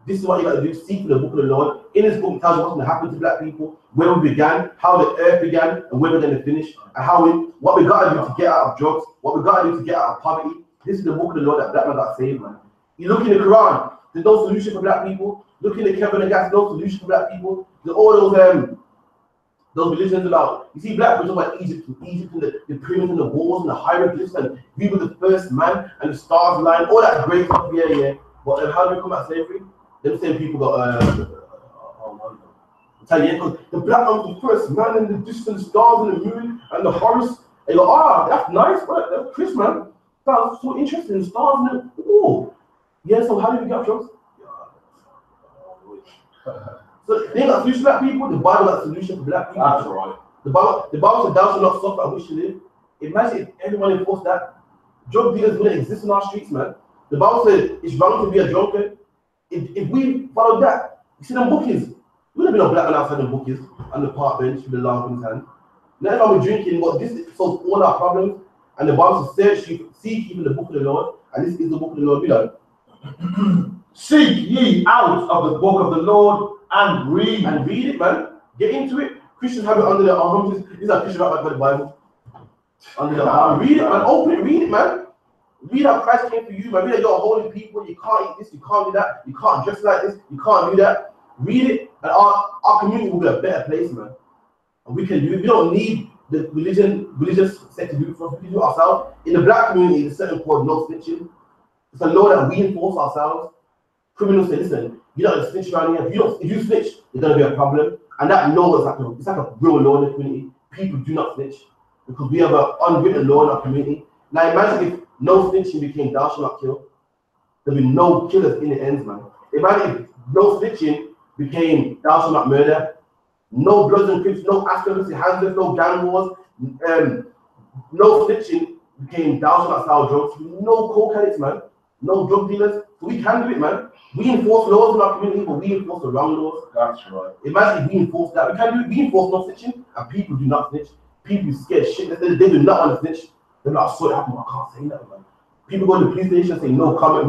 This is what you got to do. Seek in the book of the Lord. In this book, it tells you what's going to happen to black people, where we began, how the earth began, and where we're going to finish, and what we got to do to get out of drugs, what we got to do to get out of poverty. This is the book of the Lord that black man got saved, man. You look in the Quran, there's no solution for black people. Look in the Kevin and Gas, no solution for black people. There's all those religions about, you see black people talk about Egypt and the pyramids and the walls and the hieroglyphs and we were the first man and the stars line, all that great stuff, yeah. But how do we come out slavery? Them same people got because the black man was the first man and the distant stars and the moon and the Horus. And you go, that's nice, but that's Chris, man. That's so interesting, the stars and the, ooh. Yeah, so how do we get drugs? So they got solution for black people, the Bible got solution for black people. That's right. The Bible said thou shalt not suffer and wish to live. Imagine if everyone enforced that. Drug dealers wouldn't exist in our streets, man. The Bible said it's wrong to be a drunkard. If we followed that, you see them bookies. We would have been a black man outside them bookies on the park bench with the lamp in his hand. Now if I'm drinking, but this solves all our problems. And the Bible says seek even the book of the Lord, and this is the book of the Lord. We don't. Seek ye out of the book of the Lord and read. And read it, man. Get into it. Christians have it under their arms. These are Christians right by the Bible. Under their arm. Read it, man. Open it, read it, man. Read how Christ came for you, man. Read that you're holy people. You can't eat this, you can't do that. You can't dress like this, you can't do that. Read it, and our community will be a better place, man. And we can do it. We don't need the religious set to do it for us. We can do it ourselves. In the black community, there's a certain called no snitching. It's a law that we enforce ourselves. Criminals say, listen, you don't snitch around here. If you snitch, there's gonna be a problem. And that law is like a real law in the community. People do not snitch because we have an unwritten law in our community. Now imagine if no snitching became thou shalt not kill. There'll be no killers in the ends, man. Imagine if no snitching became thou shalt not murder. No Bloods and Crips, no Asperger's, Hansless, no gang wars. No snitching became thou shalt not sell drugs. No coke addicts, man. No drug dealers. So we can do it, man. We enforce laws in our community, but we enforce the wrong laws. That's right. Imagine if we enforce that. We can do it. We enforce no snitching, and people do not snitch. People scared shit. They do not want to snitch. They're like, I saw it happen. I can't say that, man. People go to the police station and say no comment,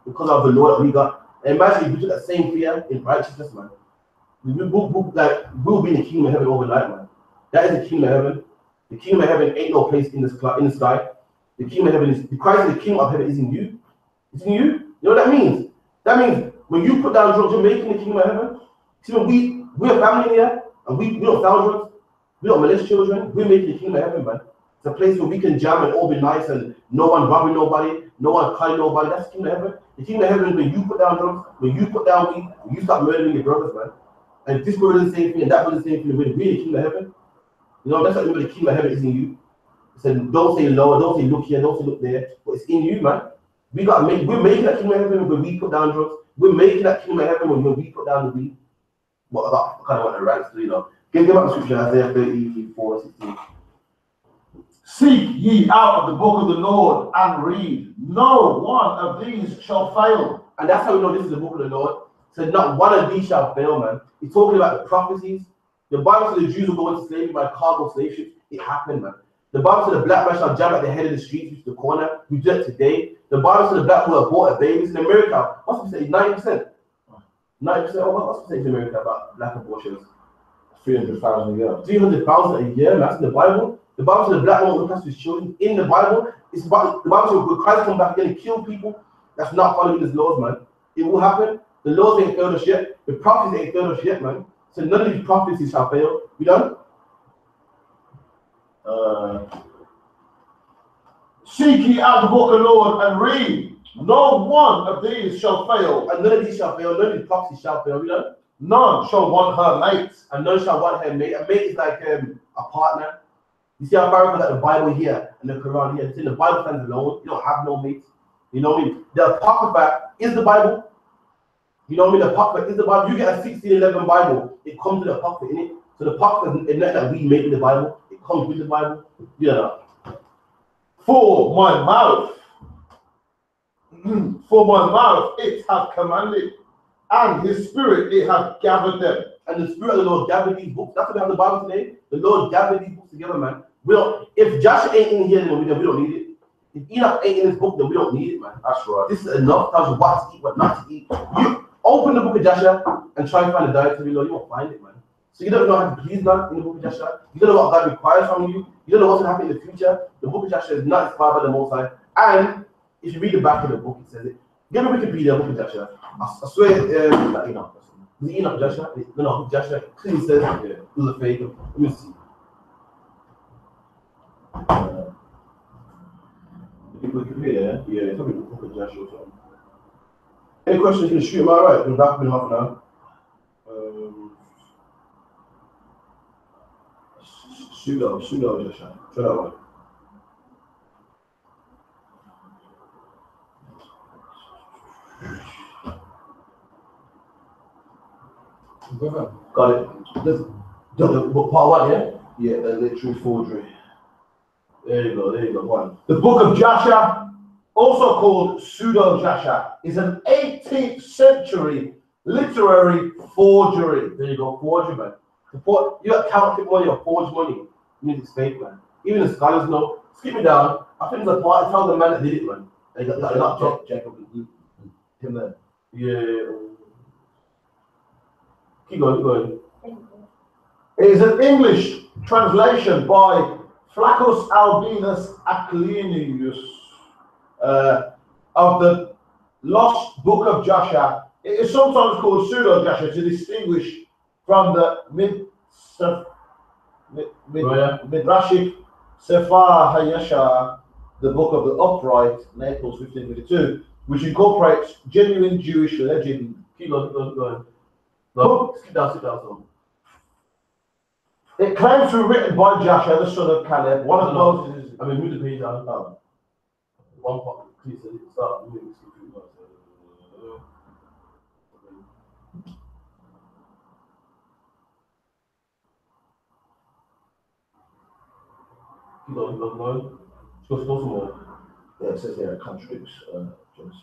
because of the law that we got. And imagine if we took that same fear in righteousness, man. We'll be in the kingdom of heaven overnight, man. That is the kingdom of heaven. The kingdom of heaven ain't no place in the sky. The kingdom of heaven is the Christ of the kingdom of heaven is in you. It's in you. You know what that means? That means when you put down drugs, you're making the kingdom of heaven. See, when we're a family here, and we don't sell drugs, we don't molest children, we're making the kingdom of heaven, man. It's a place where we can jam and all be nice and no one robbing nobody, no one killing nobody. That's the kingdom of heaven. The kingdom of heaven is when you put down drugs, when you put down weed, when you start murdering your brothers, man. And this brother is the same thing and that brother is the same thing. When we're the kingdom of heaven, you know, that's like the kingdom of heaven is in you. So don't say lower, don't say look here, don't say look there, but it's in you, man. We're making that kingdom of heaven when we put down drugs. We're making that kingdom of heaven when we put down the weed. Well, I kind of want to rant, you know. Give up the scripture, Isaiah 34:16. Seek ye out of the book of the Lord and read. No one of these shall fail. And that's how we know this is the book of the Lord. So not one of these shall fail, man. He's talking about the prophecies. The Bible said the Jews will go into slavery by cargo slave ships. It happened, man. The Bible said the black man shall jump at the head of the street, which is the corner. We do it today. The Bible said the black woman bought a baby. In America, what's the percentage? 90%. 90%. Oh, what's the percentage in America about black abortions? 300,000 a year. 300,000 a year. That's in the Bible. The Bible says the black woman look after his children. In the Bible, it's about the Bible says when Christ come back again and kill people that's not following his laws, man. It will happen. The laws ain't failed us yet. The prophecies ain't failed us yet, man. So none of these prophecies shall fail. We done? Seek ye out the book of the Lord and read. No one of these shall fail. And none of these shall fail. None of these prophecies shall fail. We done? None shall want her mate. And none shall want her mate. A mate is like a partner. You see how far got the Bible here and the Quran here. It's in the Bible stands alone. You don't have no mates. You know what I mean? The Apocrypha is the Bible. You know what I mean? The Apocrypha is the Bible. You get a 1611 Bible, it comes with the Apocrypha in it. So the Apocrypha is not that we make in the Bible. It comes with the Bible. Yeah. For my mouth it hath commanded, and his spirit it hath gathered them. And the Spirit of the Lord gathered these books. That's what we have in the Bible today. The Lord gathered these books together, man. We don't, if Joshua ain't in here, then we don't need it. If Enoch ain't in this book, then we don't need it, man. That's right. This is enough. Tells you what to eat, what not to eat. You open the book of Joshua and try and find a dietary law, you won't find it, man. So you don't know how to please God in the book of Joshua. You don't know what God requires from you. You don't know what's going to happen in the future. The book of Joshua is not inspired by the Most High. And if you read the back of the book, it says it. Give me Wikipedia, book of Joshua. I swear, not Enoch. Was it Enoch Joshua? No, Joshua clearly says it was a fake. Let me see. Wikipedia, yeah, it's probably the book of Joshua. So. Any questions? You can shoot them out, right? We're back in half an hour. Pseudo Joshua. Try that one. Got it. The book part 1, yeah? Yeah, the literary forgery. There you go, one. The book of Joshua, also called Pseudo Joshua, is an 18th century literary forgery. There you go, forgery, man. You got counterfeit money or forged money. It means it's fake, man. Even the scholars know. Skip me down. I think there's a part. Tell the man that did it, man. They got Jacob. Him there. Yeah. Keep going. It is an English translation by Flaccus Albinus Aclinius of the Lost Book of Joshua. It is sometimes called Pseudo Joshua to distinguish from the Midrashic Sefer HaYashar, the Book of the Upright, Naples 1552, which incorporates genuine Jewish legend. Keep going. No, sit down. It claims to be written by Joshua, the son of Caleb, one of Moses'. I mean, move the page down. One part, please. Start moving. Keep going. Go some more. Yeah, it says here it contradicts Genesis.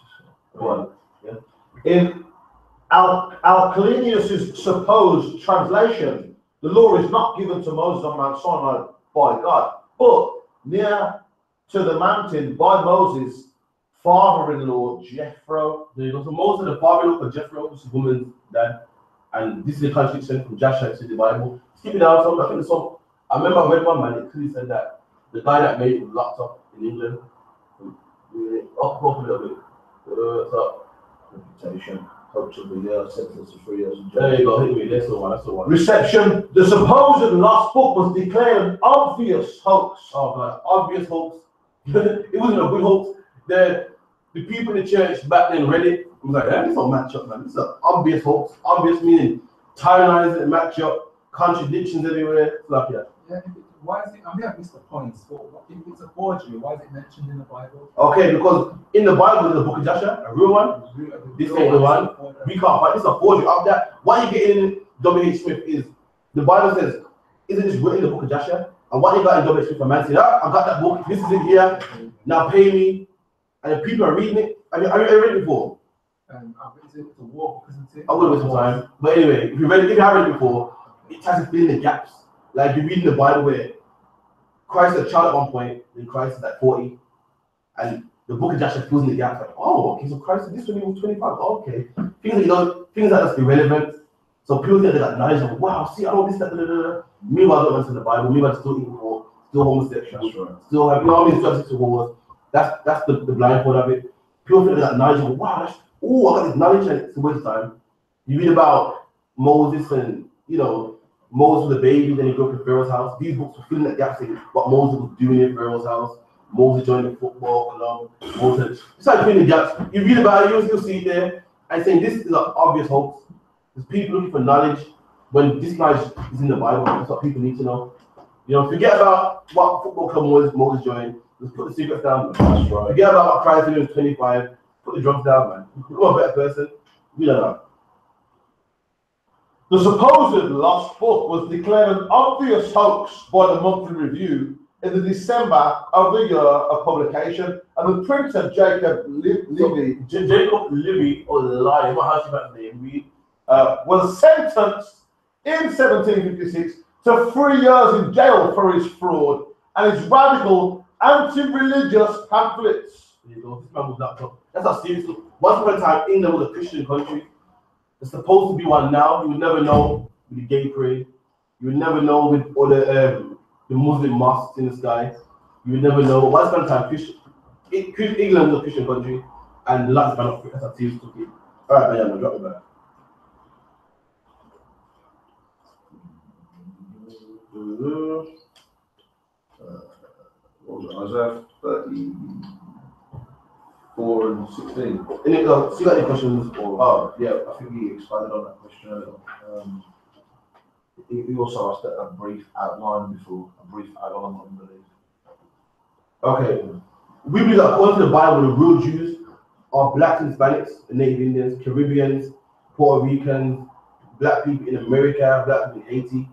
One. Yeah. In Alclinius' supposed translation, the law is not given to Moses on Mount Sinai by God, but near to the mountain by Moses' father-in-law Jethro. There you go. So Moses, the father-in-law of Jethro, which is the woman's dad, and this is the contradiction from Joshua to the Bible. Skip it down. I think the song. I remember I read one man. It clearly said that the guy that made it was locked up in England. Up a little bit. So, Reputation. Coach of the year, sentenced to 3 years in jail. There you go, hit me. That's the one. That's the one. Reception. The supposed lost book was declared an obvious hoax. Oh god, obvious hoax. It wasn't a good hoax. The people in the church back then read it. It was like, this don't match up, man. This is an obvious hoax. Obvious meaning tyrannizing, match up, contradictions everywhere. It's like Yeah, why is it? I mean, I missed the point. So, if it's a forgery, why is it mentioned in the Bible? Okay, because in the Bible there's a book of Joshua, a real one. This ain't the one. We can't find this is a forgery of that. Why you getting in W.H. Smith is the Bible says, isn't this written in the book of Joshua? And what you got in W.H. Smith, a man said, I got that book, this is it here, now pay me. And the people are reading it. Have you ever read it before? It's a war, isn't it? I would have some time. But anyway, if you haven't read it before, it tries to fill in the gaps. Like you read in the Bible where Christ is a child at one point, then Christ is at 40. And the book of Joshua fills in the gaps like, oh, okay, so Christ is this when he was 25. Oh, okay. Things like that's irrelevant. So people think they got knowledge of, wow, see, I know this, that. Meanwhile, I don't understand the Bible. Meanwhile, still eating pork, still homosexual, right. Still have, you know what I mean, still sexual wars. That's the blindfold of it. People think they got knowledge of, wow, I got this knowledge and it's a waste of time. You read about Moses and, you know, Moses was a baby, then he grew up in Pharaoh's house. These books were filling that gap saying what Moses was doing in Pharaoh's house. Moses joined the football club. Moses, it's like filling the gaps. You read about it, you'll see it there. And saying this is an obvious hoax. There's people looking for knowledge when this knowledge is in the Bible. That's what people need to know. You know, forget about what football club Moses joined. Just put the secrets down. That's right. Forget about what Christ did when he was 25. Put the drugs down, man. Become a better person. We don't know. The supposed lost book was declared an obvious hoax by the Monthly Review in the December of the year of publication, and the printer Jacob Livy, Jacob Livy, or Lie, what how's that name? was sentenced in 1756 to 3 years in jail for his fraud and his radical anti-religious pamphlets. There you go. This man was that tough. That's how serious. Once upon a time, England was a Christian country. It's supposed to be one now. You would never know with the gay parade. You would never know with all the Muslim mosques in the sky. You would never know. Once upon a time, England was a Christian country, and lots of that's how serious took it. All right, man, drop it back. What was it, Isaiah 34 and 16? So you got any questions? Oh, yeah, I think he expanded on that question earlier. He also asked a brief outline before, I believe. Okay. We believe that according to the Bible, the real Jews are blacks and Hispanics, the Native Indians, Caribbeans, Puerto Ricans, black people in America, black people in Haiti,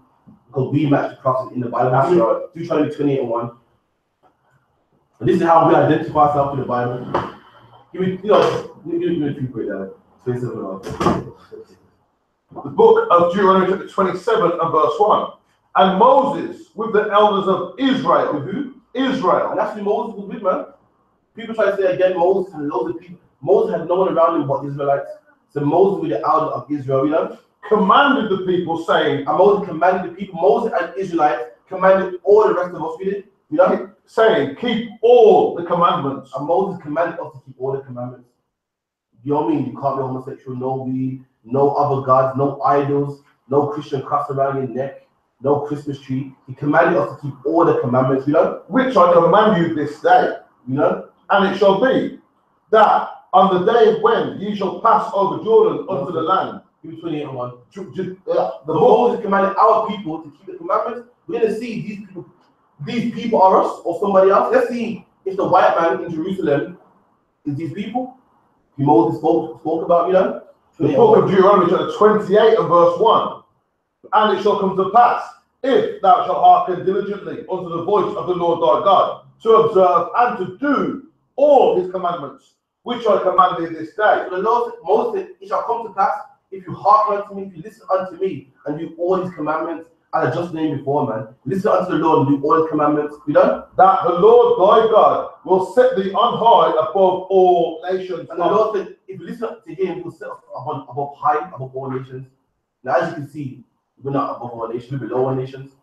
because we match the prophets in the Bible. That's right. Deuteronomy 28:1. And this is how we identify ourselves in the Bible. Give me a few quick 27 hours. The book of Deuteronomy 27 and verse 1. And Moses with the elders of Israel. With who? Israel. And actually Moses was with, man. People try to say again, Moses and loads of people. Moses had no one around him but Israelites. So Moses with the elders of Israel, you know? Commanded the people, saying, and Moses commanded the people, Moses and Israelites commanded all the rest of us, you know? Saying, keep all the commandments. And Moses commanded us to keep all the commandments. You know what I mean? You can't be homosexual, no weed, no other gods, no idols, no Christian cross around your neck, no Christmas tree. He commanded us to keep all the commandments, you know? Which I command you this day, you know? And it shall be that on the day when ye shall pass over Jordan unto the land. He was 28:1. The Moses commanded our people to keep the commandments. We're going to see these people are us or somebody else. Let's see if the white man in Jerusalem is these people who Moses spoke about, you know? The book of Deuteronomy chapter 28 and verse 1. And it shall come to pass, if thou shalt hearken diligently unto the voice of the Lord thy God, to observe and to do all his commandments, which I command thee this day. So the Lord said, Moses said, it shall come to pass, if you hearken unto me, if you listen unto me, and do all his commandments, as I just named before, man. Listen unto the Lord and do all his commandments. You know? That the Lord thy God will set thee on high above all nations. And the Lord said, if you listen to him, he will set us above all nations. Now, as you can see, we're not above all nations, we're below all nations.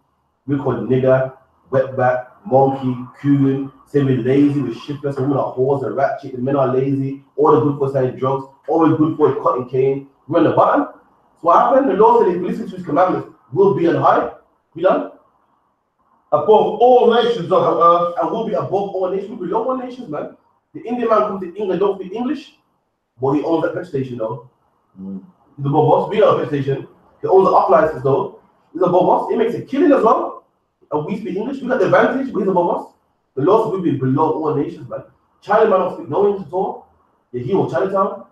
We're called nigger, wetback, monkey, cooing, say we're lazy, we're shiftless, women are whores and ratchet, the men are lazy, all the good for selling drugs, all the good for cutting cane, we're on the bottom. So what happened? The Lord said if we listen to his commandments, we'll be on high. We done? Above all nations of the earth. And we'll be above all nations, we'll be below all nations, man. The Indian man comes to England, don't speak English, but he owns that petrol station though. He's above us, we got a petrol station. He owns the off license though. He's above us, he makes a killing as well. And we speak English, we got the advantage, but he's above us. The Lord will be below all nations, man. China man don't speak no English at all. Yeah, he owns Chinatown.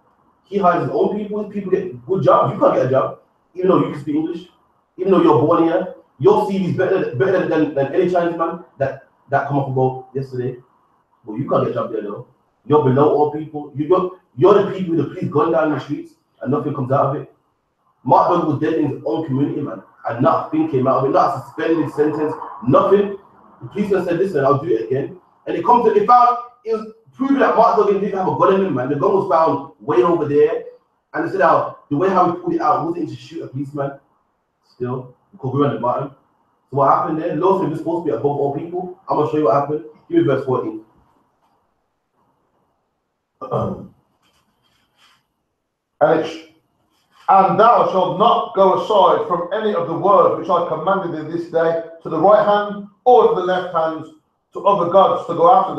He hires his own people. His people get good jobs. You can't get a job, even though you can speak English. Even though you're born here, your CV is better than any Chinese man that come up about yesterday. But you can't get a job there though. You're below all people. You're the people with the police gun down the streets and nothing comes out of it. Mark Duggan was dead in his own community, man, and nothing came out of it. Not a suspended sentence, nothing. The policeman said, listen, I'll do it again. And it comes to, it was proven that Mark Duggan didn't have a gun in him, man. The gun was found way over there. And they said, the way how we pulled it out wasn't to shoot a policeman. Still, because we're on the bottom. So what happened there? The Lord said we're supposed to be above all people. I'm going to show you what happened. Give me verse 14. And thou shalt not go aside from any of the words which I commanded thee this day to the right hand or to the left hand to other gods to go after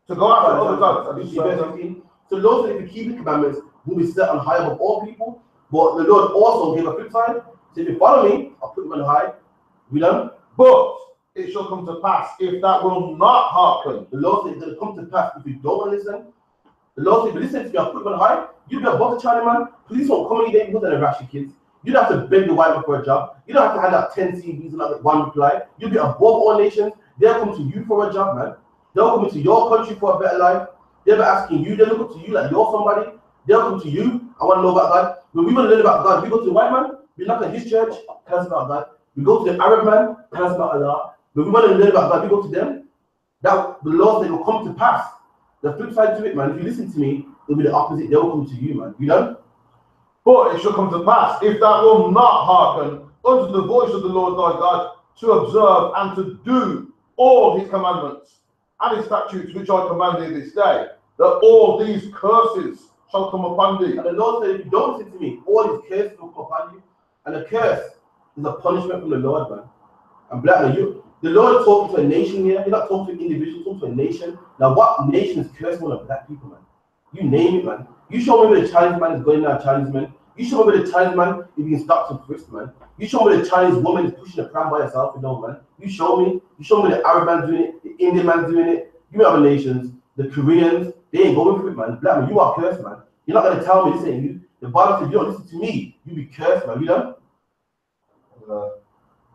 other gods. So the Lord said if you keep the commandments, we'll be set on high above all people. But the Lord also gave a flip side. So if you follow me, I'll put you on high. We done? But it shall come to pass if that will not hearken. The Lord said it's going to come to pass if you don't listen. The Lord said, if you listen to me, I'll put you on high. You'll be above the China man. Police won't come in your neighborhood and harass your kids. You don't have to beg the white man for a job. You don't have to hand out 10 CVs and not get one reply. You'll be above all nations. They'll come to you for a job, man. They'll come to your country for a better life. They'll be asking you. They'll look up to you like you're somebody. They'll come to you. I want to know about God. When we want to learn about God, we go to the white man. We knock at his church. Tell us about God. We go to the Arab man. Tell us about Allah. When we want to learn about God, we go to them. That the Lord said will come to pass. The flip side to it, man, if you listen to me, it'll be the opposite. They'll come to you, man. You know? But it shall come to pass, if thou wilt not hearken unto the voice of the Lord thy God, to observe and to do all his commandments and his statutes which I command thee this day, that all these curses shall come upon thee. And the Lord said, if you don't listen to me, all these curses will come upon you. And a curse is a punishment from the Lord, man. And black man, the Lord is talking to a nation here. He's not talking to an individual, he's talking to a nation. Now, what nation is cursing on black people, man? You name it, man. You show me where the Chinese man is going now, Chinese man. You show me where the Chinese man is being stopped and frisked, man. You show me where the Chinese woman is pushing a pram by herself, you know, man. You show me where the Arab man's doing it, the Indian man's doing it. You know other nations, the Koreans, they ain't going for it, man. Black man, you are cursed, man. You're not gonna tell me this ain't you. The Bible says, you don't listen to me, you be cursed, man. You know?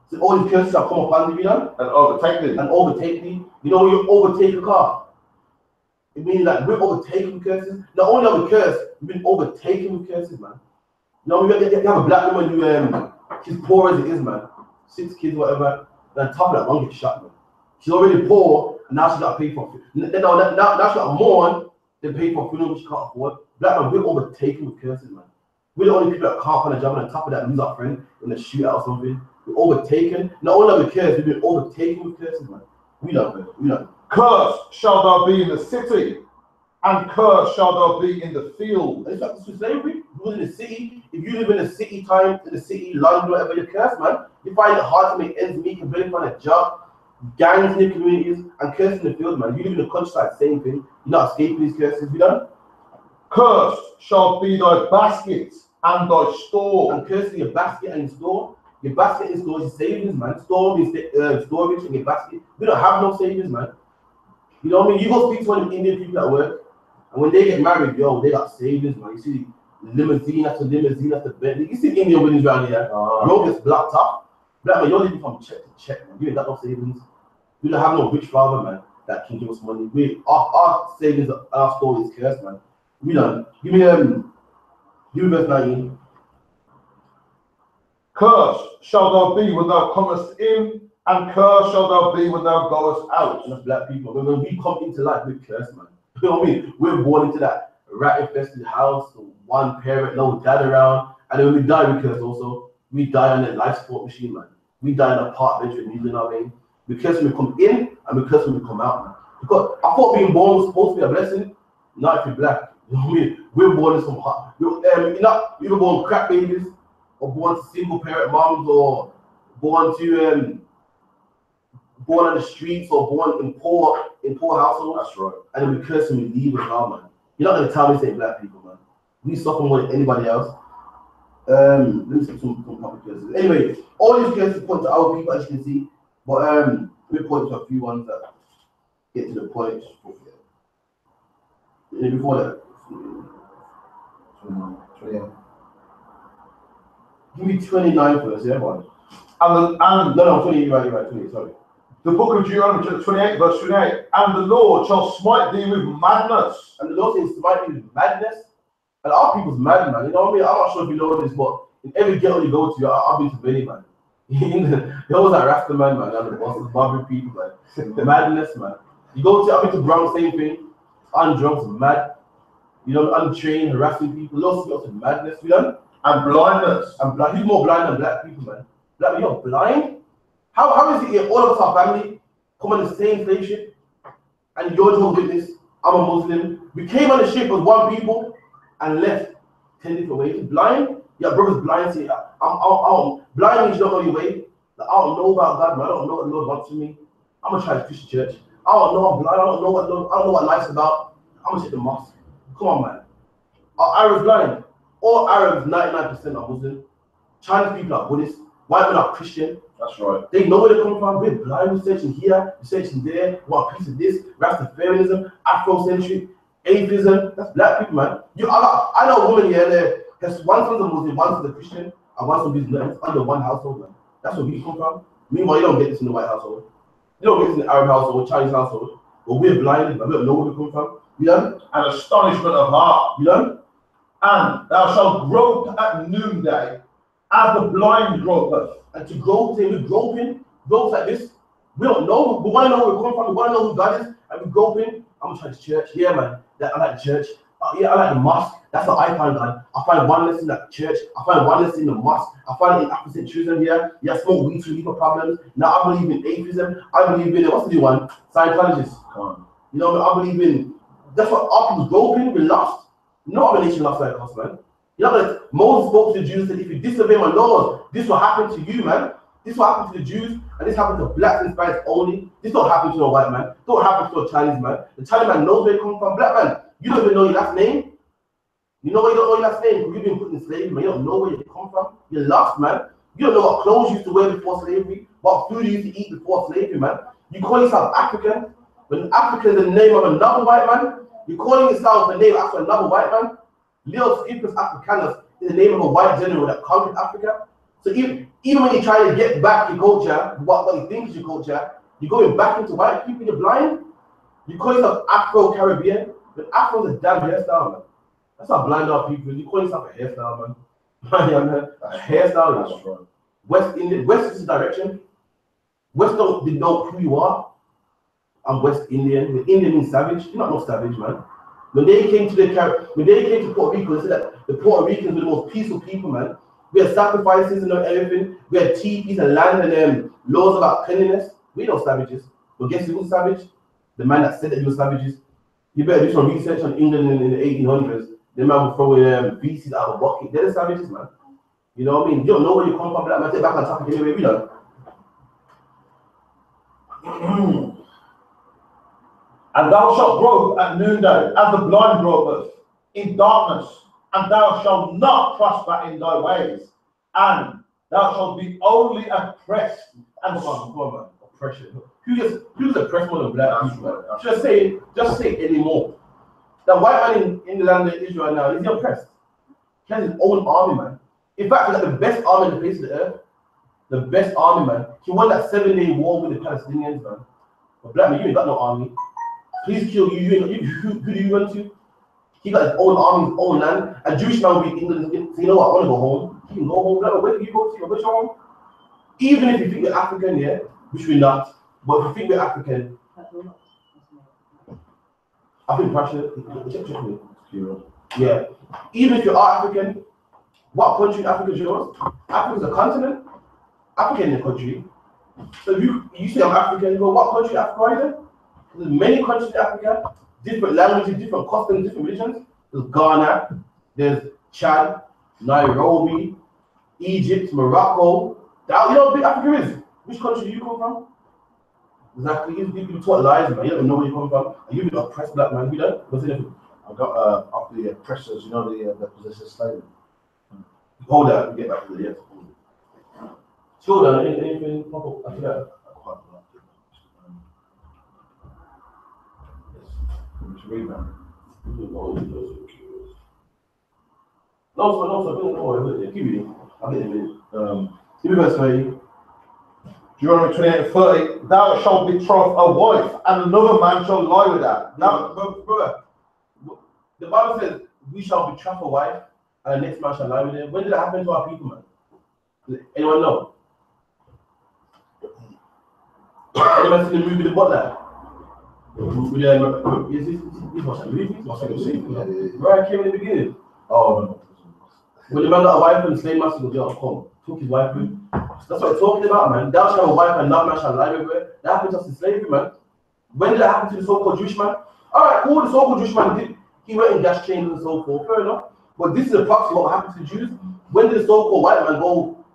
So all these curses shall come upon you, you know? And overtake thee. And overtake thee. You know when you overtake a car? It means that we're overtaken with curses. Not only are we cursed, we've been overtaken with curses, man. You know, you have a black woman who, she's poor as it is, man. 6 kids, whatever. And on top of that, one gets shot, man. She's already poor, and now she got to pay for food. Now she got to mourn, then pay for funeral, which she can't afford. Black man, we're overtaken with curses, man. We're the only people that can't find a job, and on top of that, lose our friend in a shootout or something. We're overtaken. Not only are we cursed, we've been overtaken with curses, man. We don't, man. We don't. Cursed shall thou be in the city, and cursed shall thou be in the field. It's like this with slavery. You was in the city. If you live in the city time, in the city, London, whatever, you're cursed, man. You find it hard to make ends meet, you can barely find a job. Gangs in your communities, and cursed in the field, man. You live in the countryside, same thing. You're not escaping these curses. You done? Cursed shall be thy basket and thy store. And cursed in your basket and your store. Your basket and store is savings, man. Store means storage in your basket. We don't have no savings, man. You know what I mean? You go speak to one of the Indian people at work, and when they get married, yo, they got savings, man. You see limousine after limousine after Bentley. You see Indian weddings around here. Road gets blocked up. Black man, you're living from check to check, man. You ain't got no savings. We don't have no rich father, man, that can give us money. Our savings, our store is cursed, man. We don't. Give me verse 19. Cursed shall thou be when thou comest in, and cursed shall thou be when thou goest out. And that's black people. When we come into life, we're cursed, man. You know what I mean? We're born into that rat-infested house, one parent, no dad around, and then when we die, we curse also. We die on a life support machine, man. We die on a park bench with needle in our vein. Be cursed when we come in, and be cursed when we come out, man. Because I thought being born was supposed to be a blessing. Not if you're black. You know what I mean? We're born in some hot. We were born crap babies, or born to single parent moms, or born to born on the streets, or born in poor households. That's right. And then we curse and we leave as well, man. You're not gonna tell me say black people, man. We suffer more than anybody else. Let me see some public curses. Anyway, all these curses point to our people, as you can see. But let me point to a few ones that get to the point. Before that, 29. give me 29 first, yeah, one. And No, 20, you're right, 20, sorry. the book of Deuteronomy, chapter 28, verse 28. And the Lord shall smite thee with madness. And the Lord says, smite me with madness. And our people's mad, man. You know what I mean? I'm not sure if you know this, but in every ghetto you go to, I've been to many, man. There was that Rasta man, and the bosses, Barbary people, man. Madness, man. You go to, I've been to Bronx, same thing. Undrunks, mad. You know, untrained, harassing people. Lots of madness, you know? And blindness. And blind. Who's more blind than black people, man? Black, you're blind? How is it here? All of us are family, come on the same slave ship, and you're Jehovah's Witness, I'm a Muslim. We came on the ship as one people and left 10 different ways. Blind? Your brother's blind. Say, I'm blind means you don't know your way. Like, I don't know about God, man. I don't know what the Lord wants from me. I'm gonna try to Christian church. I don't know, I'm blind. I don't know what life's about. I'm gonna hit the mosque. Come on, man. Are Arabs blind? All Arabs, 99% are Muslim. Chinese people are Buddhist. White men are Christian. That's right. They know where they come from. We're blind. We're searching here, we're searching there. We want a piece of this. Rastafarianism, Afrocentric, atheism. That's black people, man. I know a woman here that has one son's a Muslim, one son's a Christian, and one son's business under one household, man. That's where we come from. Meanwhile, you don't get this in the white household. You don't get this in the Arab household, Chinese household. But we're blinded, but we don't know where we come from. You know? And astonishment of heart. You know? And thou shalt grope at noonday as the blind gropeth. And to grope, say we're groping like this. We don't know. We want to know where we come from. We want to know who God is. And we're groping. I'm trying to church. Yeah, man. I like church. Yeah, I like the mosque. That's how I find God. I find oneness in that church. I find oneness in the mosque. I find it in Afrocentrism here. Yeah, smoke weed to relieve problems. Now I believe in atheism. I believe in, what's the new one? Scientologists. You know, I believe in, that's what our people's groping. We're lost. No other nation lost like us, man. You know, like Moses spoke to the Jews and said, if you disobey my laws, this will happen to you, man. This will happen to the Jews, and this happens to blacks and Hispanics only. This don't happen to a white man. This don't happen to a Chinese man. The Chinese man knows where you come from. Black man, you don't even know your last name. You know why you don't know your last name? Because you've been put in slavery, man. You don't know where you come from. You're lost, man. You don't know what clothes you used to wear before slavery, what food you used to eat before slavery, man. You call yourself African, when African is the name of another white man. You're calling yourself the name after another white man. Leo Skippers Africanus is the name of a white general that conquered Africa. So even when you try to get back your culture, what you think is your culture, you're going back into white people, you're blind. You call yourself Afro-Caribbean, but Afro is a damn hairstyle, man. That's how blind our people is. You call yourself a hairstyle, man. A hairstyle, that's right. West Indian, West is the direction. West don't know who you are. I'm West Indian. The Indian means savage. You're not no savage, man. When they came to Puerto Rico, they said that the Puerto Ricans were the most peaceful people, man. We had sacrifices and everything. We had teepees and land and laws about cleanliness. We know savages. But guess who was savage? The man that said that he was savages. You better do some research on England in the 1800s. The man was throwing feces out of a bucket. They're the savages, man. You know what I mean? You don't know where you come from, black man. Take back on topic anyway, we don't. And thou shalt grope at noonday, as the blind gropeth, in darkness, and thou shalt not prosper in thy ways, and thou shalt be only oppressed. And come on, man. Oppression. Who's oppressed more than black people? Just say it anymore. The white man in the land of Israel now, is he oppressed? He has his own army, man. In fact, he's like the best army in the face of the earth. The best army, man. He won that 7-day war with the Palestinians, man. But black man, you ain't got no army. Please kill you. Who do you run to? He got his own army, his own land. A Jewish man will be in England. So you know what? I want to go home. He can go home. Like, where do you go to? Which home? Even if you think we're African, yeah, which we're not, but if you think we're African, I think passionate. Yeah. Even if you are African, what country in Africa is yours? Africa is a continent. Africa is a country. So you say I'm African, you go, what country in Africa are you in? There's many countries in Africa, different languages, different customs, different religions. There's Ghana, there's Chad, Nairobi, Egypt, Morocco. That, you know how big Africa is? Which country do you come from? Exactly. You've been taught lies, man. You don't know where you come from. And you've been oppressed black man. You don't? What's it? I got after the oppressors, you know, the possessive slavery. Hold that. We get back to the yes. Hold on. Anything pop up after that? Quite a lot. Yes. Read that. No, keep reading. I'll get him in. Give me verse 30. Deuteronomy 28:30, thou shalt betroth a wife, and another man shall lie with her. Now, brother, the Bible says we shall betroth a wife, and the next man shall lie with her. When did that happen to our people, man? Does anyone know? Anyone seen the movie The Butler? Is this what's that movie? What's I can see? Right, came in the beginning. Oh, no. When the man got a wife and the slave master goes, yo, come, took his wife with. That's what it's talking about, man. Thou shalt have a wife and another man shall lie with her. That happened to us in slavery, man. When did that happen to the so-called Jewish man? Alright, cool, the so-called Jewish man did. He went in gas chains and so forth, fair enough. But this is a proxy of what happened to the Jews. When did the so-called white man go?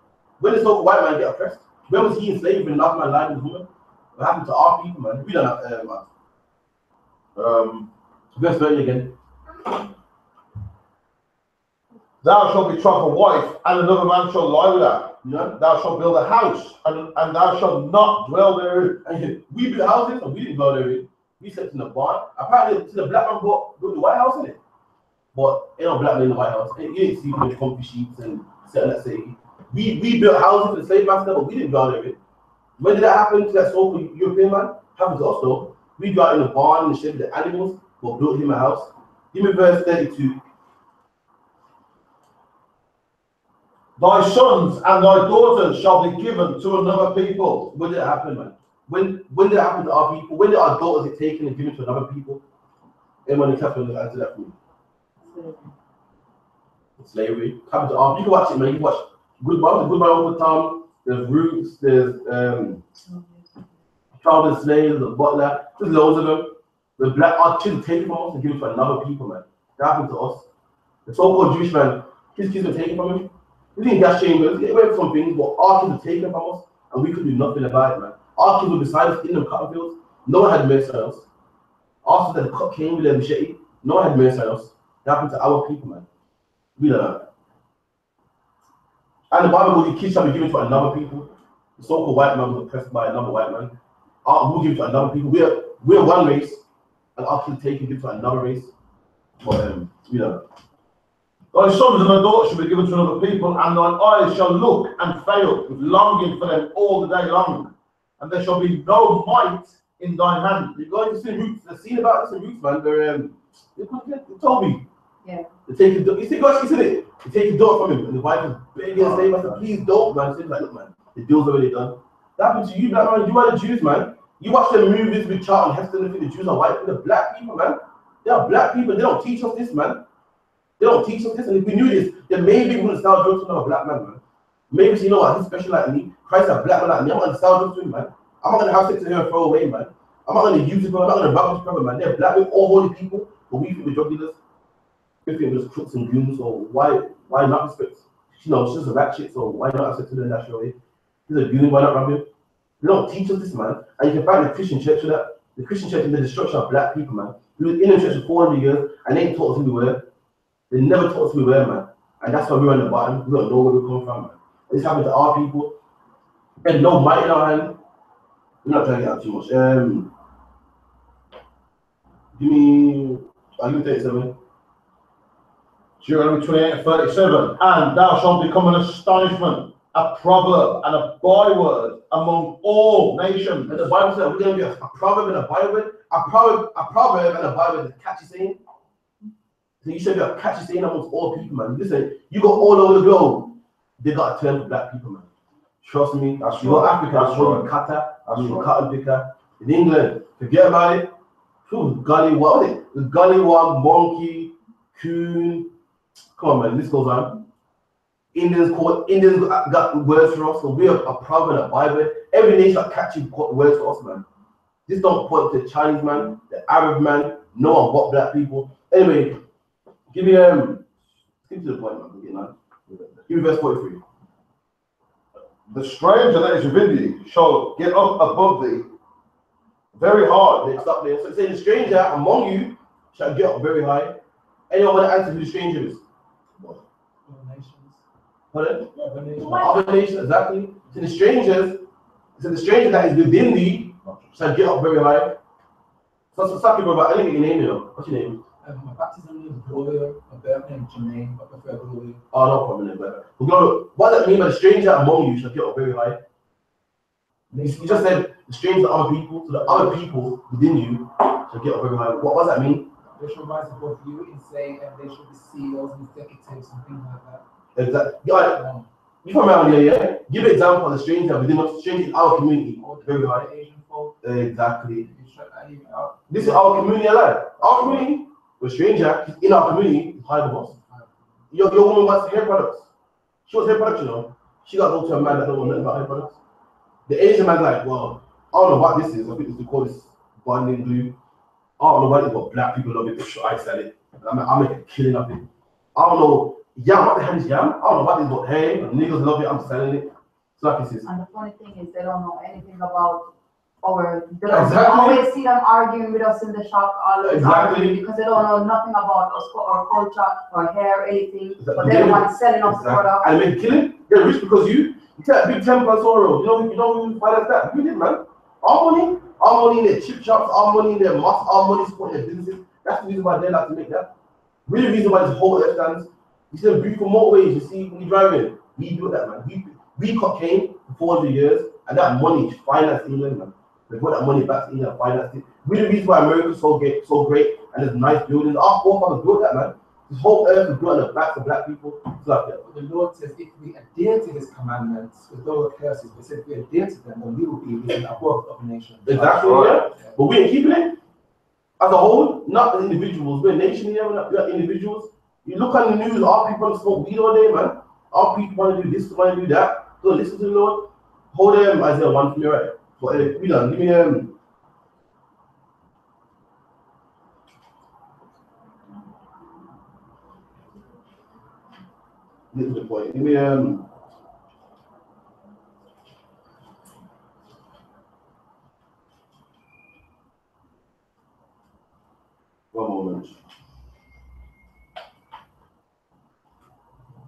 When did the so-called white man get oppressed? When was he in slavery and another man lied with his woman? What happened to our people, man? We don't have verse 30 again. Thou shalt betroth a wife, and another man shall lie with her. Yeah. Thou shalt build a house, and thou shalt not dwell therein. And we built houses and we didn't go there. We slept in the barn. Apparently, the black man built the White House in it. But ain't no black man in the White House. You ain't see with comfy sheets and setting that city. We built houses for the slave master, but we didn't go there. When did that happen to that so-called European man? Happened to us though. We got in the barn and the shed with the animals, but built him a house. Give me verse 32. Thy sons and thy daughters shall be given to another people. When did it happen, man? When did it happen to our people? When did our daughters get taken and given to another people? Anyone in the class will answer that for me. Slavery. Happened to our people. You can watch it, man. You can watch Goodbye Uncle Tom. There's Roots. There's Child Slaves. The Butler. There's loads of them. The black our kids taken from us and given to another people, man. That happened to us. The so-called Jewish man, his kids were taken from him. We didn't gas chambers, it went from things, but our kids were taken from us, and we could do nothing about it, man. Our kids were beside us in them cotton fields. No one had mercy on us. Our sisters had came with their machete. No one had mercy on us. That happened to our people, man. We don't know. And the Bible goes, the kids shall be given to another people. The so-called white man was oppressed by another white man. We'll give it to another people. We're one race, and our kids taken given to another race. But we don't know. Thy sons and thy daughters shall be given to another people, and thine eyes shall look and fail with longing for them all the day long, and there shall be no might in thine hand. You're going to see Roots. I've seen about this in Roots, man. Where they told me. Yeah. They take his daughter. You see, guys, you see it? They take his daughter from him, and the wife is begging and saying, "I said, please don't, man." She's like, "Look, man, the deal's already done." That happened to you, black man. You are the Jews, man. You watch the movies with Charlton Heston and think the Jews are white, but the black people, man. They are black people. They don't teach us this, man. They don't teach us this, and if we knew this, then maybe we wouldn't sell drugs to another black man, man. Maybe so you know what, he's special like me. Christ is a black man like me. I'm not gonna sell drugs to him, man. I'm not gonna have sex with him and throw away, man. I'm not gonna use it, I'm not gonna rob his brother, man. They're black, we're all holy people, but we think we're drug dealers. We think we're just crooks and goons, so why not respect? You know, she's just a rat shit, so why not accept him in that way? He's a goon, why not rob him? They don't teach us this, man. And you can find the Christian church for that. The Christian church is the destruction of black people, man. We were in the church for 400 years, and they ain't taught us who we were. They never taught us who we were, man. And that's why we're on the bottom. We don't know where we come from, man. This happened to our people. And no might in our hand. We're not trying to get out too much. I'll give me 37. Deuteronomy 28:37. And thou shalt become an astonishment, a proverb, and a byword among all nations. And the Bible said we're going to be a proverb and a byword. A proverb and a byword is a catchy saying. So you should be a catchy saying amongst all people, man. Listen, you go all over the globe. They got a term for black people, man. Trust me. That's you go right. Africa, That's that's called right. Kata. That's right. Cotton picker. In England, forget about it. Gully, what was it? The gullywog, monkey, coon. Come on, man. This goes on. Indians got words for us, so we are a proverb in the Bible. Every nation that catches got words for us, man. This don't point to the Chinese man, the Arab man, no one but black people. Anyway, give me skip to the point, man. Give me verse 43. The stranger that is within thee shall get up above thee very hard. Next up there. So it's saying the stranger among you shall get up very high. Anyone want to answer who the stranger is? Pardon? Other nations, exactly. So the stranger that is within thee shall get up very high. So Saki, brother, I didn't get your name, you know. What's your name? My baptism name is Gloria, my birth name is Jermaine, but I prefer Gloria. Oh, no problem, but what does that mean by the stranger among you shall get up very high? You just said the stranger are other people, so the other people within you shall get up very high. What does that mean? They shall rise above you and say, and they shall be CEOs and executives and things like that. Exactly. Yeah, you come around here, yeah? Give an example of the stranger within us, stranger in our community. Very high. Asian folk. Exactly. This is our community alive. Our community, the stranger in our community is higher than us. Your woman wants hair products. She wants hair products, you know. She got to go to a man that don't know nothing about hair products. The Asian man's like, well, I don't know what this is. I think it's call this bonding glue. I don't know what it is, but black people love it. I sell it. I make a killing of it. I don't know. Yam, what the hell is yam? I don't know what this is, but hey, niggas love it. I'm selling it. So like this is. And the funny thing is, they don't know anything about they Exactly. always see them arguing with us in the shop all the time because they don't know nothing about us or our culture or hair, anything. But they're the ones selling us the product. And make killing. They're rich because you take a big temple and sorrow. You know who finance that? You did, man. Our money in their chip shops, our money in their mosques, our money supporting their businesses. That's the reason why they like to make that. Really, reason why this whole earth stands. You see them beautiful motorways, you see when you drive in. We built that, man. We cocaine for 400 years, and that money is financed England, man. They brought that money back to England and financed it. Really, the reason why America's so great, and there's nice buildings. Our forefathers built that, man. This whole earth is built on the backs of black people. It's like that. The Lord says if we adhere to his commandments with all the curses, but if we adhere to them, then we will be within above other nations. Exactly, yeah. But we ain't keeping it. As a whole, not as individuals. We're a nation here, we're not individuals. You look on the news, our people want to smoke weed all day, man. Our people want to do this, want to do that. So listen to the Lord. Hold them, Isaiah 1 for me, right? But we done. Give me this is the point. Give me one moment.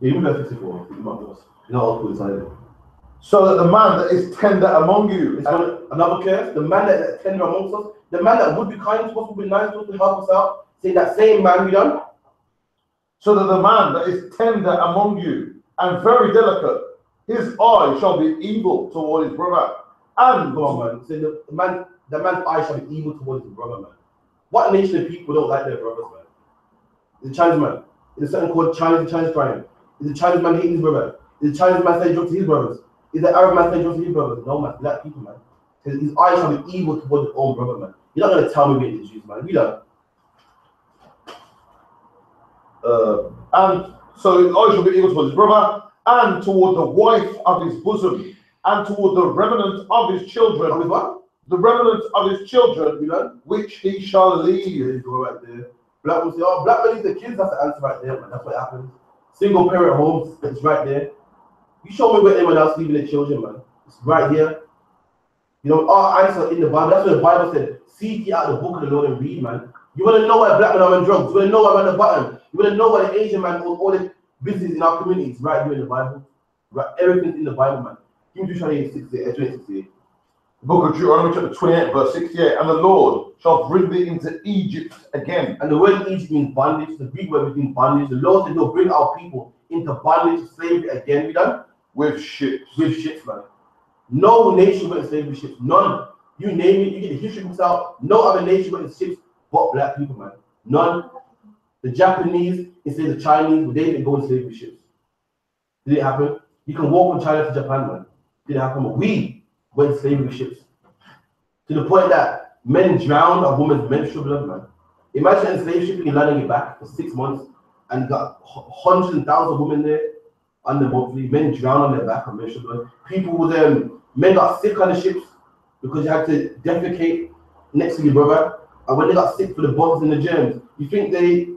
Yeah, give me that 64. You know, I'll put inside it. So that the man that is tender among you, it's another curse. The man that is tender amongst us, the man that would be kind to us, would be nice to us, to help us out. Say that same man we done. so that the man that is tender among you and very delicate, his eye shall be evil toward his brother. And come on, man. Say the man's eye shall be evil towards his brother, man. What nation of people don't like their brothers, man? Is the Chinese man? Is there something called Chinese crime? Is the Chinese man hating his brother? Is the Chinese man saying drugs to his brothers? Is the Arab man saying drugs to his brothers? No, man. Black people, man. Because his eyes shall be evil towards his own brother, man. You're not gonna tell me we ain't the Jews, man. We don't. And so his eye shall be evil toward his brother, and toward the wife of his bosom, and toward the remnant of his children. With what? The remnant of his children, which he shall leave. There you go, right there. Black will say, oh, black man leaves the kids. That's the answer right there, man. That's what happens. Single parent homes, it's right there. You show me where anyone else leaving their children, man. It's right here. You know, our answer in the Bible. That's what the Bible said. Seek ye out the book of the Lord and read, man. You want to know why black men are on drugs. You want to know why I'm at the bottom. You want to know why the Asian man owns all the business in our community. It's right here in the Bible. Right, everything's in the Bible, man. Give me Deuteronomy 28. Book of Deuteronomy chapter 28, verse 68. And the Lord shall bring thee into Egypt again. And the word Egypt means bondage. The Greek word means bondage. The Lord said he'll bring our people into bondage, slavery again. We done? With ships. With ships, man. No nation went in slavery ships. None. You name it, you get the history books out. No other nation went in ships but black people, man. None. The Japanese, instead of the Chinese, they didn't go in slavery ships. Did it happen? You can walk from China to Japan, man. Did it happen? But we went in slavery ships. To the point that men drowned a woman's menstrual blood, man. Imagine in slave shipping, you're landing it back for 6 months and got hundreds and thousands of women there. on the monthly. Men drown on their back on miserable. People with men got sick on the ships because you had to defecate next to your brother. And when they got sick for the bugs and the germs, you think they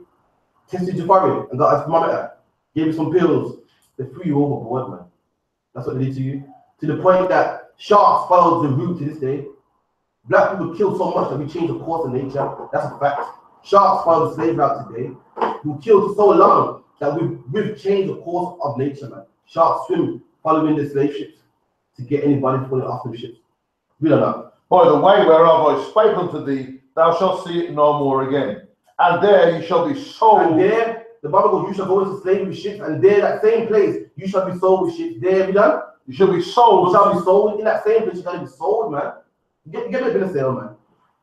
tested your forehead and got a thermometer, gave you some pills, they threw you overboard, man. That's what they did to you. To the point that sharks followed the route to this day. Black people killed so much that we changed the course of nature. That's a fact. Sharks follow the slave route today. We killed so long that we've changed the course of nature, man. Sharks swim following the slave ships to get anybody falling off the ships. We don't know. By the way whereof I spake unto thee, thou shalt see it no more again. And there you shall be sold. And there, the Bible goes, you shall go into slavery with ships, and there, that same place, you shall be sold with ships. There, we done? You shall be sold. You shall be sold in that same place. You shall be sold, man. Get me a sale, man.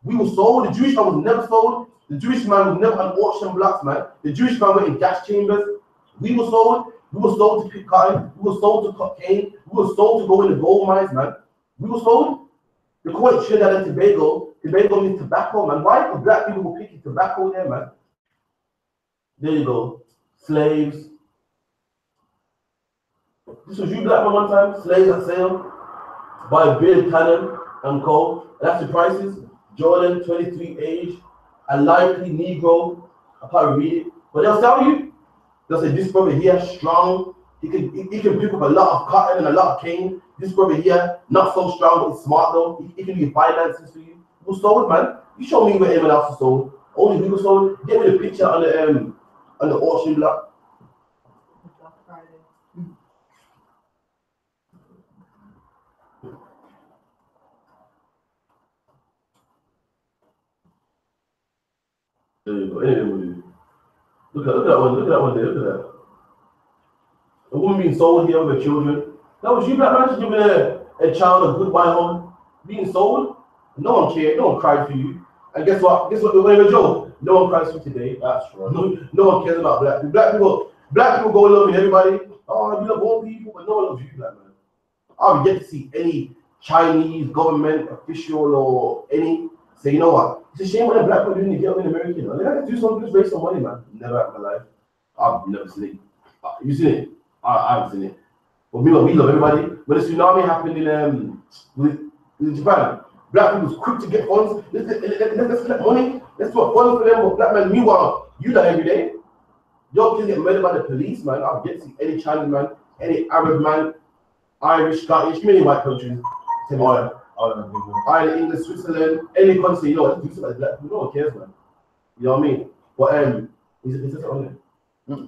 We were sold. The Jewish man was never sold. The Jewish man was never on auction blocks, man. The Jewish man went in gas chambers. We were sold. We were sold to pick cotton. We were sold to cocaine. We were sold to go in the gold mines, man. We were sold. They call it Trinidad and Tobago. Tobago means tobacco, man. Why? Because black people were picking tobacco there, man. There you go. Slaves. This was you black man one time. Slaves at sale by Bill Cannon and Co. And that's the prices. Jordan, 23 age, a likely Negro. I can't read it, but they'll tell you. They'll say this brother here strong. He can pick up a lot of cotton and a lot of cane. This brother here not so strong, but he's smart though. He can do your finances for you. Who sold, man? You show me where anyone else was sold. Only we were sold. Get me the picture on the auction block. There you go. Anyway, look at that one. Look at that one there. Look at that. A woman being sold here with her children. That was you, black man, just giving a child a goodbye home. Being sold. No one cared. No one cried for you. And guess what? Guess what? We're going to joke. No one cries for you today. That's right. No one cares about black people. Black people go loving everybody. Oh, you love all people, but no one loves you, black man. I've yet to see any Chinese government official or any say, you know what? It's a shame when a black people doing the get in America. You know? They have to do something to raise some money, man. Never in my life. I've never seen it. You seen it? I haven't seen it. But we love everybody. When the tsunami happened in Japan, black people was quick to get funds. Let's collect money. Let's do a fund for them. But black man, meanwhile, you die every day. Your kids get murdered by the police, man. I've yet to see any Chinese man, any Arab man, Irish, Scottish, many white countries. Ireland, England, Switzerland, any country, you know, let's do something like that. No one cares, man. You know what I mean? But is this on there?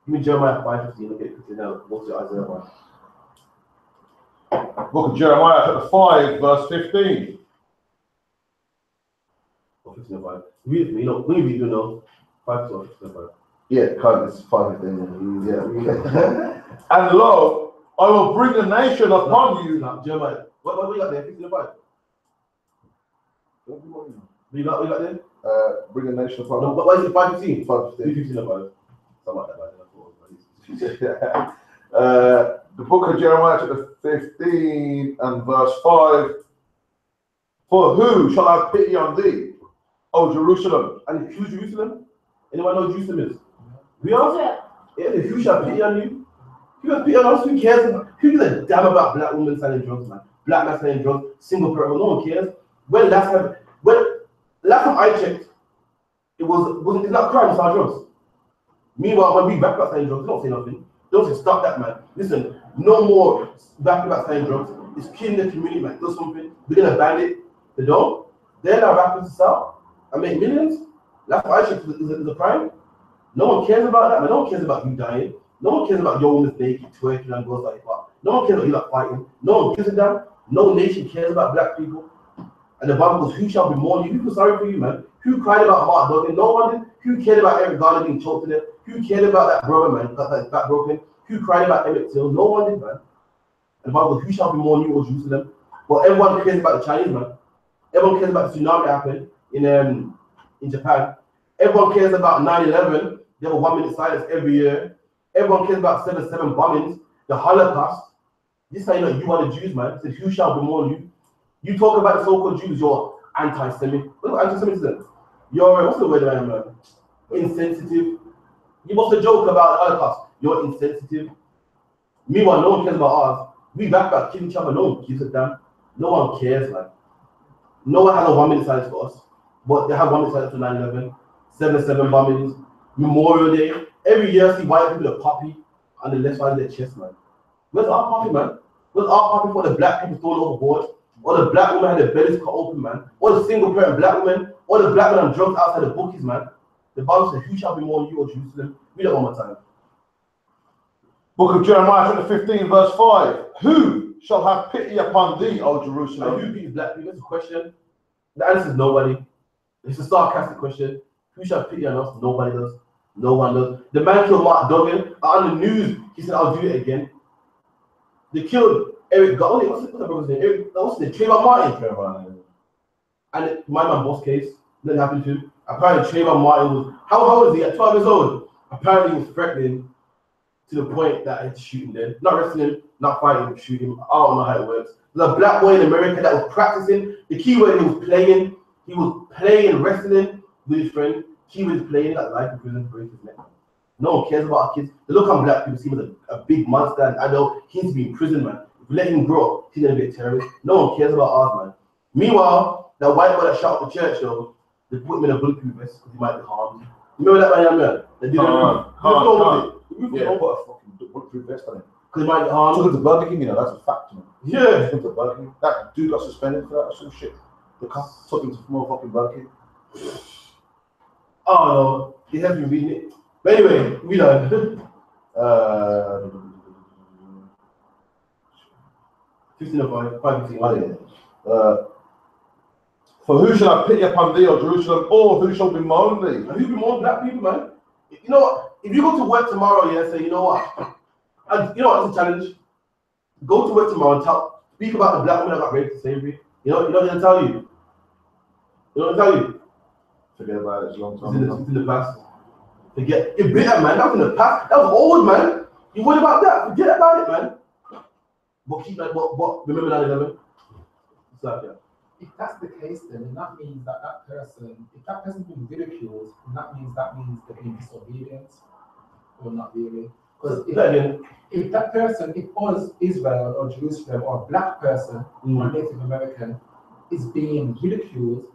Give me Jeremiah 5:15. Look at it quickly now. What's your Isaiah 1? Book of Jeremiah, chapter 5, verse 15. Or 15:5. Read it, you know, when you read, you know, 5 to 15:5. Yeah, it's 5:15. Yeah. And lo, I will bring a nation upon you. Jeremiah. What we got there? 15:5. We got there? Bring a nation upon No, but why is it 5:15? 5:15. 15:5. Something like that. The book of Jeremiah, chapter 15 and verse 5. For who shall have pity on thee, O Jerusalem? And who's Jerusalem? Anyone know who Jerusalem is? We are? Yeah, who shall pity on you? Who has pity on us? Who cares? Who gives a damn about black women selling drugs, man? Black man selling drugs, single person, no one cares. Last time I checked, it's not crime to sell drugs. Meanwhile, when we back about selling drugs, they don't say nothing. They don't say stop that, man. Listen, no more back about selling drugs. It's killing the community, man. Do something. We're gonna ban it. They don't. They're not rapping to sell and make millions. That's why I checked is a crime. No one cares about that, man. No one cares about you dying. No one cares about your woman's naked twerking and goes like that. No one cares about you not fighting. No one gives a damn. No nation cares about black people. And the Bible goes, who shall be mourning you? Who feels sorry for you, man? Who cried about Mark Duggan? No one did. Who cared about Eric Garner being choked to death? Who cared about that brother, man, got that back broken? Who cried about Emmett Till? No one did, man. And the Bible goes, who shall be mourning you, O Jerusalem? But everyone cares about the Chinese, man. Everyone cares about the tsunami happened in Japan. Everyone cares about 9/11. They have a 1 minute silence every year. Everyone cares about 7/7 bombings, the Holocaust. This is how you know you are the Jews, man. It says, who shall be mourning you? You talk about the so-called Jews, you're anti-Semitic. What's anti-Semitism? You're, what's the word I am? Insensitive. You must joke about the Holocaust. You're insensitive. Meanwhile, no one cares about us. We back killing each other. No one gives a damn. No one cares, man. No one has a 1 minute silence for us. But they have 1 minute silence for 9/11, 7/7 bombings, Memorial Day. Every year, I see white people a puppy and the left side of their chest, man. Where's our puppy, man? Where's our puppy for the black people thrown overboard? Or the black woman had their bellies cut open, man? Or the single parent black woman? Or the black man on drugs outside the bookies, man? The Bible said, who shall be more you, O Jerusalem? Read it one more time. Book of Jeremiah, chapter 15, verse 5. Who shall have pity upon thee, O Now, Jerusalem? who pities black people? That's a question. The answer is nobody. It's a sarcastic question. Who shall pity on us? Nobody does. No one does. The man killed Mark Duggan. On the news, he said, I'll do it again. They killed Eric Garland. What's the brother's name? Eric, what's the name? Trayvon Martin. And my man boss case, nothing happened to him. Apparently, Trayvon Martin was, how old was he? At 12 years old. Apparently, he was threatening to the point that he'd shoot him then. Not wrestling him, not fighting him, shoot him. I don't know how it works. There's a black boy in America that was practicing. The key word, he was playing wrestling with his friend. He was playing that life in prison, break his neck. No one cares about our kids. They look on black people, see him as a big monster, and I know he needs to be in prison, man. If we let him grow up, he's gonna be a terrorist. No one cares about ours, man. Meanwhile, that white boy that shot up the church, though, they put him in a bulletproof vest because he might be harmed. You remember that man, man? They did Yeah, put a fucking bulletproof vest on him. Because he might be harmed. Took him to Burger King, you know, that's a fact, man. Yeah. Took him to Burger King. That dude got suspended for that or some shit. The cop took him to motherfucking Burger King. Oh no, he hasn't been reading it. But anyway, we done. 15:05. For who shall have pity upon thee, O Jerusalem, or who shall bemoan thee? And who be more black people, man? You know what? If you go to work tomorrow, yeah, say, you know what? And you know what? It's a challenge. Go to work tomorrow and speak about the black woman that got raped in slavery. You know what they'll tell you? You know what they'll tell you? Forget about it, it's a long time. It's in the past. Forget. You're bitter, man. That was in the past. That was old, man. You worried about that? Forget about it, man. But keep like, what? Remember 9/11? It's like, yeah. If that's the case, then that means that if that person's been ridiculed, then that means they're being disobedient, or not really. Because if that person, if us, Israel or Jerusalem or a black person or Native American is being ridiculed,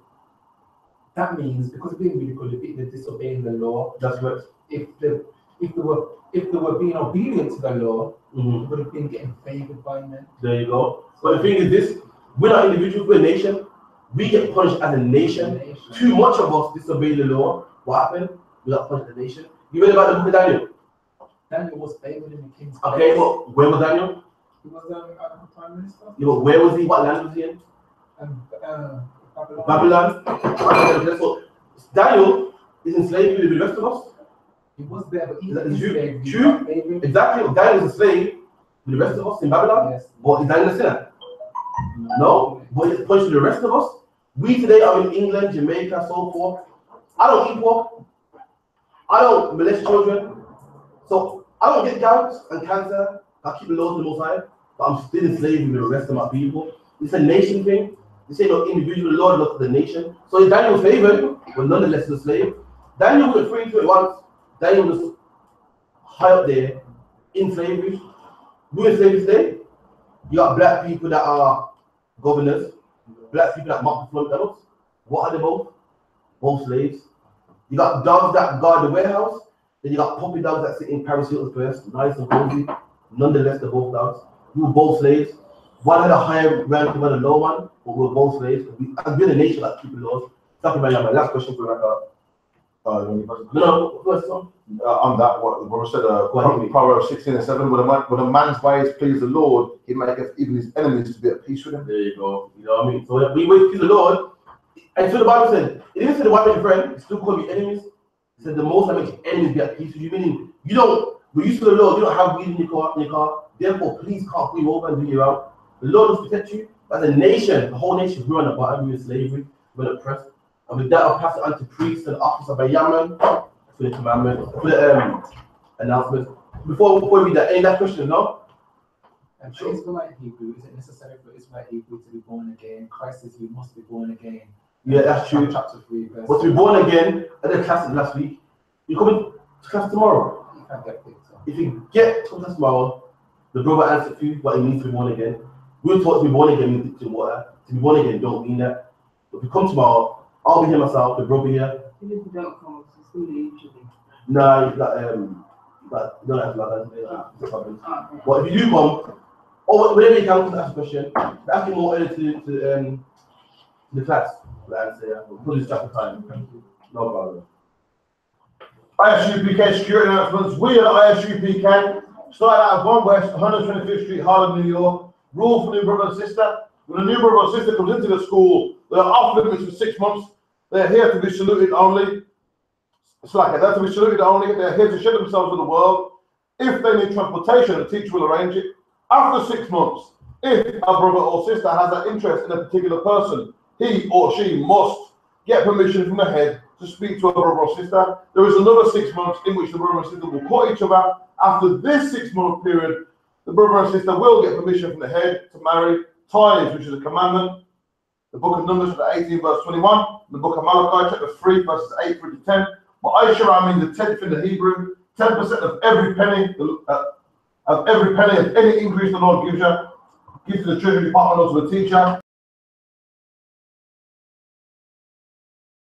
that means because of being ridiculed, they're disobeying the law. That's right. If they were being obedient to the law, they would have been getting favored by men. There you go. But the thing is this, we're not individuals, we're a nation. We get punished as a nation. Too much of us disobey the law. What happened? We got punished as a nation. You read about the book of Daniel? Daniel was favored in the king's Okay, but where was Daniel? He was prime minister. Yeah, but where was he? What land was he in? Babylon. So Daniel is in slavery with the rest of us. He was there, but he's true. Exactly. Daniel is a slave with the rest of us in Babylon. Yes. But is Daniel a sinner? No. But he's punished with the rest of us. We today are in England, Jamaica, so forth. I don't eat pork. I don't molest children. So I don't get gout and cancer. I keep the laws on the most high. But I'm still in slavery with the rest of my people. It's a nation thing. This ain't no individual law, look at the nation. So is Daniel favored, but nonetheless is a slave. Daniel was free to it once. Daniel was high up there in slavery. Who is slavery today? You got black people that are governors, black people that mark the front doors. What are they both? Both slaves. You got dogs that guard the warehouse, then you got puppy dogs that sit in Paris Hilton's purse, nice and cozy. Nonetheless, they're both dogs. We were both slaves. One had a higher rank than a low one, but we were both slaves. I've been a nation that keep the laws. Talking about my last question for on that, what the Bible said, Proverbs 16:7, when a man's ways please the Lord, he maketh even his enemies to be at peace with him. There you go. You know what I mean? So we wait to the Lord. And so the Bible said, it didn't say the one makes friend, it still call me enemies. It said the most I make your enemies be at peace with you. Meaning we're used to the Lord, you don't have weed in your car. Therefore, please can't pull you over and do you out. The Lord will protect you. As a nation, the whole nation grew on the bottom, we were in slavery, we were oppressed. And with that, I'll pass it on to priests and officers by Yaman for the commandment, for the announcement. Before we read that, any that question, no? And for Israelite Hebrew, is it necessary for Israelite Hebrew to be born again? Christ says you must be born again. Yeah, that's true. Chapter 3, verse. But to be born again, I did class last week. You coming to class tomorrow? You can't get picked up. If you get to class tomorrow, The brother answered you what it means to be born again. We're taught to be born again in the water. To be born again don't mean that. If you come tomorrow, I'll be here myself, the brother here. Even if you don't come, it's still usually. Nah, you don't have to like that. But if you do come, or whenever you can ask a question, ask me more early to the class. Like I say, we'll put this chapter time. No problem. I.S.U.P.K security announcements. We at I.S.U.P.K started out of 1 West, 125th Street, Harlem, New York. Rule for new brother and sister. When a new brother or sister comes into the school, they are off limits for 6 months. They're here to be saluted only. It's like it. They're to be saluted only. They're here to show themselves to the world. If they need transportation, the teacher will arrange it. After 6 months, if a brother or sister has an interest in a particular person, he or she must get permission from the head to speak to a brother or sister. There is another 6 months in which the brother and sister will court each other. After this 6 month period, the brother and sister will get permission from the head to marry. Tithes, which is a commandment. The book of Numbers, chapter 18, verse 21. The book of Malachi, chapter 3, verses 8 through to 10. But I.S.U.P.K means the 10th in the Hebrew. 10% of every penny of any increase the Lord gives you. Gives to the treasury department or to the teacher.